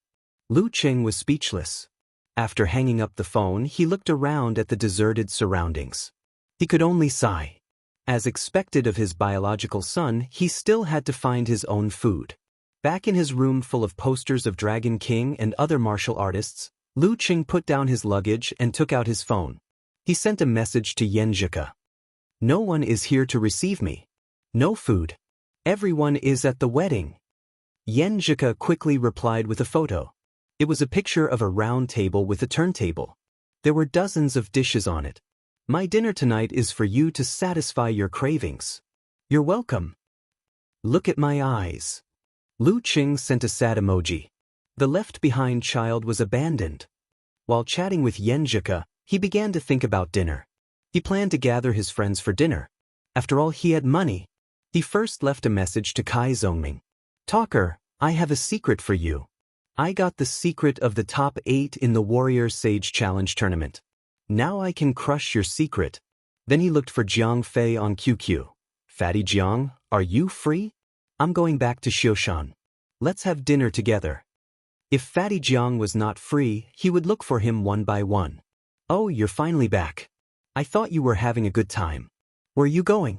Lu Cheng was speechless. After hanging up the phone, he looked around at the deserted surroundings. He could only sigh. As expected of his biological son, he still had to find his own food. Back in his room full of posters of Dragon King and other martial artists, Lu Cheng put down his luggage and took out his phone. He sent a message to Yenjika. No one is here to receive me. No food. Everyone is at the wedding. Yenjika quickly replied with a photo. It was a picture of a round table with a turntable. There were dozens of dishes on it. My dinner tonight is for you to satisfy your cravings. You're welcome. Look at my eyes. Lu Cheng sent a sad emoji. The left-behind child was abandoned. While chatting with Yenjika, he began to think about dinner. He planned to gather his friends for dinner. After all, he had money. He first left a message to Kai Zongming. Talker, I have a secret for you. I got the secret of the top 8 in the Warrior Sage Challenge tournament. Now I can crush your secret. Then he looked for Jiang Fei on QQ. Fatty Jiang, are you free? I'm going back to Xioshan. Let's have dinner together. If Fatty Jiang was not free, he would look for him one by one. Oh, you're finally back. I thought you were having a good time. Where are you going?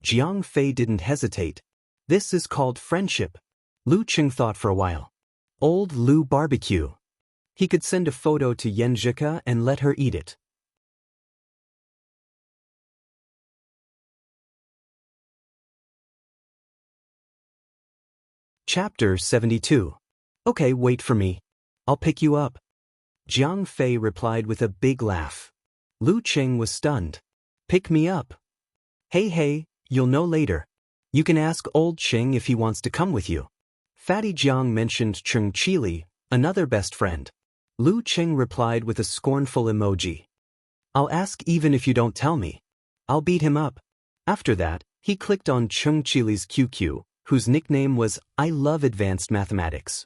Jiang Fei didn't hesitate. This is called friendship. Lu Cheng thought for a while. Old Lu barbecue. He could send a photo to Yenjika and let her eat it. Chapter 72. Okay, wait for me. I'll pick you up. Jiang Fei replied with a big laugh. Lu Cheng was stunned. Pick me up. Hey, you'll know later. You can ask old Cheng if he wants to come with you. Fatty Jiang mentioned Cheng Chili, another best friend. Lu Cheng replied with a scornful emoji. I'll ask even if you don't tell me. I'll beat him up. After that, he clicked on Cheng Chili's QQ, whose nickname was I Love Advanced Mathematics.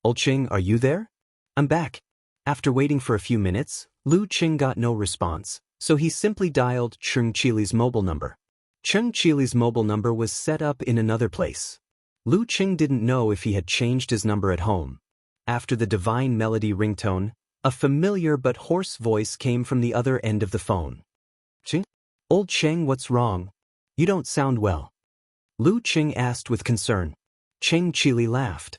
Old Cheng, are you there? I'm back. After waiting for a few minutes, Lu Cheng got no response, so he simply dialed Cheng Chili's mobile number. Cheng Chili's mobile number was set up in another place. Lu Cheng didn't know if he had changed his number at home. After the Divine Melody ringtone, a familiar but hoarse voice came from the other end of the phone. Cheng? Old Cheng, what's wrong? You don't sound well. Lu Cheng asked with concern. Cheng Chili laughed.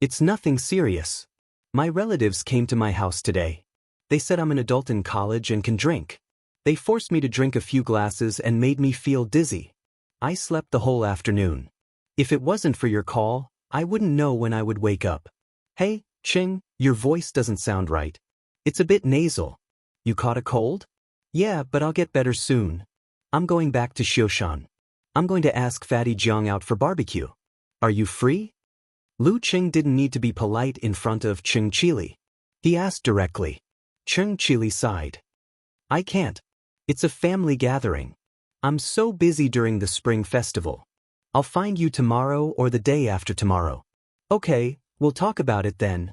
It's nothing serious. My relatives came to my house today. They said I'm an adult in college and can drink. They forced me to drink a few glasses and made me feel dizzy. I slept the whole afternoon. If it wasn't for your call, I wouldn't know when I would wake up. Hey, Cheng, your voice doesn't sound right. It's a bit nasal. You caught a cold? Yeah, but I'll get better soon. I'm going back to Xioshan. I'm going to ask Fatty Jiang out for barbecue. Are you free? Lu Cheng didn't need to be polite in front of Cheng Chili. He asked directly. Cheng Chili sighed. I can't. It's a family gathering. I'm so busy during the spring festival. I'll find you tomorrow or the day after tomorrow. Okay, we'll talk about it then.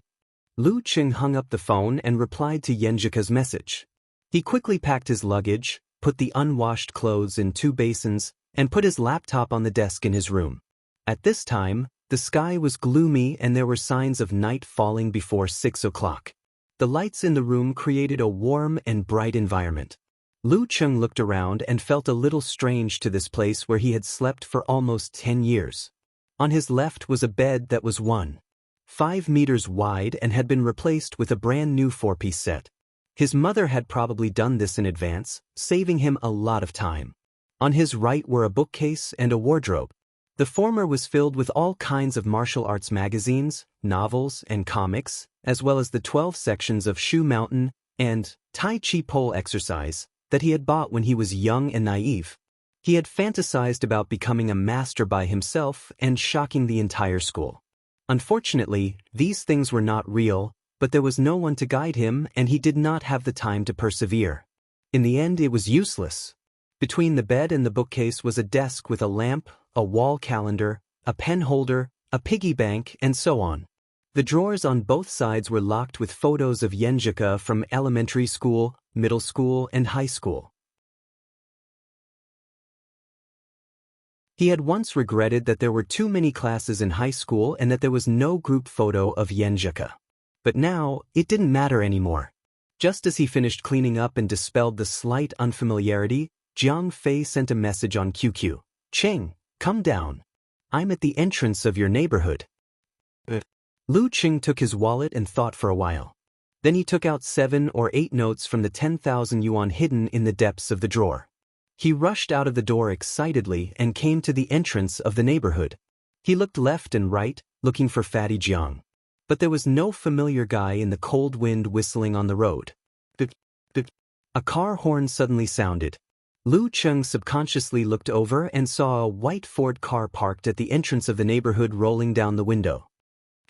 Lu Qing hung up the phone and replied to Yenjika's message. He quickly packed his luggage, put the unwashed clothes in 2 basins, and put his laptop on the desk in his room. At this time, the sky was gloomy and there were signs of night falling before 6 o'clock. The lights in the room created a warm and bright environment. Lu Qing looked around and felt a little strange to this place where he had slept for almost 10 years. On his left was a bed that was 1.5 meters wide and had been replaced with a brand new 4-piece set. His mother had probably done this in advance, saving him a lot of time. On his right were a bookcase and a wardrobe. The former was filled with all kinds of martial arts magazines, novels, and comics, as well as the 12 sections of Shu Mountain and Tai Chi pole exercise that he had bought when he was young and naive. He had fantasized about becoming a master by himself and shocking the entire school. Unfortunately, these things were not real, but there was no one to guide him and he did not have the time to persevere. In the end, it was useless. Between the bed and the bookcase was a desk with a lamp, a wall calendar, a pen holder, a piggy bank, and so on. The drawers on both sides were locked with photos of Yenjika from elementary school, middle school, and high school. He had once regretted that there were too many classes in high school and that there was no group photo of Yenjika. But now, it didn't matter anymore. Just as he finished cleaning up and dispelled the slight unfamiliarity, Jiang Fei sent a message on QQ. Qing, come down. I'm at the entrance of your neighborhood. Lu Qing took his wallet and thought for a while. Then he took out 7 or 8 notes from the 10,000 yuan hidden in the depths of the drawer. He rushed out of the door excitedly and came to the entrance of the neighborhood. He looked left and right, looking for Fatty Jiang. But there was no familiar guy in the cold wind whistling on the road. A car horn suddenly sounded. Lu Qing subconsciously looked over and saw a white Ford car parked at the entrance of the neighborhood rolling down the window.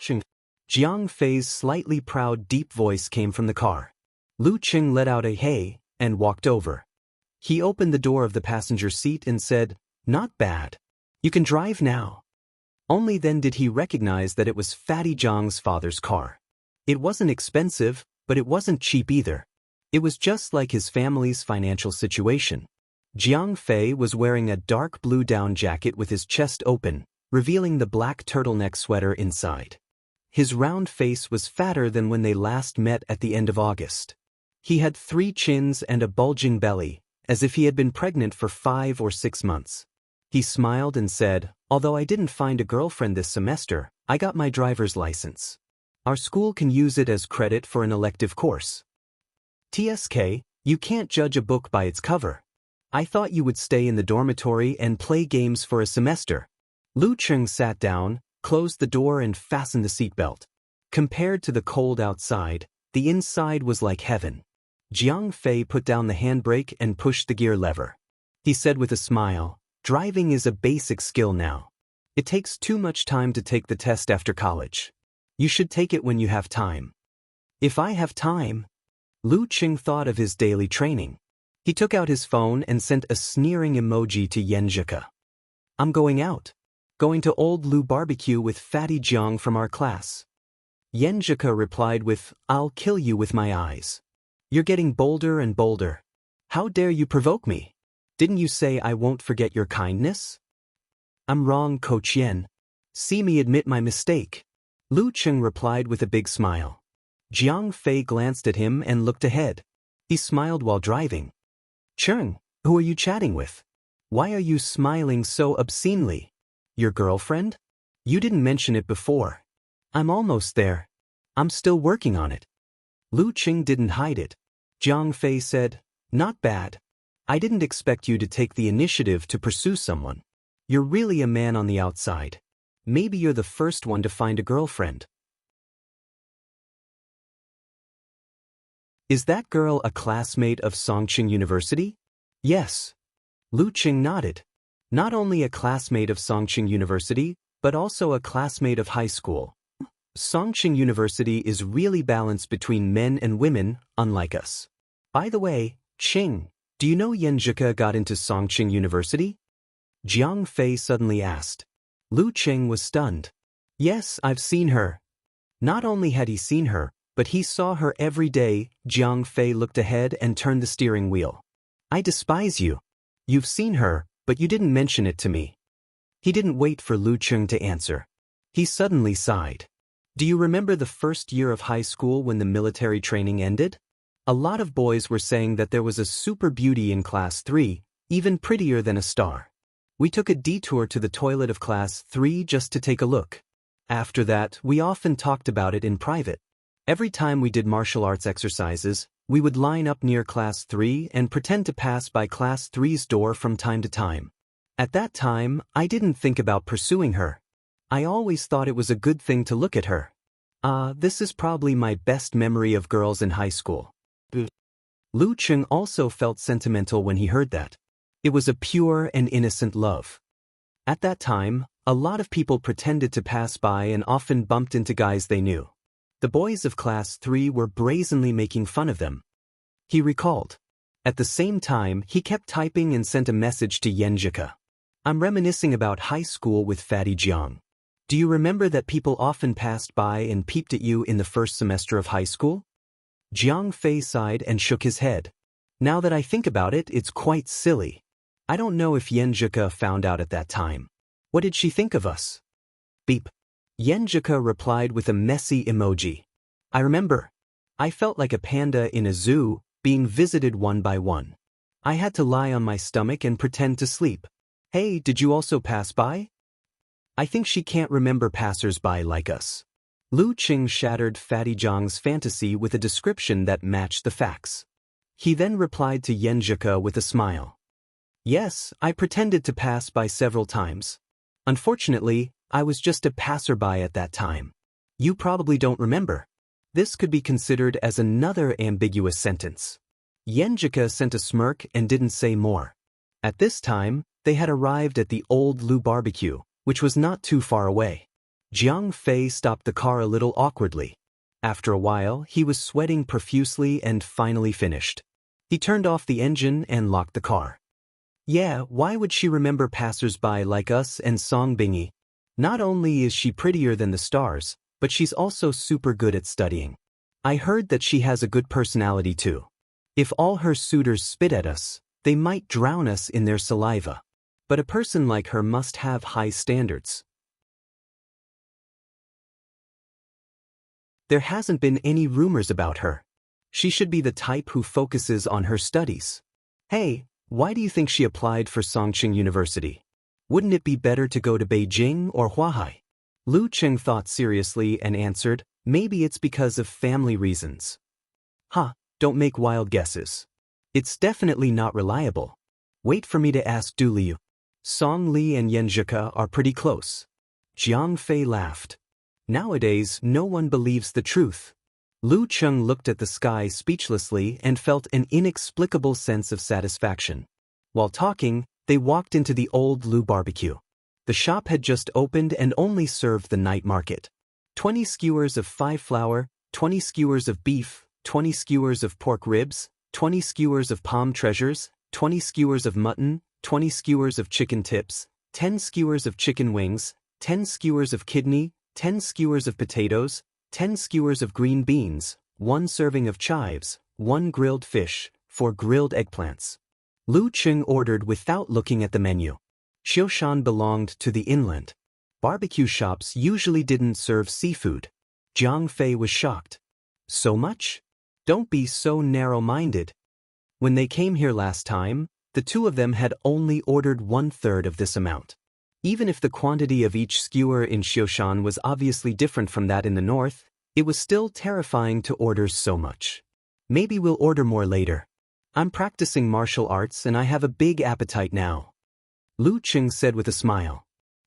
Jiang Fei's slightly proud deep voice came from the car. Lu Qing let out a hey and walked over. He opened the door of the passenger seat and said, "Not bad. You can drive now." Only then did he recognize that it was Fatty Jiang's father's car. It wasn't expensive, but it wasn't cheap either. It was just like his family's financial situation. Jiang Fei was wearing a dark blue down jacket with his chest open, revealing the black turtleneck sweater inside. His round face was fatter than when they last met at the end of August. He had 3 chins and a bulging belly, as if he had been pregnant for 5 or 6 months. He smiled and said, "Although I didn't find a girlfriend this semester, I got my driver's license. Our school can use it as credit for an elective course." "TSK, you can't judge a book by its cover. I thought you would stay in the dormitory and play games for a semester." Lu Qing sat down, closed the door and fastened the seatbelt. Compared to the cold outside, the inside was like heaven. Jiang Fei put down the handbrake and pushed the gear lever. He said with a smile, "Driving is a basic skill now. It takes too much time to take the test after college. You should take it when you have time." "If I have time?" Lu Qing thought of his daily training. He took out his phone and sent a sneering emoji to Yenjika. "I'm going out. Going to Old Lu barbecue with Fatty Jiang from our class." Yenjika replied with, "I'll kill you with my eyes. You're getting bolder and bolder. How dare you provoke me? Didn't you say I won't forget your kindness?" "I'm wrong, Coach Yen. See me admit my mistake." Lu Qing replied with a big smile. Jiang Fei glanced at him and looked ahead. He smiled while driving. "Cheng, who are you chatting with? Why are you smiling so obscenely? Your girlfriend? You didn't mention it before." "I'm almost there. I'm still working on it." Lu Qing didn't hide it. Jiang Fei said, "Not bad. I didn't expect you to take the initiative to pursue someone. You're really a man on the outside. Maybe you're the first one to find a girlfriend." "Is that girl a classmate of Songqing University?" "Yes." Lu Qing nodded. "Not only a classmate of Songqing University, but also a classmate of high school. Songqing University is really balanced between men and women, unlike us. By the way, Qing, do you know Yenjika got into Songqing University?" Jiang Fei suddenly asked. Lu Qing was stunned. Yes, I've seen her. Not only had he seen her, but he saw her every day. Jiang Fei looked ahead and turned the steering wheel. I despise you. You've seen her, but you didn't mention it to me. He didn't wait for Lu Qing to answer. He suddenly sighed. Do you remember the first year of high school when the military training ended? A lot of boys were saying that there was a super beauty in class 3, even prettier than a star. We took a detour to the toilet of class 3 just to take a look. After that, we often talked about it in private. Every time we did martial arts exercises, we would line up near class 3 and pretend to pass by class 3's door from time to time. At that time, I didn't think about pursuing her. I always thought it was a good thing to look at her. This is probably my best memory of girls in high school. Lu Qing also felt sentimental when he heard that. It was a pure and innocent love. At that time, a lot of people pretended to pass by and often bumped into guys they knew. The boys of class 3 were brazenly making fun of them. He recalled. At the same time, he kept typing and sent a message to Yenjika. I'm reminiscing about high school with Fatty Jiang. Do you remember that people often passed by and peeped at you in the first semester of high school? Jiang Fei sighed and shook his head. Now that I think about it, it's quite silly. I don't know if Yenjika found out at that time. What did she think of us? Beep. Yenjika replied with a messy emoji. I remember. I felt like a panda in a zoo, being visited one by one. I had to lie on my stomach and pretend to sleep. Hey, did you also pass by? I think she can't remember passers-by like us. Lu Qing shattered Fatty Jiang's fantasy with a description that matched the facts. He then replied to Yenjika with a smile. Yes, I pretended to pass by several times. Unfortunately, I was just a passerby at that time. You probably don't remember. This could be considered as another ambiguous sentence. Yenjika sent a smirk and didn't say more. At this time, they had arrived at the old Lu barbecue, which was not too far away. Jiang Fei stopped the car a little awkwardly. After a while, he was sweating profusely and finally finished. He turned off the engine and locked the car. Yeah, why would she remember passers-by like us and Song Bingy? Not only is she prettier than the stars, but she's also super good at studying. I heard that she has a good personality too. If all her suitors spit at us, they might drown us in their saliva. But a person like her must have high standards. There hasn't been any rumors about her. She should be the type who focuses on her studies. Hey, why do you think she applied for Songqing University? Wouldn't it be better to go to Beijing or Huahai? Lu Qing thought seriously and answered, maybe it's because of family reasons. Don't make wild guesses. It's definitely not reliable. Wait for me to ask Du Liu. Song Li and Yenjika are pretty close. Jiang Fei laughed. Nowadays, no one believes the truth. Lu Qing looked at the sky speechlessly and felt an inexplicable sense of satisfaction. While talking, they walked into the old Lu barbecue. The shop had just opened and only served the night market. 20 skewers of 5 flour, 20 skewers of beef, 20 skewers of pork ribs, 20 skewers of palm treasures, 20 skewers of mutton, 20 skewers of chicken tips, 10 skewers of chicken wings, 10 skewers of kidney, 10 skewers of potatoes, 10 skewers of green beans, 1 serving of chives, 1 grilled fish, 4 grilled eggplants. Lu Qing ordered without looking at the menu. Xiushan belonged to the inland. Barbecue shops usually didn't serve seafood. Jiang Fei was shocked. So much? Don't be so narrow-minded. When they came here last time, the two of them had only ordered 1/3 of this amount. Even if the quantity of each skewer in Xiushan was obviously different from that in the north, it was still terrifying to order so much. Maybe we'll order more later. I'm practicing martial arts and I have a big appetite now. Lu Qing said with a smile.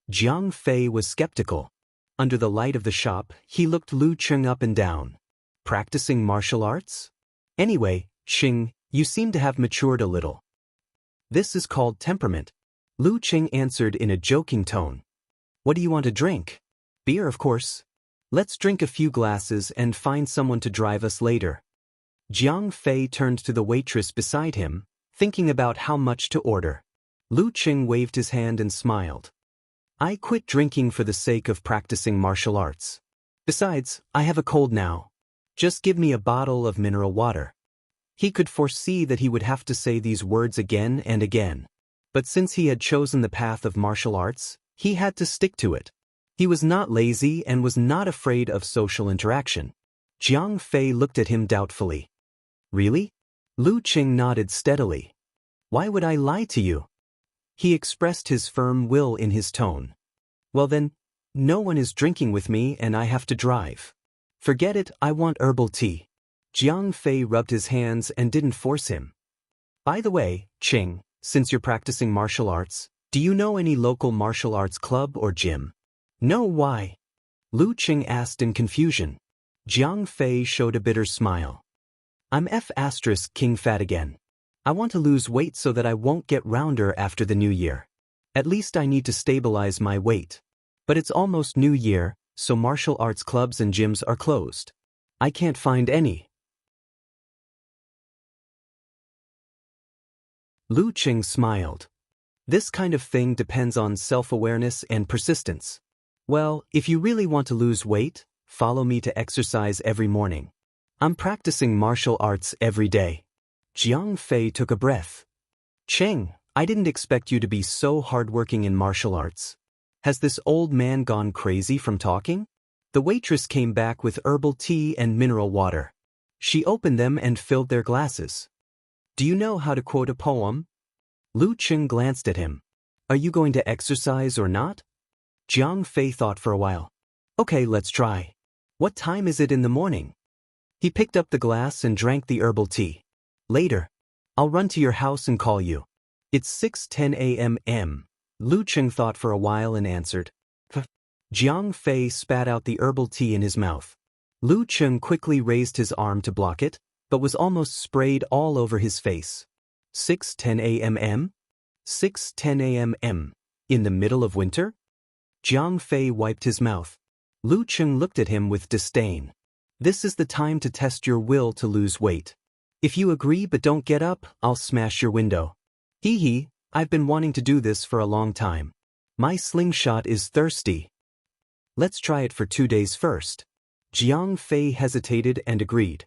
Jiang Fei was skeptical. Under the light of the shop, he looked Lu Qing up and down. Practicing martial arts? Anyway, Xing, you seem to have matured a little. This is called temperament. Lu Qing answered in a joking tone. What do you want to drink? Beer, of course. Let's drink a few glasses and find someone to drive us later. Jiang Fei turned to the waitress beside him, thinking about how much to order. Lu Qing waved his hand and smiled. I quit drinking for the sake of practicing martial arts. Besides, I have a cold now. Just give me a bottle of mineral water. He could foresee that he would have to say these words again and again. But since he had chosen the path of martial arts, he had to stick to it. He was not lazy and was not afraid of social interaction. Jiang Fei looked at him doubtfully. Really? Lu Qing nodded steadily. Why would I lie to you? He expressed his firm will in his tone. Well then, no one is drinking with me and I have to drive. Forget it, I want herbal tea. Jiang Fei rubbed his hands and didn't force him. By the way, Qing, since you're practicing martial arts, do you know any local martial arts club or gym? No, why? Lu Qing asked in confusion. Jiang Fei showed a bitter smile. I'm King Fat again. I want to lose weight so that I won't get rounder after the new year. At least I need to stabilize my weight. But it's almost New Year, so martial arts clubs and gyms are closed. I can't find any. Lu Qing smiled. This kind of thing depends on self-awareness and persistence. Well, if you really want to lose weight, follow me to exercise every morning. I'm practicing martial arts every day. Jiang Fei took a breath. Qing, I didn't expect you to be so hardworking in martial arts. Has this old man gone crazy from talking? The waitress came back with herbal tea and mineral water. She opened them and filled their glasses. Do you know how to quote a poem? Lu Qing glanced at him. Are you going to exercise or not? Jiang Fei thought for a while. Okay, let's try. What time is it in the morning? He picked up the glass and drank the herbal tea. Later. I'll run to your house and call you. It's 6:10 a.m. Lu Qing thought for a while and answered. Jiang Fei spat out the herbal tea in his mouth. Lu Qing quickly raised his arm to block it, but was almost sprayed all over his face. 6:10 a.m. 6:10 a.m. In the middle of winter? Jiang Fei wiped his mouth. Lu Qing looked at him with disdain. This is the time to test your will to lose weight. If you agree but don't get up, I'll smash your window. Hee hee, I've been wanting to do this for a long time. My slingshot is thirsty. Let's try it for 2 days first. Jiang Fei hesitated and agreed.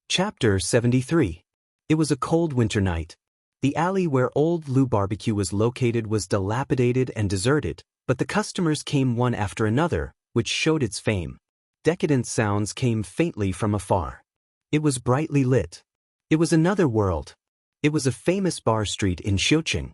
Chapter 73. It was a cold winter night. The alley where Old Lou Barbecue was located was dilapidated and deserted, but the customers came one after another, which showed its fame. Decadent sounds came faintly from afar. It was brightly lit. It was another world. It was a famous bar street in Xiuqing.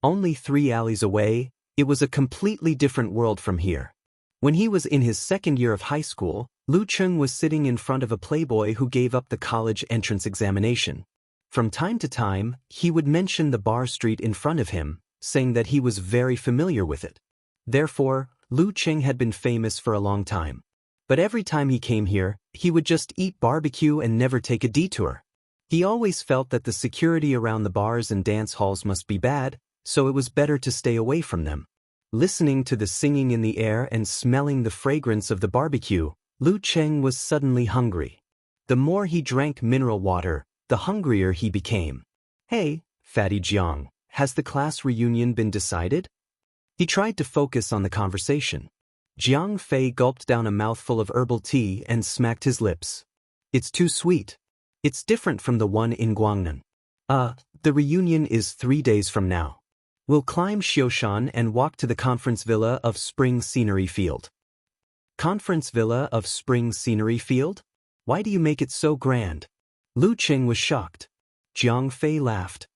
Only 3 alleys away, it was a completely different world from here. When he was in his second year of high school, Lu Qing was sitting in front of a playboy who gave up the college entrance examination. From time to time, he would mention the bar street in front of him, saying that he was very familiar with it. Therefore, Lu Qing had been famous for a long time. But every time he came here, he would just eat barbecue and never take a detour. He always felt that the security around the bars and dance halls must be bad, so it was better to stay away from them. Listening to the singing in the air and smelling the fragrance of the barbecue, Lu Qing was suddenly hungry. The more he drank mineral water, the hungrier he became. Hey, Fatty Jiang, has the class reunion been decided? He tried to focus on the conversation. Jiang Fei gulped down a mouthful of herbal tea and smacked his lips. It's too sweet. It's different from the one in Guangnan. The reunion is 3 days from now. We'll climb Xiushan and walk to the conference villa of Spring Scenery Field. Conference Villa of Spring Scenery Field? Why do you make it so grand? Lu Qing was shocked. Jiang Fei laughed.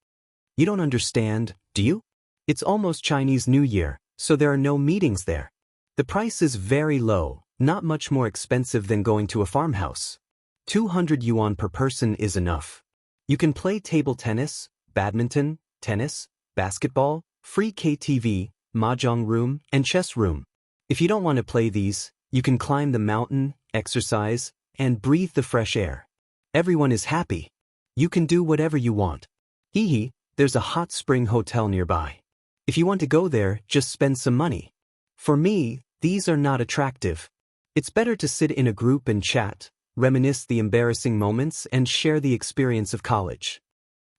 You don't understand, do you? It's almost Chinese New Year, so there are no meetings there. The price is very low, not much more expensive than going to a farmhouse. 200 yuan per person is enough. You can play table tennis, badminton, tennis, basketball, free KTV, mahjong room, and chess room. If you don't want to play these, you can climb the mountain, exercise, and breathe the fresh air. Everyone is happy. You can do whatever you want. Hee hee, there's a hot spring hotel nearby. If you want to go there, just spend some money. For me, these are not attractive. It's better to sit in a group and chat, reminisce the embarrassing moments and share the experience of college.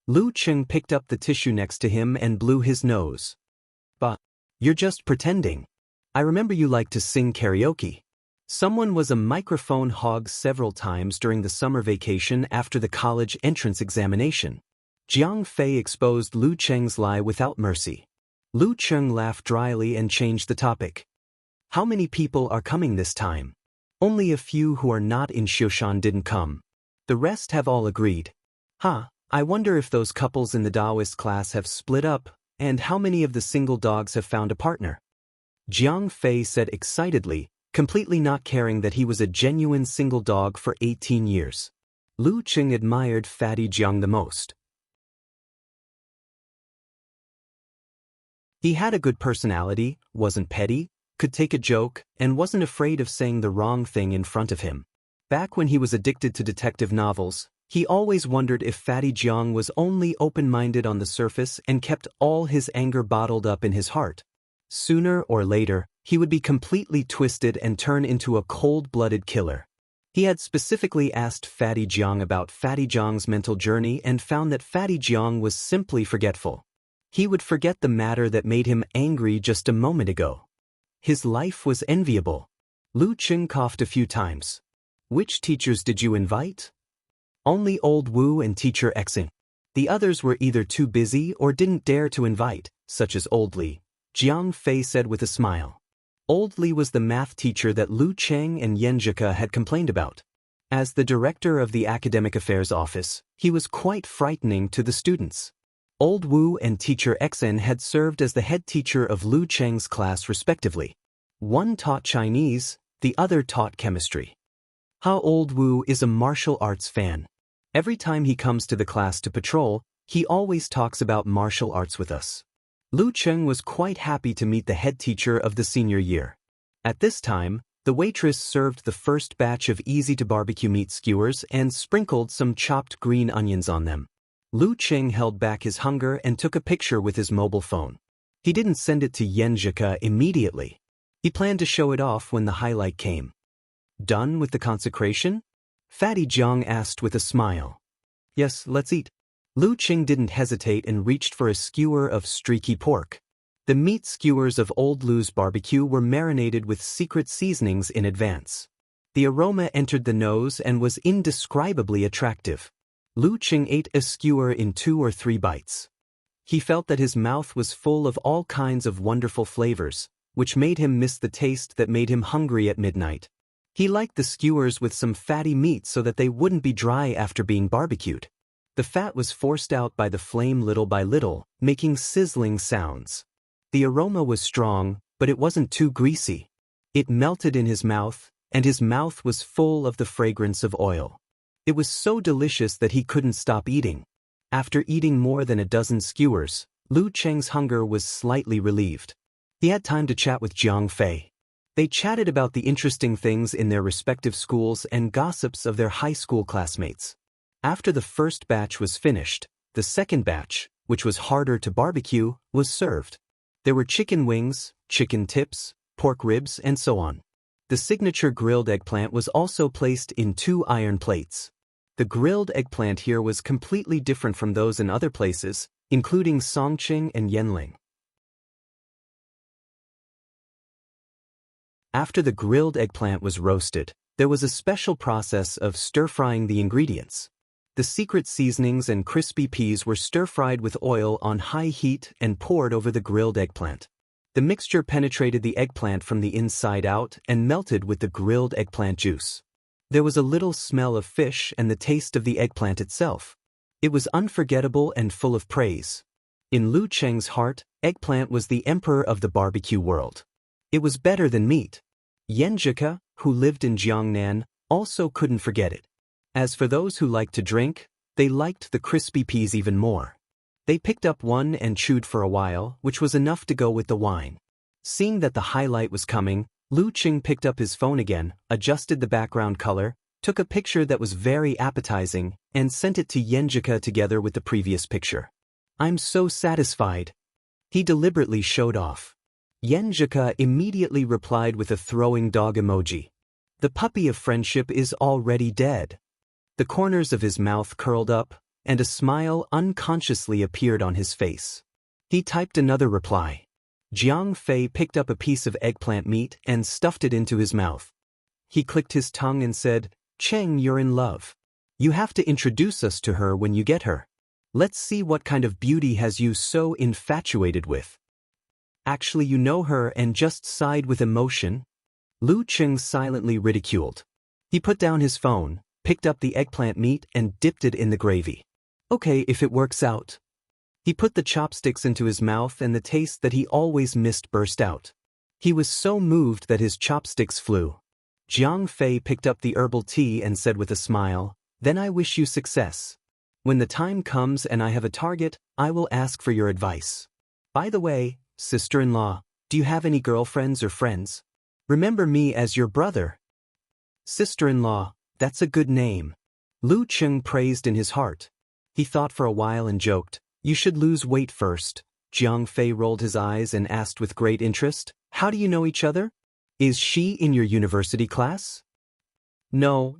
Lu Cheng picked up the tissue next to him and blew his nose. But you're just pretending. I remember you liked to sing karaoke. Someone was a microphone hog several times during the summer vacation after the college entrance examination. Jiang Fei exposed Lu Cheng's lie without mercy. Lu Cheng laughed dryly and changed the topic. How many people are coming this time? Only a few who are not in Xiushan didn't come. The rest have all agreed. I wonder if those couples in the Taoist class have split up, and how many of the single dogs have found a partner. Jiang Fei said excitedly, completely not caring that he was a genuine single dog for 18 years. Lu Cheng admired Fatty Jiang the most. He had a good personality, wasn't petty, could take a joke, and wasn't afraid of saying the wrong thing in front of him. Back when he was addicted to detective novels, he always wondered if Fatty Jiang was only open-minded on the surface and kept all his anger bottled up in his heart. Sooner or later, he would be completely twisted and turn into a cold-blooded killer. He had specifically asked Fatty Jiang about Fatty Jiang's mental journey and found that Fatty Jiang was simply forgetful. He would forget the matter that made him angry just a moment ago. His life was enviable. Lu Cheng coughed a few times. Which teachers did you invite? Only Old Wu and Teacher Xing. The others were either too busy or didn't dare to invite, such as Old Li, Jiang Fei said with a smile. Old Li was the math teacher that Lu Cheng and Yenjika had complained about. As the director of the Academic Affairs Office, he was quite frightening to the students. Old Wu and Teacher Xen had served as the head teacher of Lu Cheng's class respectively. One taught Chinese, the other taught chemistry. Old Wu is a martial arts fan. Every time he comes to the class to patrol, he always talks about martial arts with us. Lu Cheng was quite happy to meet the head teacher of the senior year. At this time, the waitress served the first batch of easy-to-barbecue meat skewers and sprinkled some chopped green onions on them. Lu Cheng held back his hunger and took a picture with his mobile phone. He didn't send it to Yenjika immediately. He planned to show it off when the highlight came. Done with the consecration? Fatty Jiang asked with a smile. Yes, let's eat. Lu Cheng didn't hesitate and reached for a skewer of streaky pork. The meat skewers of Old Lu's barbecue were marinated with secret seasonings in advance. The aroma entered the nose and was indescribably attractive. Lu Cheng ate a skewer in 2 or 3 bites. He felt that his mouth was full of all kinds of wonderful flavors, which made him miss the taste that made him hungry at midnight. He liked the skewers with some fatty meat so that they wouldn't be dry after being barbecued. The fat was forced out by the flame little by little, making sizzling sounds. The aroma was strong, but it wasn't too greasy. It melted in his mouth, and his mouth was full of the fragrance of oil. It was so delicious that he couldn't stop eating. After eating more than a dozen skewers, Lu Cheng's hunger was slightly relieved. He had time to chat with Jiang Fei. They chatted about the interesting things in their respective schools and gossips of their high school classmates. After the first batch was finished, the second batch, which was harder to barbecue, was served. There were chicken wings, chicken tips, pork ribs, and so on. The signature grilled eggplant was also placed in 2 iron plates. The grilled eggplant here was completely different from those in other places, including Songqing and Yanling. After the grilled eggplant was roasted, there was a special process of stir-frying the ingredients. The secret seasonings and crispy peas were stir-fried with oil on high heat and poured over the grilled eggplant. The mixture penetrated the eggplant from the inside out and melted with the grilled eggplant juice. There was a little smell of fish and the taste of the eggplant itself. It was unforgettable and full of praise. In Lu Cheng's heart, eggplant was the emperor of the barbecue world. It was better than meat. Yenjika, who lived in Jiangnan, also couldn't forget it. As for those who liked to drink, they liked the crispy peas even more. They picked up one and chewed for a while, which was enough to go with the wine. Seeing that the highlight was coming, Lu Cheng picked up his phone again, adjusted the background color, took a picture that was very appetizing, and sent it to Yenjika together with the previous picture. I'm so satisfied. He deliberately showed off. Yenjika immediately replied with a throwing dog emoji. The puppy of friendship is already dead. The corners of his mouth curled up, and a smile unconsciously appeared on his face. He typed another reply. Jiang Fei picked up a piece of eggplant meat and stuffed it into his mouth. He clicked his tongue and said, "Cheng, you're in love. You have to introduce us to her when you get her. Let's see what kind of beauty has you so infatuated with." "Actually, you know her and just sighed with emotion?" Lu Cheng silently ridiculed. He put down his phone, picked up the eggplant meat and dipped it in the gravy. "Okay, if it works out." He put the chopsticks into his mouth and the taste that he always missed burst out. He was so moved that his chopsticks flew. Jiang Fei picked up the herbal tea and said with a smile, "Then I wish you success. When the time comes and I have a target, I will ask for your advice. By the way, sister-in-law, do you have any girlfriends or friends? Remember me as your brother." "Sister-in-law, that's a good name." Lu Cheng praised in his heart. He thought for a while and joked, "You should lose weight first." Jiang Fei rolled his eyes and asked with great interest, "How do you know each other? Is she in your university class?" No,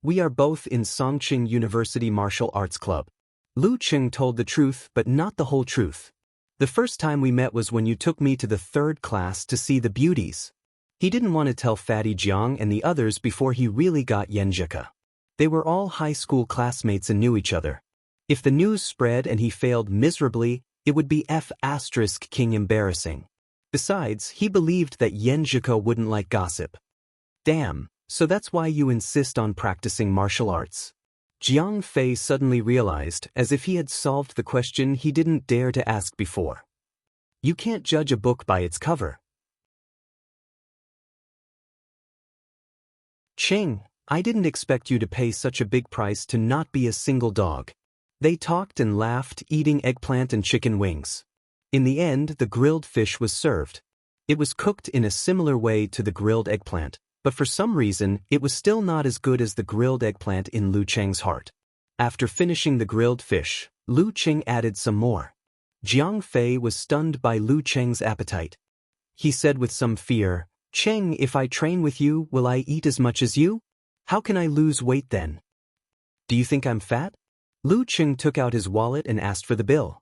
we are both in Songqing University Martial Arts Club." Lu Cheng told the truth but not the whole truth. "The first time we met was when you took me to the 3rd class to see the beauties." He didn't want to tell Fatty Jiang and the others before he really got Yenjika. They were all high school classmates and knew each other. If the news spread and he failed miserably, it would be King embarrassing. Besides, he believed that Yenjika wouldn't like gossip. "Damn, so that's why you insist on practicing martial arts." Jiang Fei suddenly realized, as if he had solved the question he didn't dare to ask before. "You can't judge a book by its cover." "Cheng, I didn't expect you to pay such a big price to not be a single dog." They talked and laughed, eating eggplant and chicken wings. In the end, the grilled fish was served. It was cooked in a similar way to the grilled eggplant, but for some reason, it was still not as good as the grilled eggplant in Lu Cheng's heart. After finishing the grilled fish, Lu Cheng added some more. Jiang Fei was stunned by Lu Cheng's appetite. He said with some fear, "Cheng, if I train with you, will I eat as much as you? How can I lose weight then? Do you think I'm fat?" Lu Cheng took out his wallet and asked for the bill.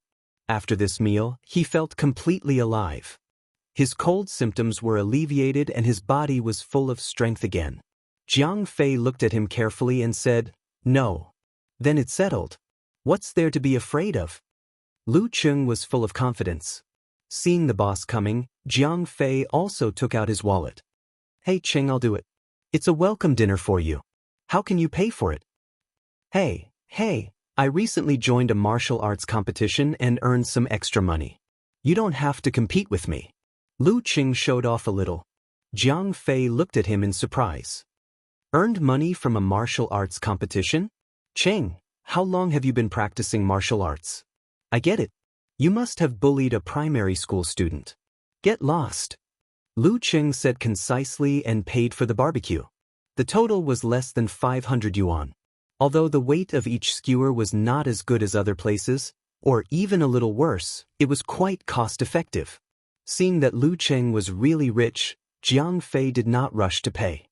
After this meal, he felt completely alive. His cold symptoms were alleviated and his body was full of strength again. Jiang Fei looked at him carefully and said, "No." "Then it's settled. What's there to be afraid of?" Lu Cheng was full of confidence. Seeing the boss coming, Jiang Fei also took out his wallet. "Hey Cheng, I'll do it. It's a welcome dinner for you. How can you pay for it?" Hey, I recently joined a martial arts competition and earned some extra money. You don't have to compete with me." Lu Cheng showed off a little. Jiang Fei looked at him in surprise. "Earned money from a martial arts competition? Cheng, how long have you been practicing martial arts? I get it. You must have bullied a primary school student. Get lost." Lu Cheng said concisely and paid for the barbecue. The total was less than 500 yuan. Although the weight of each skewer was not as good as other places, or even a little worse, it was quite cost-effective. Seeing that Lu Cheng was really rich, Jiang Fei did not rush to pay.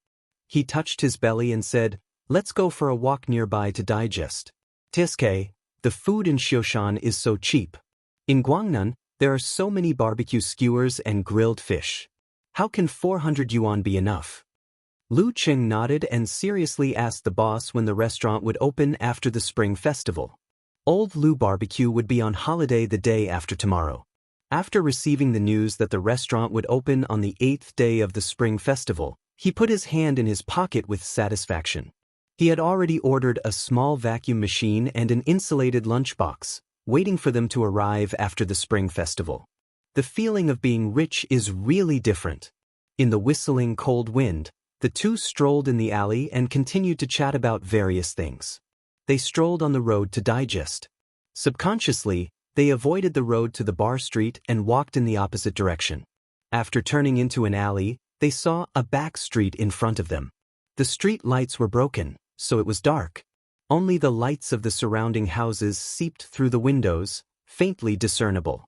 He touched his belly and said, "Let's go for a walk nearby to digest. Tiske, the food in Xioshan is so cheap. In Guangnan, there are so many barbecue skewers and grilled fish. How can 400 yuan be enough?" Lu Cheng nodded and seriously asked the boss when the restaurant would open after the Spring Festival. Old Lu Barbecue would be on holiday the day after tomorrow. After receiving the news that the restaurant would open on the 8th day of the Spring Festival, he put his hand in his pocket with satisfaction. He had already ordered a small vacuum machine and an insulated lunchbox, waiting for them to arrive after the Spring Festival. The feeling of being rich is really different. In the whistling cold wind, the two strolled in the alley and continued to chat about various things. They strolled on the road to digest. Subconsciously, they avoided the road to the bar street and walked in the opposite direction. After turning into an alley, they saw a back street in front of them. The street lights were broken, so it was dark. Only the lights of the surrounding houses seeped through the windows, faintly discernible.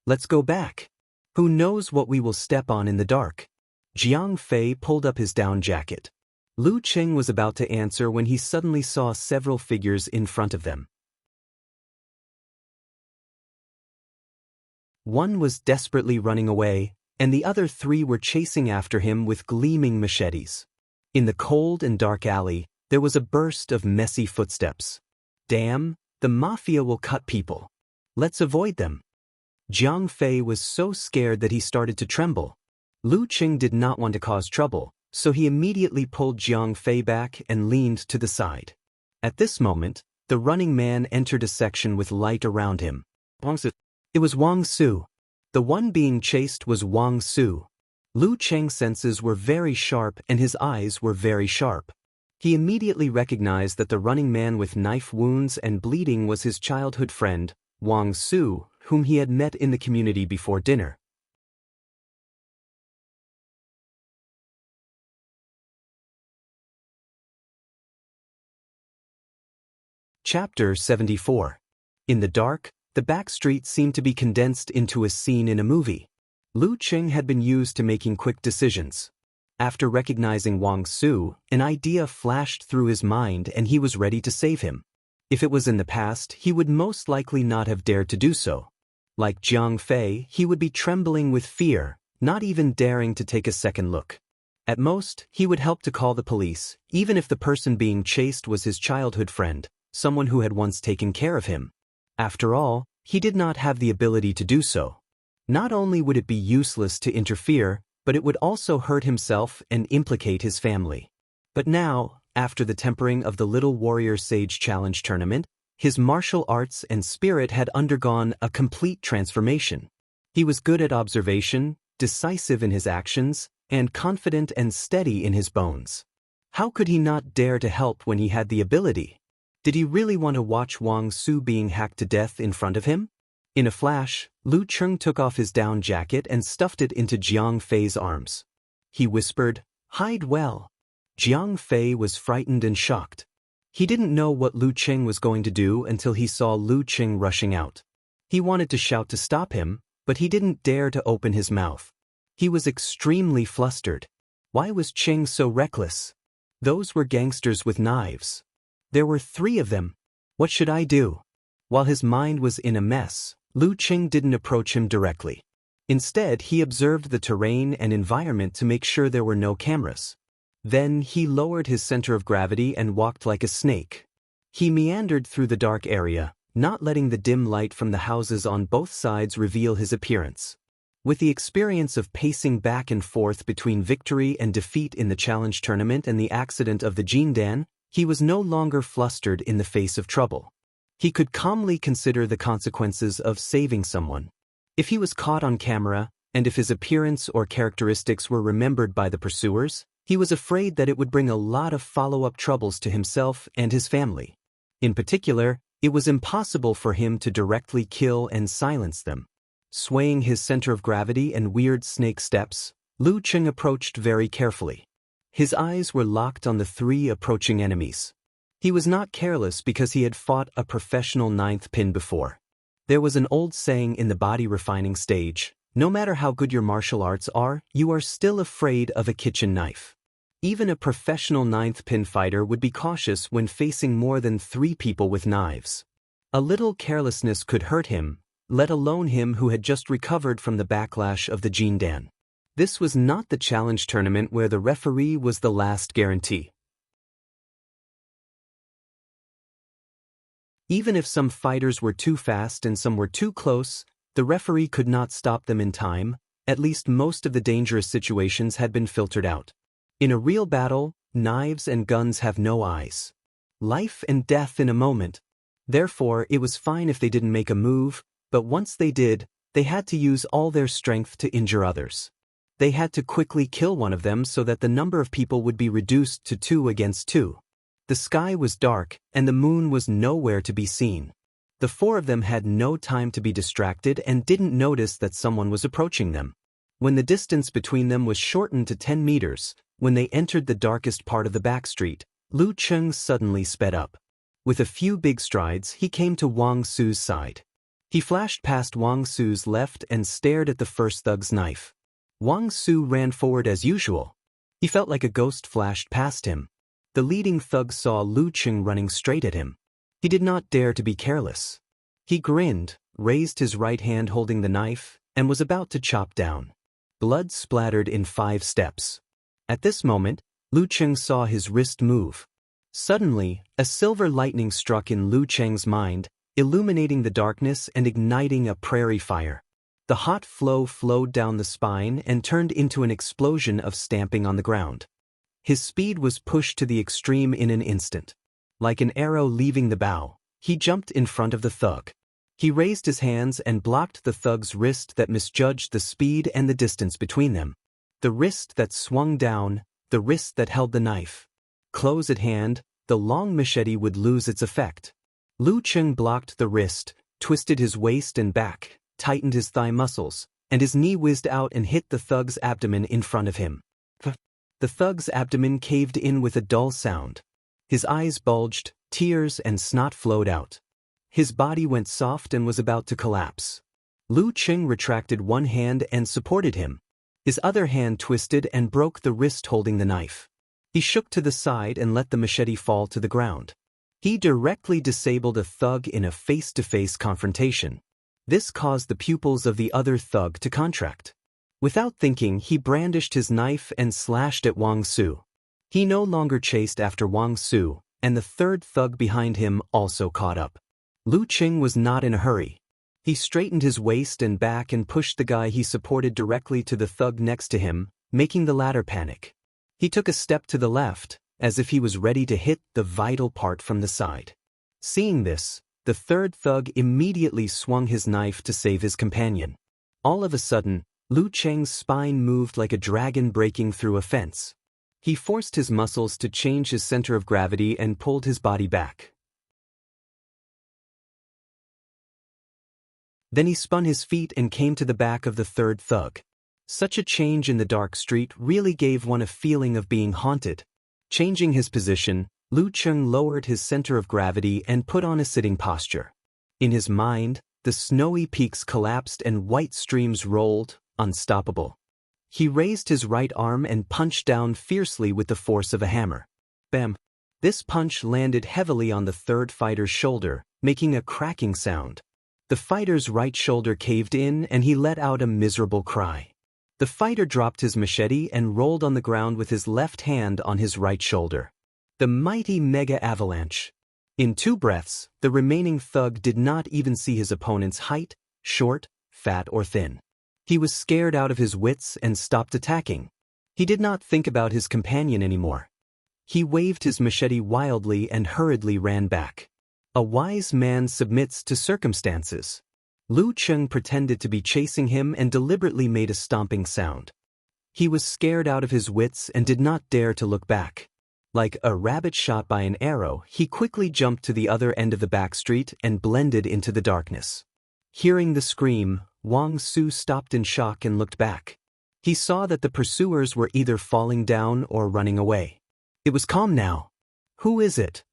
"Let's go back. Who knows what we will step on in the dark?" Jiang Fei pulled up his down jacket. Lu Cheng was about to answer when he suddenly saw several figures in front of them. One was desperately running away, and the other three were chasing after him with gleaming machetes. In the cold and dark alley, there was a burst of messy footsteps. Damn, the mafia will cut people. Let's avoid them. Jiang Fei was so scared that he started to tremble. Lu Cheng did not want to cause trouble, so he immediately pulled Jiang Fei back and leaned to the side. At this moment, the running man entered a section with light around him. It was Wang Su. The one being chased was Wang Su. Lu Cheng's senses were very sharp and his eyes were very sharp. He immediately recognized that the running man with knife wounds and bleeding was his childhood friend, Wang Su, whom he had met in the community before dinner. Chapter 74. In the dark, the back street seemed to be condensed into a scene in a movie. Lu Cheng had been used to making quick decisions. After recognizing Wang Su, an idea flashed through his mind and he was ready to save him. If it was in the past, he would most likely not have dared to do so. Like Jiang Fei, he would be trembling with fear, not even daring to take a second look. At most, he would help to call the police, even if the person being chased was his childhood friend, someone who had once taken care of him. After all, he did not have the ability to do so. Not only would it be useless to interfere, but it would also hurt himself and implicate his family. But now, after the tempering of the Little Warrior Sage Challenge tournament, his martial arts and spirit had undergone a complete transformation. He was good at observation, decisive in his actions, and confident and steady in his bones. How could he not dare to help when he had the ability? Did he really want to watch Wang Su being hacked to death in front of him? In a flash, Lu Cheng took off his down jacket and stuffed it into Jiang Fei's arms. He whispered, "Hide well." Jiang Fei was frightened and shocked. He didn't know what Lu Cheng was going to do until he saw Lu Cheng rushing out. He wanted to shout to stop him, but he didn't dare to open his mouth. He was extremely flustered. Why was Cheng so reckless? Those were gangsters with knives. There were 3 of them. What should I do? While his mind was in a mess, Lu Cheng didn't approach him directly. Instead, he observed the terrain and environment to make sure there were no cameras. Then he lowered his center of gravity and walked like a snake. He meandered through the dark area, not letting the dim light from the houses on both sides reveal his appearance. With the experience of pacing back and forth between victory and defeat in the challenge tournament and the accident of the Jindan, he was no longer flustered in the face of trouble. He could calmly consider the consequences of saving someone. If he was caught on camera, and if his appearance or characteristics were remembered by the pursuers, he was afraid that it would bring a lot of follow-up troubles to himself and his family. In particular, it was impossible for him to directly kill and silence them. Swaying his center of gravity and weird snake steps, Lu Cheng approached very carefully. His eyes were locked on the 3 approaching enemies. He was not careless because he had fought a professional 9th pin before. There was an old saying in the body refining stage, no matter how good your martial arts are, you are still afraid of a kitchen knife. Even a professional 9th pin fighter would be cautious when facing more than 3 people with knives. A little carelessness could hurt him, let alone him who had just recovered from the backlash of the Jindan. This was not the challenge tournament where the referee was the last guarantee. Even if some fighters were too fast and some were too close, the referee could not stop them in time. At least most of the dangerous situations had been filtered out. In a real battle, knives and guns have no eyes. Life and death in a moment. Therefore, it was fine if they didn't make a move, but once they did, they had to use all their strength to injure others. They had to quickly kill one of them so that the number of people would be reduced to 2 against 2. The sky was dark, and the moon was nowhere to be seen. The 4 of them had no time to be distracted and didn't notice that someone was approaching them. When the distance between them was shortened to 10 meters, when they entered the darkest part of the back street, Lu Cheng suddenly sped up. With a few big strides, he came to Wang Su's side. He flashed past Wang Su's left and stared at the first thug's knife. Wang Su ran forward as usual. He felt like a ghost flashed past him. The leading thug saw Lu Cheng running straight at him. He did not dare to be careless. He grinned, raised his right hand holding the knife, and was about to chop down. Blood splattered in 5 steps. At this moment, Lu Cheng saw his wrist move. Suddenly, a silver lightning struck in Lu Cheng's mind, illuminating the darkness and igniting a prairie fire. The hot flow flowed down the spine and turned into an explosion of stamping on the ground. His speed was pushed to the extreme in an instant. Like an arrow leaving the bow, he jumped in front of the thug. He raised his hands and blocked the thug's wrist that misjudged the speed and the distance between them. The wrist that swung down, the wrist that held the knife. Close at hand, the long machete would lose its effect. Lu Cheng blocked the wrist, twisted his waist and back, tightened his thigh muscles, and his knee whizzed out and hit the thug's abdomen in front of him. The thug's abdomen caved in with a dull sound. His eyes bulged, tears and snot flowed out. His body went soft and was about to collapse. Lu Cheng retracted one hand and supported him. His other hand twisted and broke the wrist holding the knife. He shook to the side and let the machete fall to the ground. He directly disabled a thug in a face-to-face confrontation. This caused the pupils of the other thug to contract. Without thinking, he brandished his knife and slashed at Wang Su. He no longer chased after Wang Su, and the third thug behind him also caught up. Lu Cheng was not in a hurry. He straightened his waist and back and pushed the guy he supported directly to the thug next to him, making the latter panic. He took a step to the left, as if he was ready to hit the vital part from the side. Seeing this, the third thug immediately swung his knife to save his companion. All of a sudden, Lu Cheng's spine moved like a dragon breaking through a fence. He forced his muscles to change his center of gravity and pulled his body back. Then he spun his feet and came to the back of the third thug. Such a change in the dark street really gave one a feeling of being haunted. Changing his position, Lu Cheng lowered his center of gravity and put on a sitting posture. In his mind, the snowy peaks collapsed and white streams rolled, unstoppable. He raised his right arm and punched down fiercely with the force of a hammer. Bam! This punch landed heavily on the third fighter's shoulder, making a cracking sound. The fighter's right shoulder caved in and he let out a miserable cry. The fighter dropped his machete and rolled on the ground with his left hand on his right shoulder. The mighty mega avalanche. In 2 breaths, the remaining thug did not even see his opponent's height, short, fat or thin. He was scared out of his wits and stopped attacking. He did not think about his companion anymore. He waved his machete wildly and hurriedly ran back. A wise man submits to circumstances. Lu Cheng pretended to be chasing him and deliberately made a stomping sound. He was scared out of his wits and did not dare to look back. Like a rabbit shot by an arrow, he quickly jumped to the other end of the back street and blended into the darkness. Hearing the scream, Wang Su stopped in shock and looked back. He saw that the pursuers were either falling down or running away. It was calm now. "Who is it?"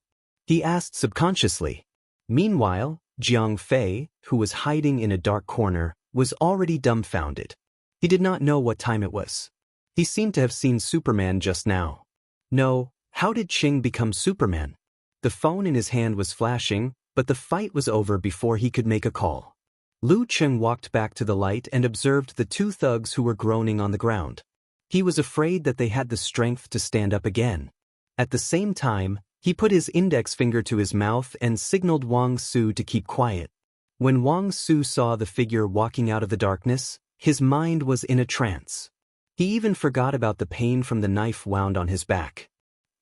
he asked subconsciously. Meanwhile, Jiang Fei, who was hiding in a dark corner, was already dumbfounded. He did not know what time it was. He seemed to have seen Superman just now. No, how did Qing become Superman? The phone in his hand was flashing, but the fight was over before he could make a call. Lu Cheng walked back to the light and observed the 2 thugs who were groaning on the ground. He was afraid that they had the strength to stand up again. At the same time, he put his index finger to his mouth and signaled Wang Su to keep quiet. When Wang Su saw the figure walking out of the darkness, his mind was in a trance. He even forgot about the pain from the knife wound on his back.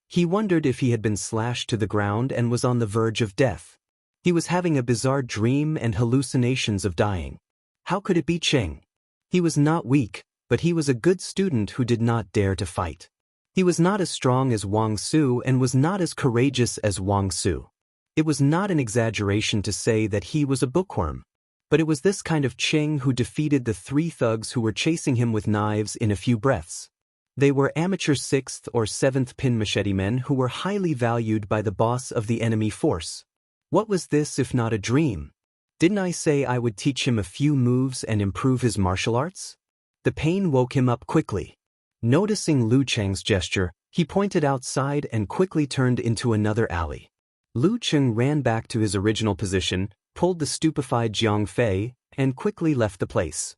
He wondered if he had been slashed to the ground and was on the verge of death. He was having a bizarre dream and hallucinations of dying. How could it be Cheng? He was not weak, but he was a good student who did not dare to fight. He was not as strong as Wang Su and was not as courageous as Wang Su. It was not an exaggeration to say that he was a bookworm. But it was this kind of Cheng who defeated the 3 thugs who were chasing him with knives in a few breaths. They were amateur 6th or 7th pin machete men who were highly valued by the boss of the enemy force. What was this if not a dream? Didn't I say I would teach him a few moves and improve his martial arts? The pain woke him up quickly. Noticing Lu Cheng's gesture, he pointed outside and quickly turned into another alley. Lu Cheng ran back to his original position, pulled the stupefied Jiang Fei, and quickly left the place.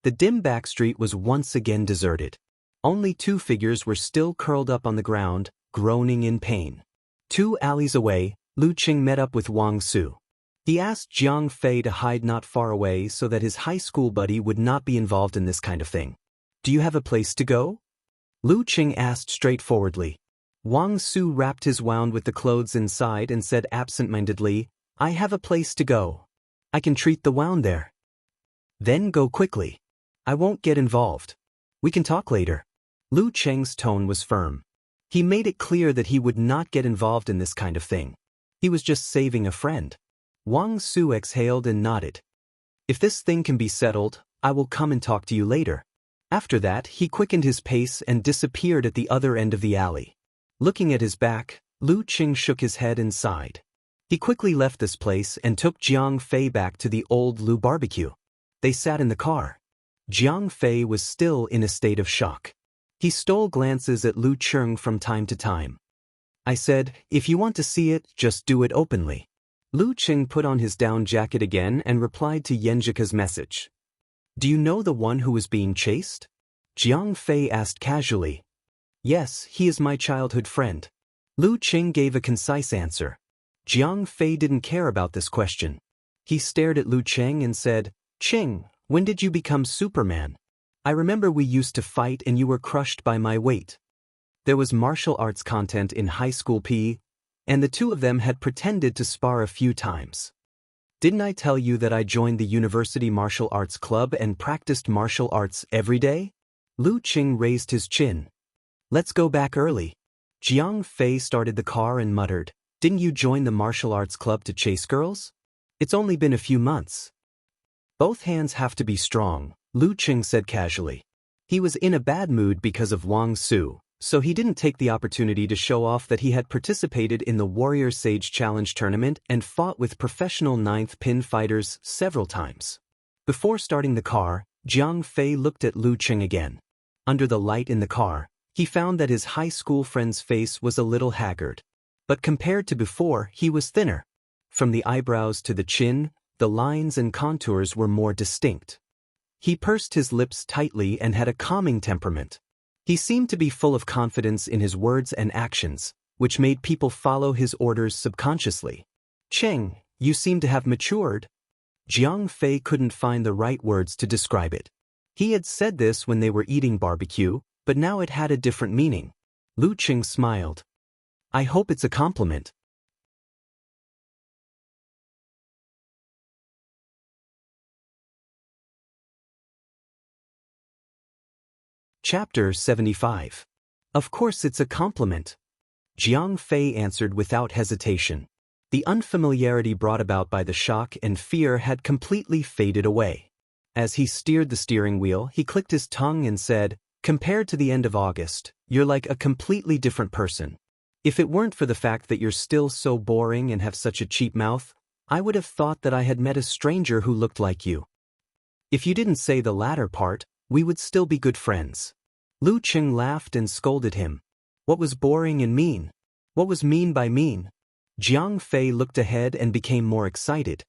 The dim back street was once again deserted. Only 2 figures were still curled up on the ground, groaning in pain. 2 alleys away, Lu Cheng met up with Wang Su. He asked Jiang Fei to hide not far away so that his high school buddy would not be involved in this kind of thing. "Do you have a place to go?" Lu Cheng asked straightforwardly. Wang Su wrapped his wound with the clothes inside and said absent-mindedly, "I have a place to go. I can treat the wound there." "Then go quickly. I won't get involved. We can talk later." Lu Cheng's tone was firm. He made it clear that he would not get involved in this kind of thing. He was just saving a friend. Wang Su exhaled and nodded. "If this thing can be settled, I will come and talk to you later." After that, he quickened his pace and disappeared at the other end of the alley. Looking at his back, Lu Cheng shook his head and sighed. He quickly left this place and took Jiang Fei back to the old Lu barbecue. They sat in the car. Jiang Fei was still in a state of shock. He stole glances at Lu Cheng from time to time. "I said, if you want to see it, just do it openly." Lu Cheng put on his down jacket again and replied to Yenjika's message. "Do you know the one who was being chased?" Jiang Fei asked casually. "Yes, he is my childhood friend." Lu Cheng gave a concise answer. Jiang Fei didn't care about this question. He stared at Lu Cheng and said, "Cheng, when did you become Superman? I remember we used to fight and you were crushed by my weight." There was martial arts content in high school PE, and the 2 of them had pretended to spar a few times. "Didn't I tell you that I joined the University Martial Arts Club and practiced martial arts every day?" Lu Cheng raised his chin. "Let's go back early." Jiang Fei started the car and muttered, "Didn't you join the martial arts club to chase girls? It's only been a few months." "Both hands have to be strong," Lu Cheng said casually. He was in a bad mood because of Wang Su, so he didn't take the opportunity to show off that he had participated in the Warrior Sage Challenge tournament and fought with professional 9th pin fighters several times. Before starting the car, Jiang Fei looked at Lu Cheng again. Under the light in the car, he found that his high school friend's face was a little haggard. But compared to before, he was thinner. From the eyebrows to the chin, the lines and contours were more distinct. He pursed his lips tightly and had a calming temperament. He seemed to be full of confidence in his words and actions, which made people follow his orders subconsciously. "Cheng, you seem to have matured." Jiang Fei couldn't find the right words to describe it. He had said this when they were eating barbecue, but now it had a different meaning. Lu Cheng smiled. "I hope it's a compliment." Chapter 75. Of course it's a compliment. Jiang Fei answered without hesitation. The unfamiliarity brought about by the shock and fear had completely faded away. As he steered the steering wheel, he clicked his tongue and said, "Compared to the end of August, you're like a completely different person. If it weren't for the fact that you're still so boring and have such a cheap mouth, I would have thought that I had met a stranger who looked like you. If you didn't say the latter part, we would still be good friends." Lu Cheng laughed and scolded him. What was boring and mean? What was mean by mean? Jiang Fei looked ahead and became more excited.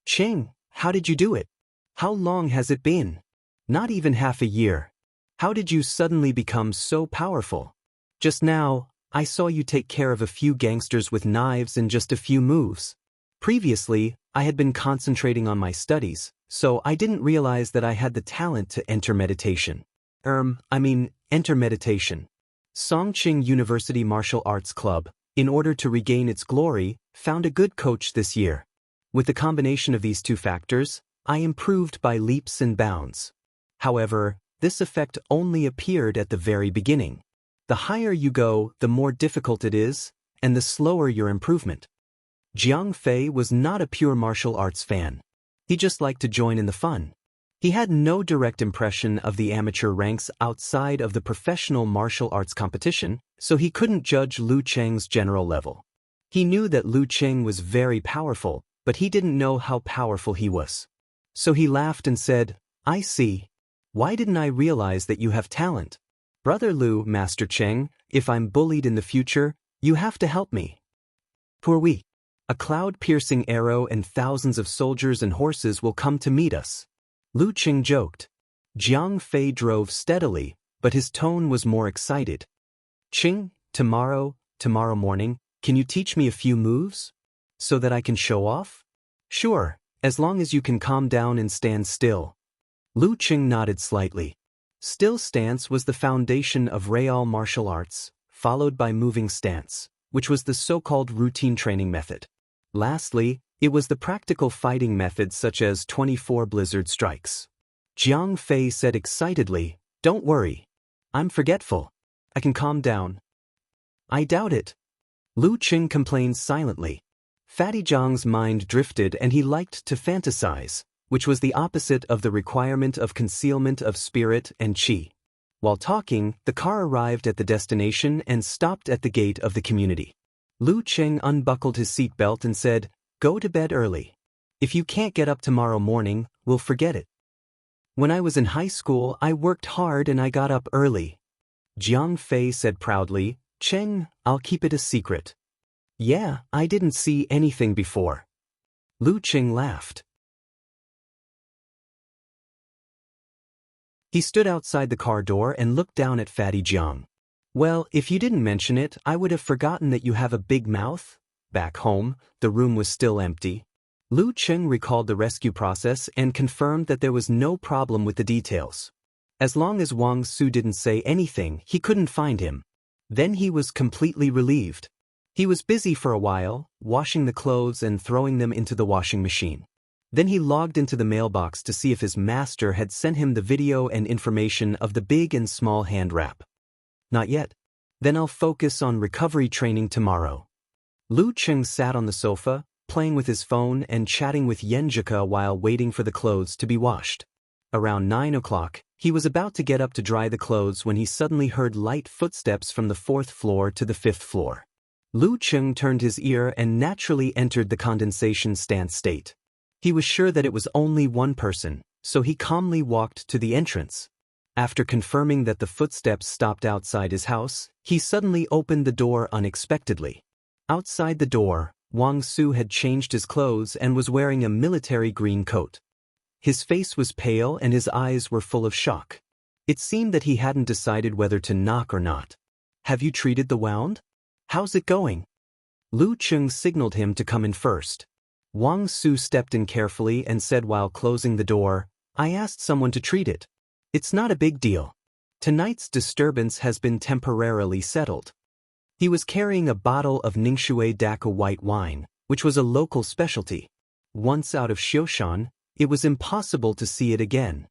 "Cheng, how did you do it? How long has it been?" "Not even half a year. How did you suddenly become so powerful?" "Just now, I saw you take care of a few gangsters with knives in just a few moves. Previously, I had been concentrating on my studies, so I didn't realize that I had the talent to enter meditation. Enter meditation. Songqing University Martial Arts Club, in order to regain its glory, found a good coach this year. With the combination of these 2 factors, I improved by leaps and bounds. However, this effect only appeared at the very beginning. The higher you go, the more difficult it is, and the slower your improvement." Jiang Fei was not a pure martial arts fan. He just liked to join in the fun. He had no direct impression of the amateur ranks outside of the professional martial arts competition, so he couldn't judge Lu Cheng's general level. He knew that Lu Cheng was very powerful, but he didn't know how powerful he was. So he laughed and said, I see. Why didn't I realize that you have talent? Brother Lu, Master Cheng, if I'm bullied in the future, you have to help me. Poor we. A cloud-piercing arrow and thousands of soldiers and horses will come to meet us. Lu Qing joked. Jiang Fei drove steadily, but his tone was more excited. Qing, tomorrow morning, can you teach me a few moves? So that I can show off? Sure, as long as you can calm down and stand still. Lu Qing nodded slightly. Still stance was the foundation of real martial arts, followed by moving stance, which was the so-called routine training method. Lastly, it was the practical fighting methods such as 24 blizzard strikes. Jiang Fei said excitedly, Don't worry. I'm forgetful. I can calm down. I doubt it. Lu Qing complained silently. Fatty Jiang's mind drifted and he liked to fantasize, which was the opposite of the requirement of concealment of spirit and qi. While talking, the car arrived at the destination and stopped at the gate of the community. Lu Qing unbuckled his seatbelt and said, Go to bed early. If you can't get up tomorrow morning, we'll forget it. When I was in high school, I worked hard and I got up early. Jiang Fei said proudly, Cheng, I'll keep it a secret. Yeah, I didn't see anything before. Lu Qing laughed. He stood outside the car door and looked down at Fatty Jiang. Well, if you didn't mention it, I would have forgotten that you have a big mouth. Back home, the room was still empty. Lu Qing recalled the rescue process and confirmed that there was no problem with the details. As long as Wang Su didn't say anything, he couldn't find him. Then he was completely relieved. He was busy for a while, washing the clothes and throwing them into the washing machine. Then he logged into the mailbox to see if his master had sent him the video and information of the big and small hand wrap. Not yet. Then I'll focus on recovery training tomorrow. Lu Qing sat on the sofa, playing with his phone and chatting with Yenjika while waiting for the clothes to be washed. Around 9 o'clock, he was about to get up to dry the clothes when he suddenly heard light footsteps from the 4th floor to the 5th floor. Lu Qing turned his ear and naturally entered the condensation stance state. He was sure that it was only one person, so he calmly walked to the entrance. After confirming that the footsteps stopped outside his house, he suddenly opened the door unexpectedly. Outside the door, Wang Su had changed his clothes and was wearing a military green coat. His face was pale and his eyes were full of shock. It seemed that he hadn't decided whether to knock or not. Have you treated the wound? How's it going? Lu Qing signaled him to come in first. Wang Su stepped in carefully and said while closing the door, I asked someone to treat it. It's not a big deal. Tonight's disturbance has been temporarily settled. He was carrying a bottle of Ningxue Daka white wine, which was a local specialty. Once out of Xiushan, it was impossible to see it again.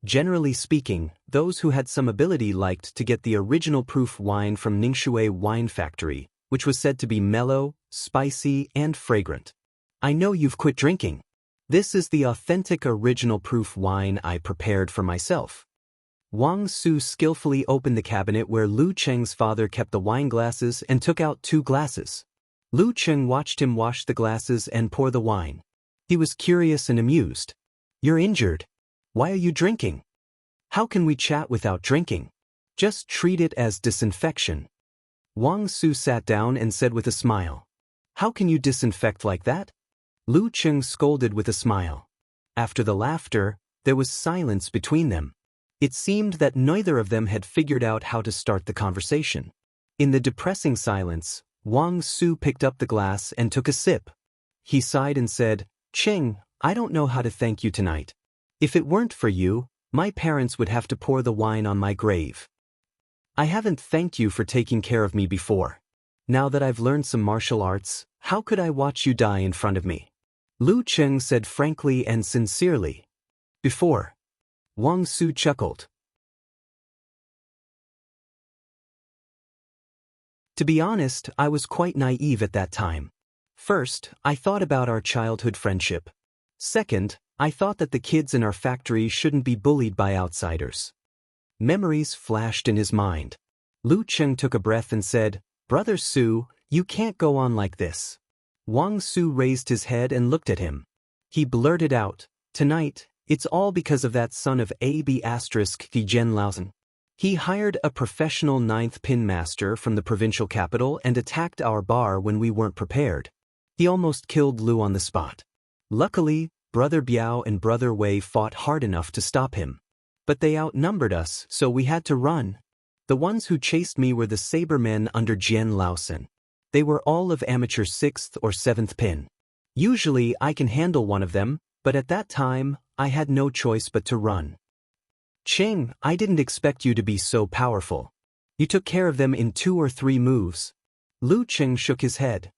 Generally speaking, those who had some ability liked to get the original proof wine from Ningxue Wine Factory, which was said to be mellow, spicy, and fragrant. I know you've quit drinking. This is the authentic original proof wine I prepared for myself. Wang Su skillfully opened the cabinet where Lu Qing's father kept the wine glasses and took out 2 glasses. Lu Qing watched him wash the glasses and pour the wine. He was curious and amused. You're injured. Why are you drinking? How can we chat without drinking? Just treat it as disinfection. Wang Su sat down and said with a smile. How can you disinfect like that? Lu Qing scolded with a smile. After the laughter, there was silence between them. It seemed that neither of them had figured out how to start the conversation. In the depressing silence, Wang Su picked up the glass and took a sip. He sighed and said, Qing, I don't know how to thank you tonight. If it weren't for you, my parents would have to pour the wine on my grave. I haven't thanked you for taking care of me before. Now that I've learned some martial arts, how could I watch you die in front of me? Lu Qing said frankly and sincerely. Before. Wang Su chuckled. To be honest, I was quite naive at that time. First, I thought about our childhood friendship. Second, I thought that the kids in our factory shouldn't be bullied by outsiders. Memories flashed in his mind. Lu Qing took a breath and said, Brother Su, you can't go on like this. Wang Su raised his head and looked at him. He blurted out, Tonight, it's all because of that son of A.B. Jian Laosen. He hired a professional ninth pin master from the provincial capital and attacked our bar when we weren't prepared. He almost killed Lu on the spot. Luckily, Brother Biao and Brother Wei fought hard enough to stop him. But they outnumbered us, so we had to run. The ones who chased me were the saber men under Jian Laosen. They were all of amateur 6th or 7th pin. Usually I can handle one of them, but at that time, I had no choice but to run. Ching, I didn't expect you to be so powerful. You took care of them in 2 or 3 moves. Lu Ching shook his head.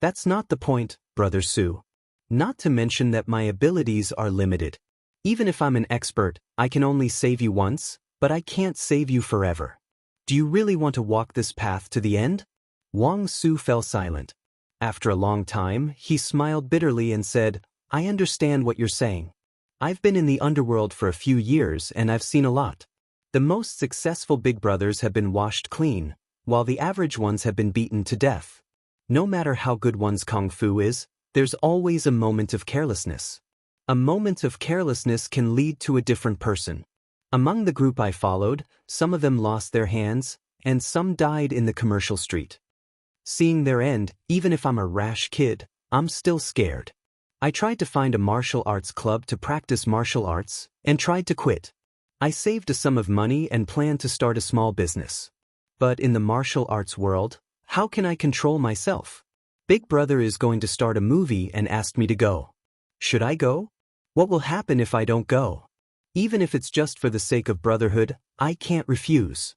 That's not the point, Brother Su. Not to mention that my abilities are limited. Even if I'm an expert, I can only save you once, but I can't save you forever. Do you really want to walk this path to the end? Wang Su fell silent. After a long time, he smiled bitterly and said, I understand what you're saying. I've been in the underworld for a few years and I've seen a lot. The most successful big brothers have been washed clean, while the average ones have been beaten to death. No matter how good one's kung fu is, there's always a moment of carelessness. A moment of carelessness can lead to a different person. Among the group I followed, some of them lost their hands, and some died in the commercial street. Seeing their end, even if I'm a rash kid, I'm still scared. I tried to find a martial arts club to practice martial arts, and tried to quit. I saved a sum of money and planned to start a small business. But in the martial arts world, how can I control myself? Big Brother is going to start a movie and asked me to go. Should I go? What will happen if I don't go? Even if it's just for the sake of brotherhood, I can't refuse.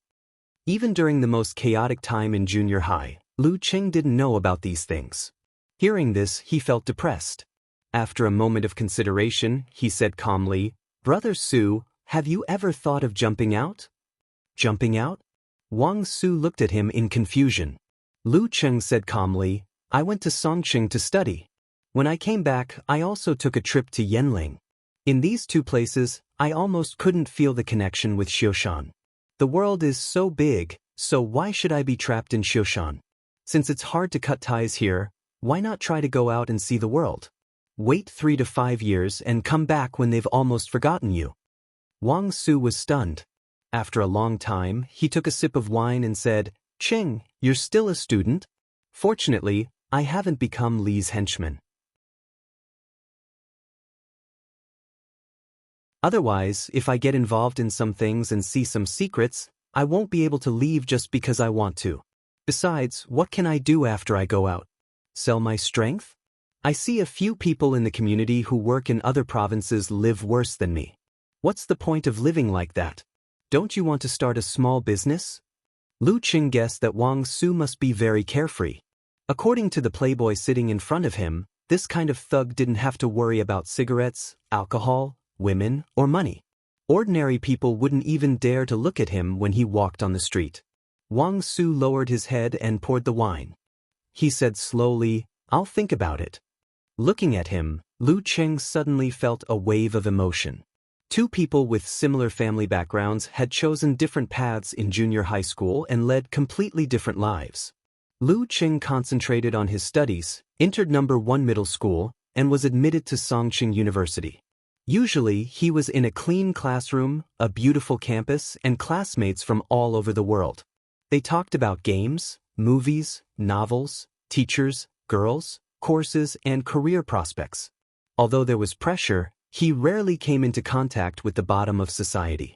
Even during the most chaotic time in junior high, Lu Ching didn't know about these things. Hearing this, he felt depressed. After a moment of consideration, he said calmly, Brother Su, have you ever thought of jumping out? Jumping out? Wang Su looked at him in confusion. Lu Cheng said calmly, I went to Songqing to study. When I came back, I also took a trip to Yanling. In these 2 places, I almost couldn't feel the connection with Xiushan. The world is so big, so why should I be trapped in Xiushan? Since it's hard to cut ties here, why not try to go out and see the world? Wait 3 to 5 years and come back when they've almost forgotten you. Wang Su was stunned. After a long time, he took a sip of wine and said, Ching, you're still a student? Fortunately, I haven't become Li's henchman. Otherwise, if I get involved in some things and see some secrets, I won't be able to leave just because I want to. Besides, what can I do after I go out? Sell my strength? I see a few people in the community who work in other provinces live worse than me. What's the point of living like that? Don't you want to start a small business? Lu Ching guessed that Wang Su must be very carefree. According to the playboy sitting in front of him, this kind of thug didn't have to worry about cigarettes, alcohol, women, or money. Ordinary people wouldn't even dare to look at him when he walked on the street. Wang Su lowered his head and poured the wine. He said slowly, I'll think about it. Looking at him, Lu Cheng suddenly felt a wave of emotion. 2 people with similar family backgrounds had chosen different paths in junior high school and led completely different lives. Lu Cheng concentrated on his studies, entered number 1 middle school, and was admitted to Songqing University. Usually, he was in a clean classroom, a beautiful campus, and classmates from all over the world. They talked about games, movies, novels, teachers, girls, courses, and career prospects. Although there was pressure, he rarely came into contact with the bottom of society.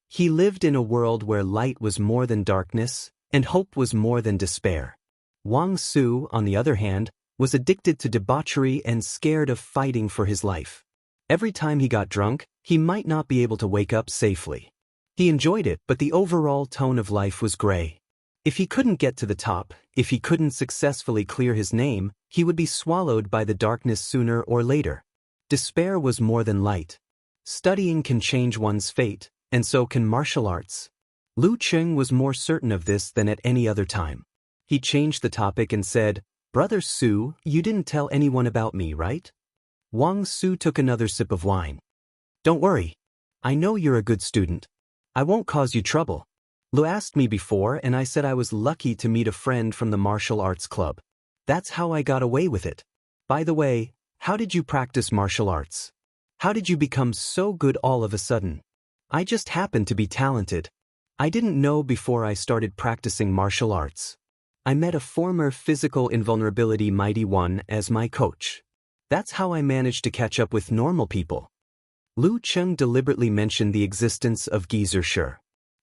He lived in a world where light was more than darkness, and hope was more than despair. Wang Su, on the other hand, was addicted to debauchery and scared of fighting for his life. Every time he got drunk, he might not be able to wake up safely. He enjoyed it, but the overall tone of life was gray. If he couldn't get to the top, if he couldn't successfully clear his name, he would be swallowed by the darkness sooner or later. Despair was more than light. Studying can change one's fate, and so can martial arts. Lu Cheng was more certain of this than at any other time. He changed the topic and said, Brother Su, you didn't tell anyone about me, right? Wang Su took another sip of wine. Don't worry. I know you're a good student. I won't cause you trouble. Lu asked me before and I said I was lucky to meet a friend from the martial arts club. That's how I got away with it. By the way, how did you practice martial arts? How did you become so good all of a sudden? I just happened to be talented. I didn't know before I started practicing martial arts. I met a former physical invulnerability mighty one as my coach. That's how I managed to catch up with normal people. Lu Cheng deliberately mentioned the existence of Geezer Shi.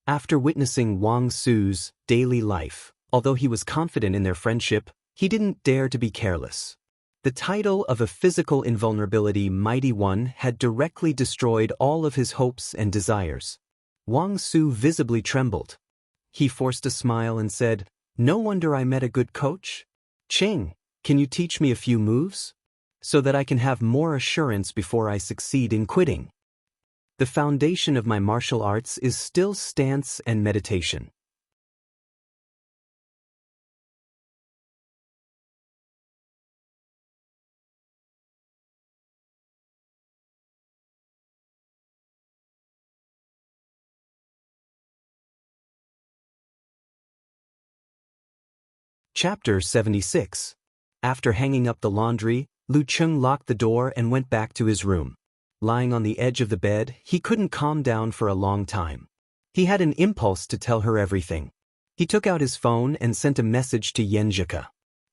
After witnessing Wang Su's daily life, although he was confident in their friendship, he didn't dare to be careless. The title of a physical invulnerability mighty one had directly destroyed all of his hopes and desires. Wang Su visibly trembled. He forced a smile and said, "No wonder I met a good coach. Ching, can you teach me a few moves? So that I can have more assurance before I succeed in quitting. The foundation of my martial arts is still stance and meditation." Chapter 76. After hanging up the laundry, Lu Cheng locked the door and went back to his room. Lying on the edge of the bed, he couldn't calm down for a long time. He had an impulse to tell her everything. He took out his phone and sent a message to Yenjika.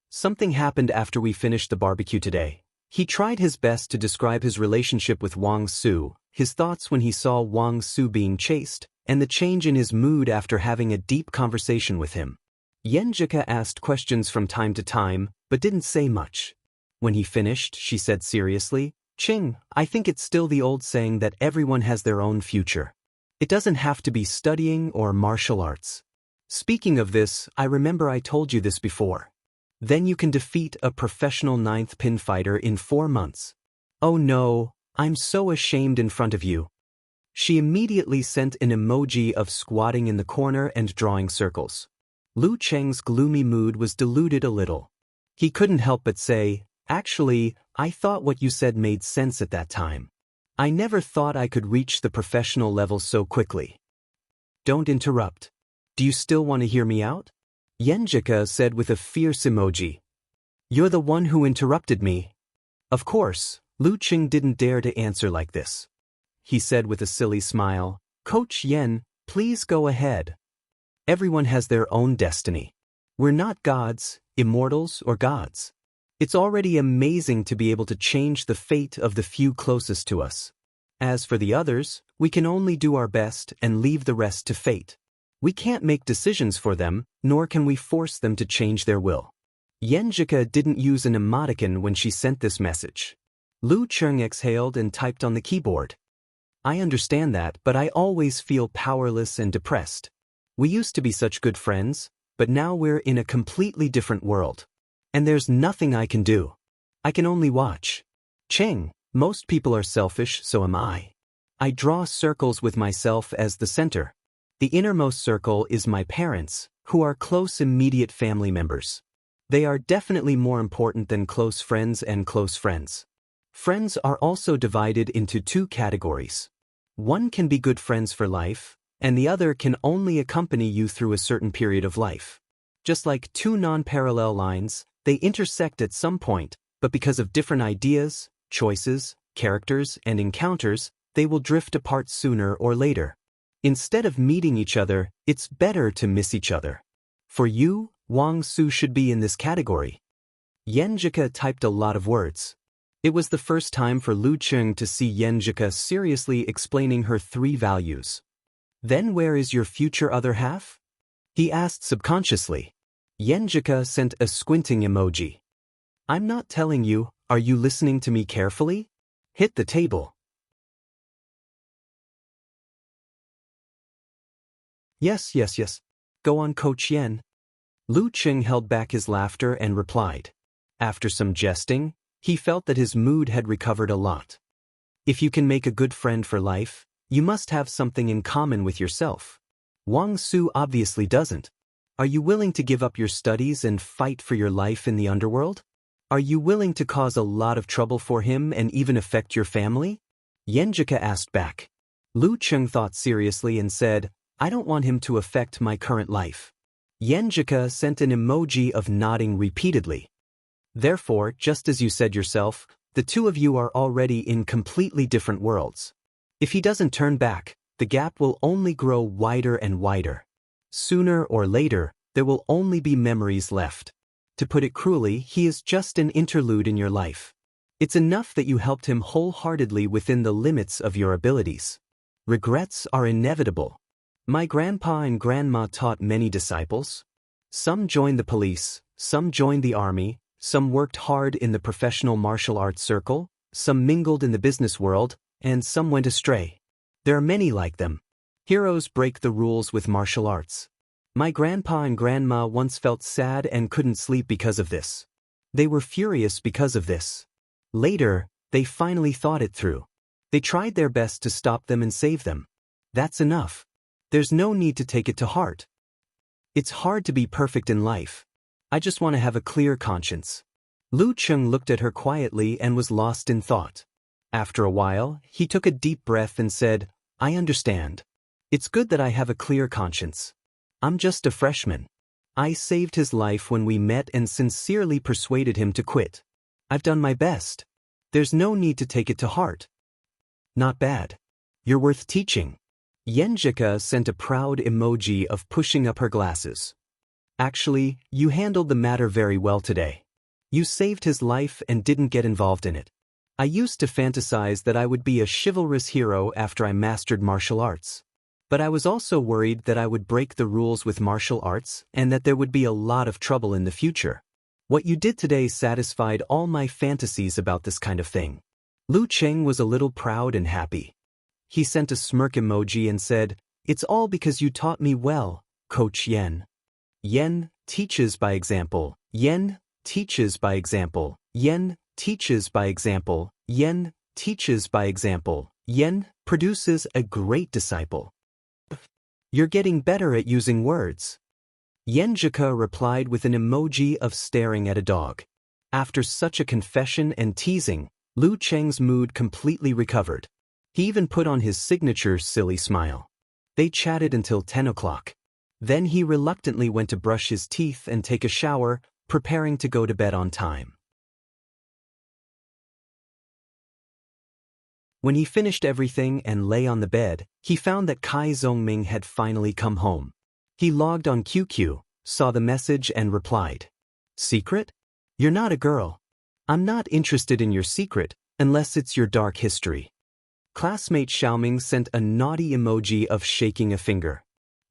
"Something happened after we finished the barbecue today." He tried his best to describe his relationship with Wang Su, his thoughts when he saw Wang Su being chased, and the change in his mood after having a deep conversation with him. Yenjika asked questions from time to time, but didn't say much. When he finished, she said seriously, "Ching, I think it's still the old saying that everyone has their own future. It doesn't have to be studying or martial arts. Speaking of this, I remember I told you this before. Then you can defeat a professional 9th pin fighter in 4 months. Oh no, I'm so ashamed in front of you." She immediately sent an emoji of squatting in the corner and drawing circles. Lu Cheng's gloomy mood was diluted a little. He couldn't help but say, "Actually, I thought what you said made sense at that time. I never thought I could reach the professional level so quickly." "Don't interrupt. Do you still want to hear me out?" Yenjika said with a fierce emoji. "You're the one who interrupted me." Of course, Lu Cheng didn't dare to answer like this. He said with a silly smile, "Coach Yen, please go ahead. Everyone has their own destiny. We're not gods, immortals, or gods. It's already amazing to be able to change the fate of the few closest to us. As for the others, we can only do our best and leave the rest to fate. We can't make decisions for them, nor can we force them to change their will." Yenjika didn't use an emoticon when she sent this message. Lu Cheng exhaled and typed on the keyboard. "I understand that, but I always feel powerless and depressed. We used to be such good friends, but now we're in a completely different world. And there's nothing I can do. I can only watch. Cheng, most people are selfish, so am I. I draw circles with myself as the center. The innermost circle is my parents, who are close immediate family members. They are definitely more important than close friends and close friends. Friends are also divided into 2 categories. One can be good friends for life, and the other can only accompany you through a certain period of life. Just like 2 non-parallel lines, they intersect at some point, but because of different ideas, choices, characters, and encounters, they will drift apart sooner or later. Instead of meeting each other, it's better to miss each other. For you, Wang Su should be in this category." Yenjika typed a lot of words. It was the first time for Lu Cheng to see Yenjika seriously explaining her 3 values. "Then where is your future other half?" he asked subconsciously. Yenjika sent a squinting emoji. "I'm not telling you, are you listening to me carefully? Hit the table." Yes. Go on, Coach Yen." Lu Cheng held back his laughter and replied. After some jesting, he felt that his mood had recovered a lot. If you can make a good friend for life, you must have something in common with yourself. Wang Su obviously doesn't. Are you willing to give up your studies and fight for your life in the underworld? Are you willing to cause a lot of trouble for him and even affect your family? Yenjika asked back. Lu Cheng thought seriously and said, "I don't want him to affect my current life." Yenjika sent an emoji of nodding repeatedly. "Therefore, just as you said yourself, The two of you are already in completely different worlds. If he doesn't turn back, the gap will only grow wider and wider. Sooner or later, there will only be memories left. To put it cruelly, he is just an interlude in your life. It's enough that you helped him wholeheartedly within the limits of your abilities. Regrets are inevitable. My grandpa and grandma taught many disciples. Some joined the police, some joined the army, some worked hard in the professional martial arts circle, some mingled in the business world, and some went astray. There are many like them. Heroes break the rules with martial arts. My grandpa and grandma once felt sad and couldn't sleep because of this. They were furious because of this. Later, they finally thought it through. They tried their best to stop them and save them. That's enough. There's no need to take it to heart. It's hard to be perfect in life. I just want to have a clear conscience. Lu Cheng looked at her quietly and was lost in thought. After a while, he took a deep breath and said, I understand. It's good that I have a clear conscience. I'm just a freshman. I saved his life when we met and sincerely persuaded him to quit. I've done my best. There's no need to take it to heart. Not bad. You're worth teaching. Yenjika sent a proud emoji of pushing up her glasses. Actually, you handled the matter very well today. You saved his life and didn't get involved in it. I used to fantasize that I would be a chivalrous hero after I mastered martial arts. But I was also worried that I would break the rules with martial arts and that there would be a lot of trouble in the future. What you did today satisfied all my fantasies about this kind of thing. Lu Cheng was a little proud and happy. He sent a smirk emoji and said, It's all because you taught me well, Coach Yen. Yen teaches by example. Yen teaches by example. Yen teaches by example. Yen teaches by example. Yen produces a great disciple. You're getting better at using words. Yenjika replied with an emoji of staring at a dog. After such a confession and teasing, Lu Cheng's mood completely recovered. He even put on his signature silly smile. They chatted until 10 o'clock. Then he reluctantly went to brush his teeth and take a shower, preparing to go to bed on time. When he finished everything and lay on the bed, he found that Kai Zhongming had finally come home. He logged on QQ, saw the message and replied. Secret? You're not a girl. I'm not interested in your secret, unless it's your dark history. Classmate Xiaoming sent a naughty emoji of shaking a finger.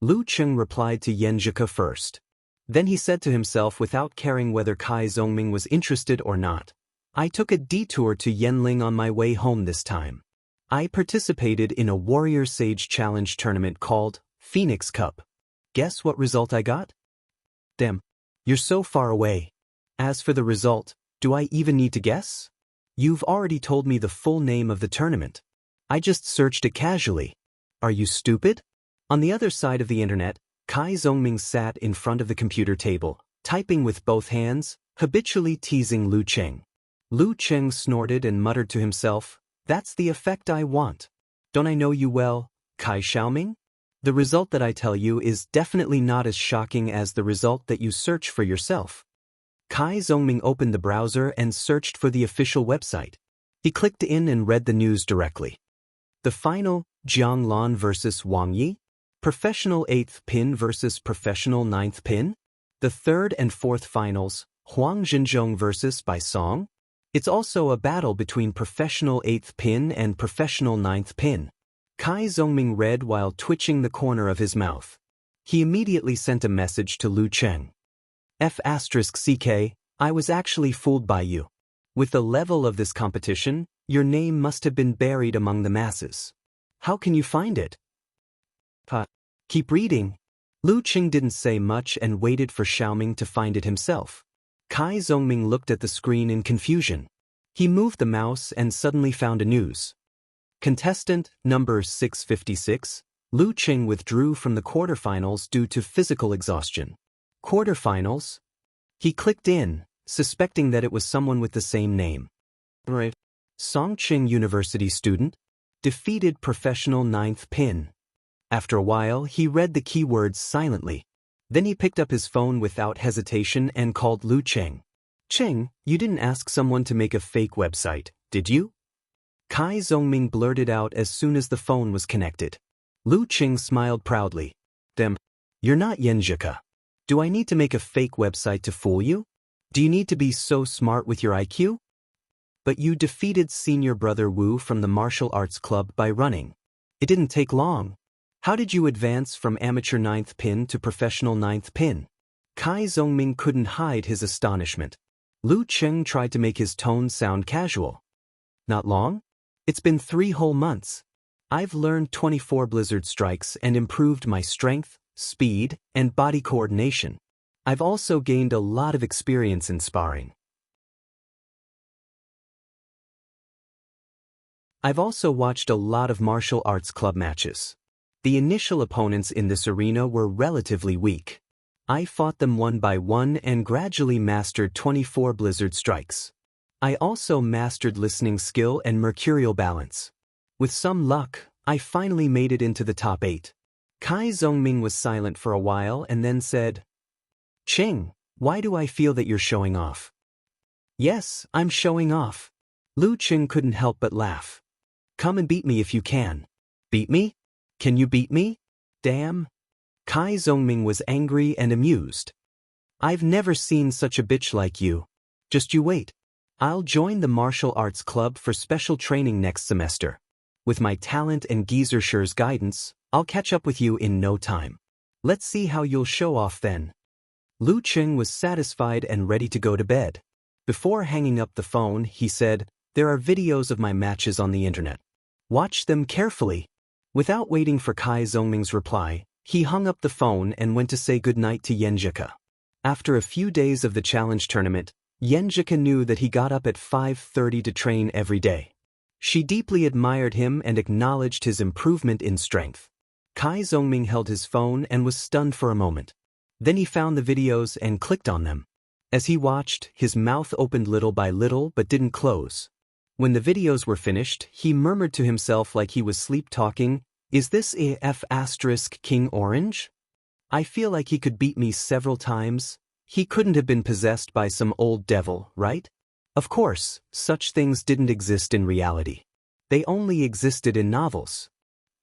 Lu Cheng replied to Yenjika first. Then he said to himself without caring whether Kai Zhongming was interested or not. I took a detour to Yenling on my way home this time. I participated in a Warrior Sage Challenge tournament called Phoenix Cup. Guess what result I got? Damn, you're so far away. As for the result, do I even need to guess? You've already told me the full name of the tournament. I just searched it casually. Are you stupid? On the other side of the internet, Kai Zhongming sat in front of the computer table, typing with both hands, habitually teasing Lu Cheng. Lu Cheng snorted and muttered to himself, That's the effect I want. Don't I know you well, Kai Xiaoming? The result that I tell you is definitely not as shocking as the result that you search for yourself. Kai Zhongming opened the browser and searched for the official website. He clicked in and read the news directly. The final, Jiang Lan versus Wang Yi. Professional 8th pin versus professional 9th pin. The 3rd and 4th finals, Huang Zhenzhong versus Bai Song. It's also a battle between professional 8th pin and professional 9th pin. Kai Zhongming read while twitching the corner of his mouth. He immediately sent a message to Lu Cheng. F***CK, I was actually fooled by you. With the level of this competition, your name must have been buried among the masses. How can you find it? Keep reading. Lu Cheng didn't say much and waited for Xiaoming to find it himself. Kai Zhongming looked at the screen in confusion. He moved the mouse and suddenly found a news. Contestant number 656, Lu Cheng withdrew from the quarterfinals due to physical exhaustion. Quarterfinals? He clicked in, suspecting that it was someone with the same name. Right. Songqing University student, defeated professional 9th pin. After a while, he read the keywords silently. Then he picked up his phone without hesitation and called Lu Cheng. Cheng, you didn't ask someone to make a fake website, did you? Kai Zhongming blurted out as soon as the phone was connected. Lu Qing smiled proudly. Damn, you're not Yenjika. Do I need to make a fake website to fool you? Do you need to be so smart with your IQ? But you defeated senior brother Wu from the martial arts club by running. It didn't take long. How did you advance from amateur 9th pin to professional 9th pin? Kai Zhongming couldn't hide his astonishment. Lu Qing tried to make his tone sound casual. Not long? It's been 3 whole months. I've learned 24 blizzard strikes and improved my strength, speed, and body coordination. I've also gained a lot of experience in sparring. I've also watched a lot of martial arts club matches. The initial opponents in this arena were relatively weak. I fought them one by one and gradually mastered 24 blizzard strikes. I also mastered listening skill and mercurial balance. With some luck, I finally made it into the top 8. Kai Zhongming was silent for a while and then said, Cheng, why do I feel that you're showing off? Yes, I'm showing off. Lu Qing couldn't help but laugh. Come and beat me if you can. Beat me? Can you beat me? Damn. Kai Zhongming was angry and amused. I've never seen such a bitch like you. Just you wait. I'll join the martial arts club for special training next semester. With my talent and Geezershir's guidance, I'll catch up with you in no time. Let's see how you'll show off then. Lu Qing was satisfied and ready to go to bed. Before hanging up the phone, he said, There are videos of my matches on the internet. Watch them carefully. Without waiting for Kai Zhongming's reply, he hung up the phone and went to say goodnight to Yenjika. After a few days of the challenge tournament, Yenjika knew that he got up at 5:30 to train every day. She deeply admired him and acknowledged his improvement in strength. Kai Zhongming held his phone and was stunned for a moment. Then he found the videos and clicked on them. As he watched, his mouth opened little by little but didn't close. When the videos were finished, he murmured to himself like he was sleep-talking, Is this AF * King Orange? I feel like he could beat me several times. He couldn't have been possessed by some old devil, right? Of course, such things didn't exist in reality. They only existed in novels.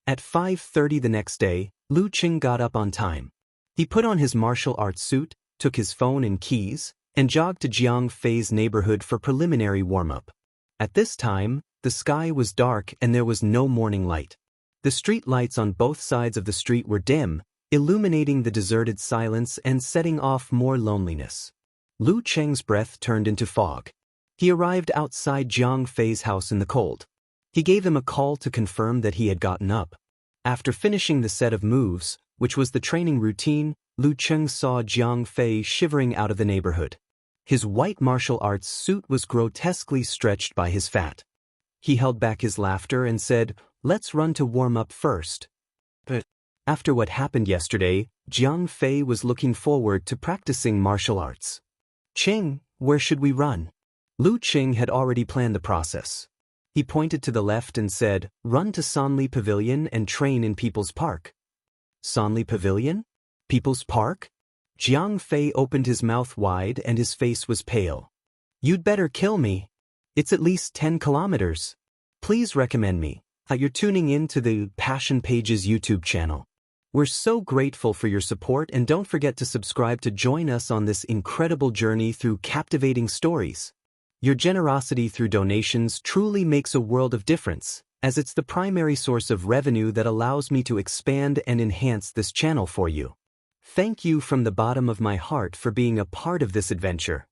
At 5:30 the next day, Lu Qing got up on time. He put on his martial arts suit, took his phone and keys, and jogged to Jiang Fei's neighborhood for preliminary warm-up. At this time, the sky was dark and there was no morning light. The street lights on both sides of the street were dim, illuminating the deserted silence and setting off more loneliness. Lu Qing's breath turned into fog. He arrived outside Jiang Fei's house in the cold. He gave him a call to confirm that he had gotten up. After finishing the set of moves, which was the training routine, Lu Qing saw Jiang Fei shivering out of the neighborhood. His white martial arts suit was grotesquely stretched by his fat. He held back his laughter and said, Let's run to warm up first. But after what happened yesterday, Jiang Fei was looking forward to practicing martial arts. Qing, where should we run? Lu Qing had already planned the process. He pointed to the left and said, Run to Sanli Pavilion and train in People's Park. Sanli Pavilion? People's Park? Jiang Fei opened his mouth wide and his face was pale. You'd better kill me. It's at least 10 kilometers. Please recommend me. You're tuning in to the Passion Pages YouTube channel. We're so grateful for your support and don't forget to subscribe to join us on this incredible journey through captivating stories. Your generosity through donations truly makes a world of difference, as it's the primary source of revenue that allows me to expand and enhance this channel for you. Thank you from the bottom of my heart for being a part of this adventure.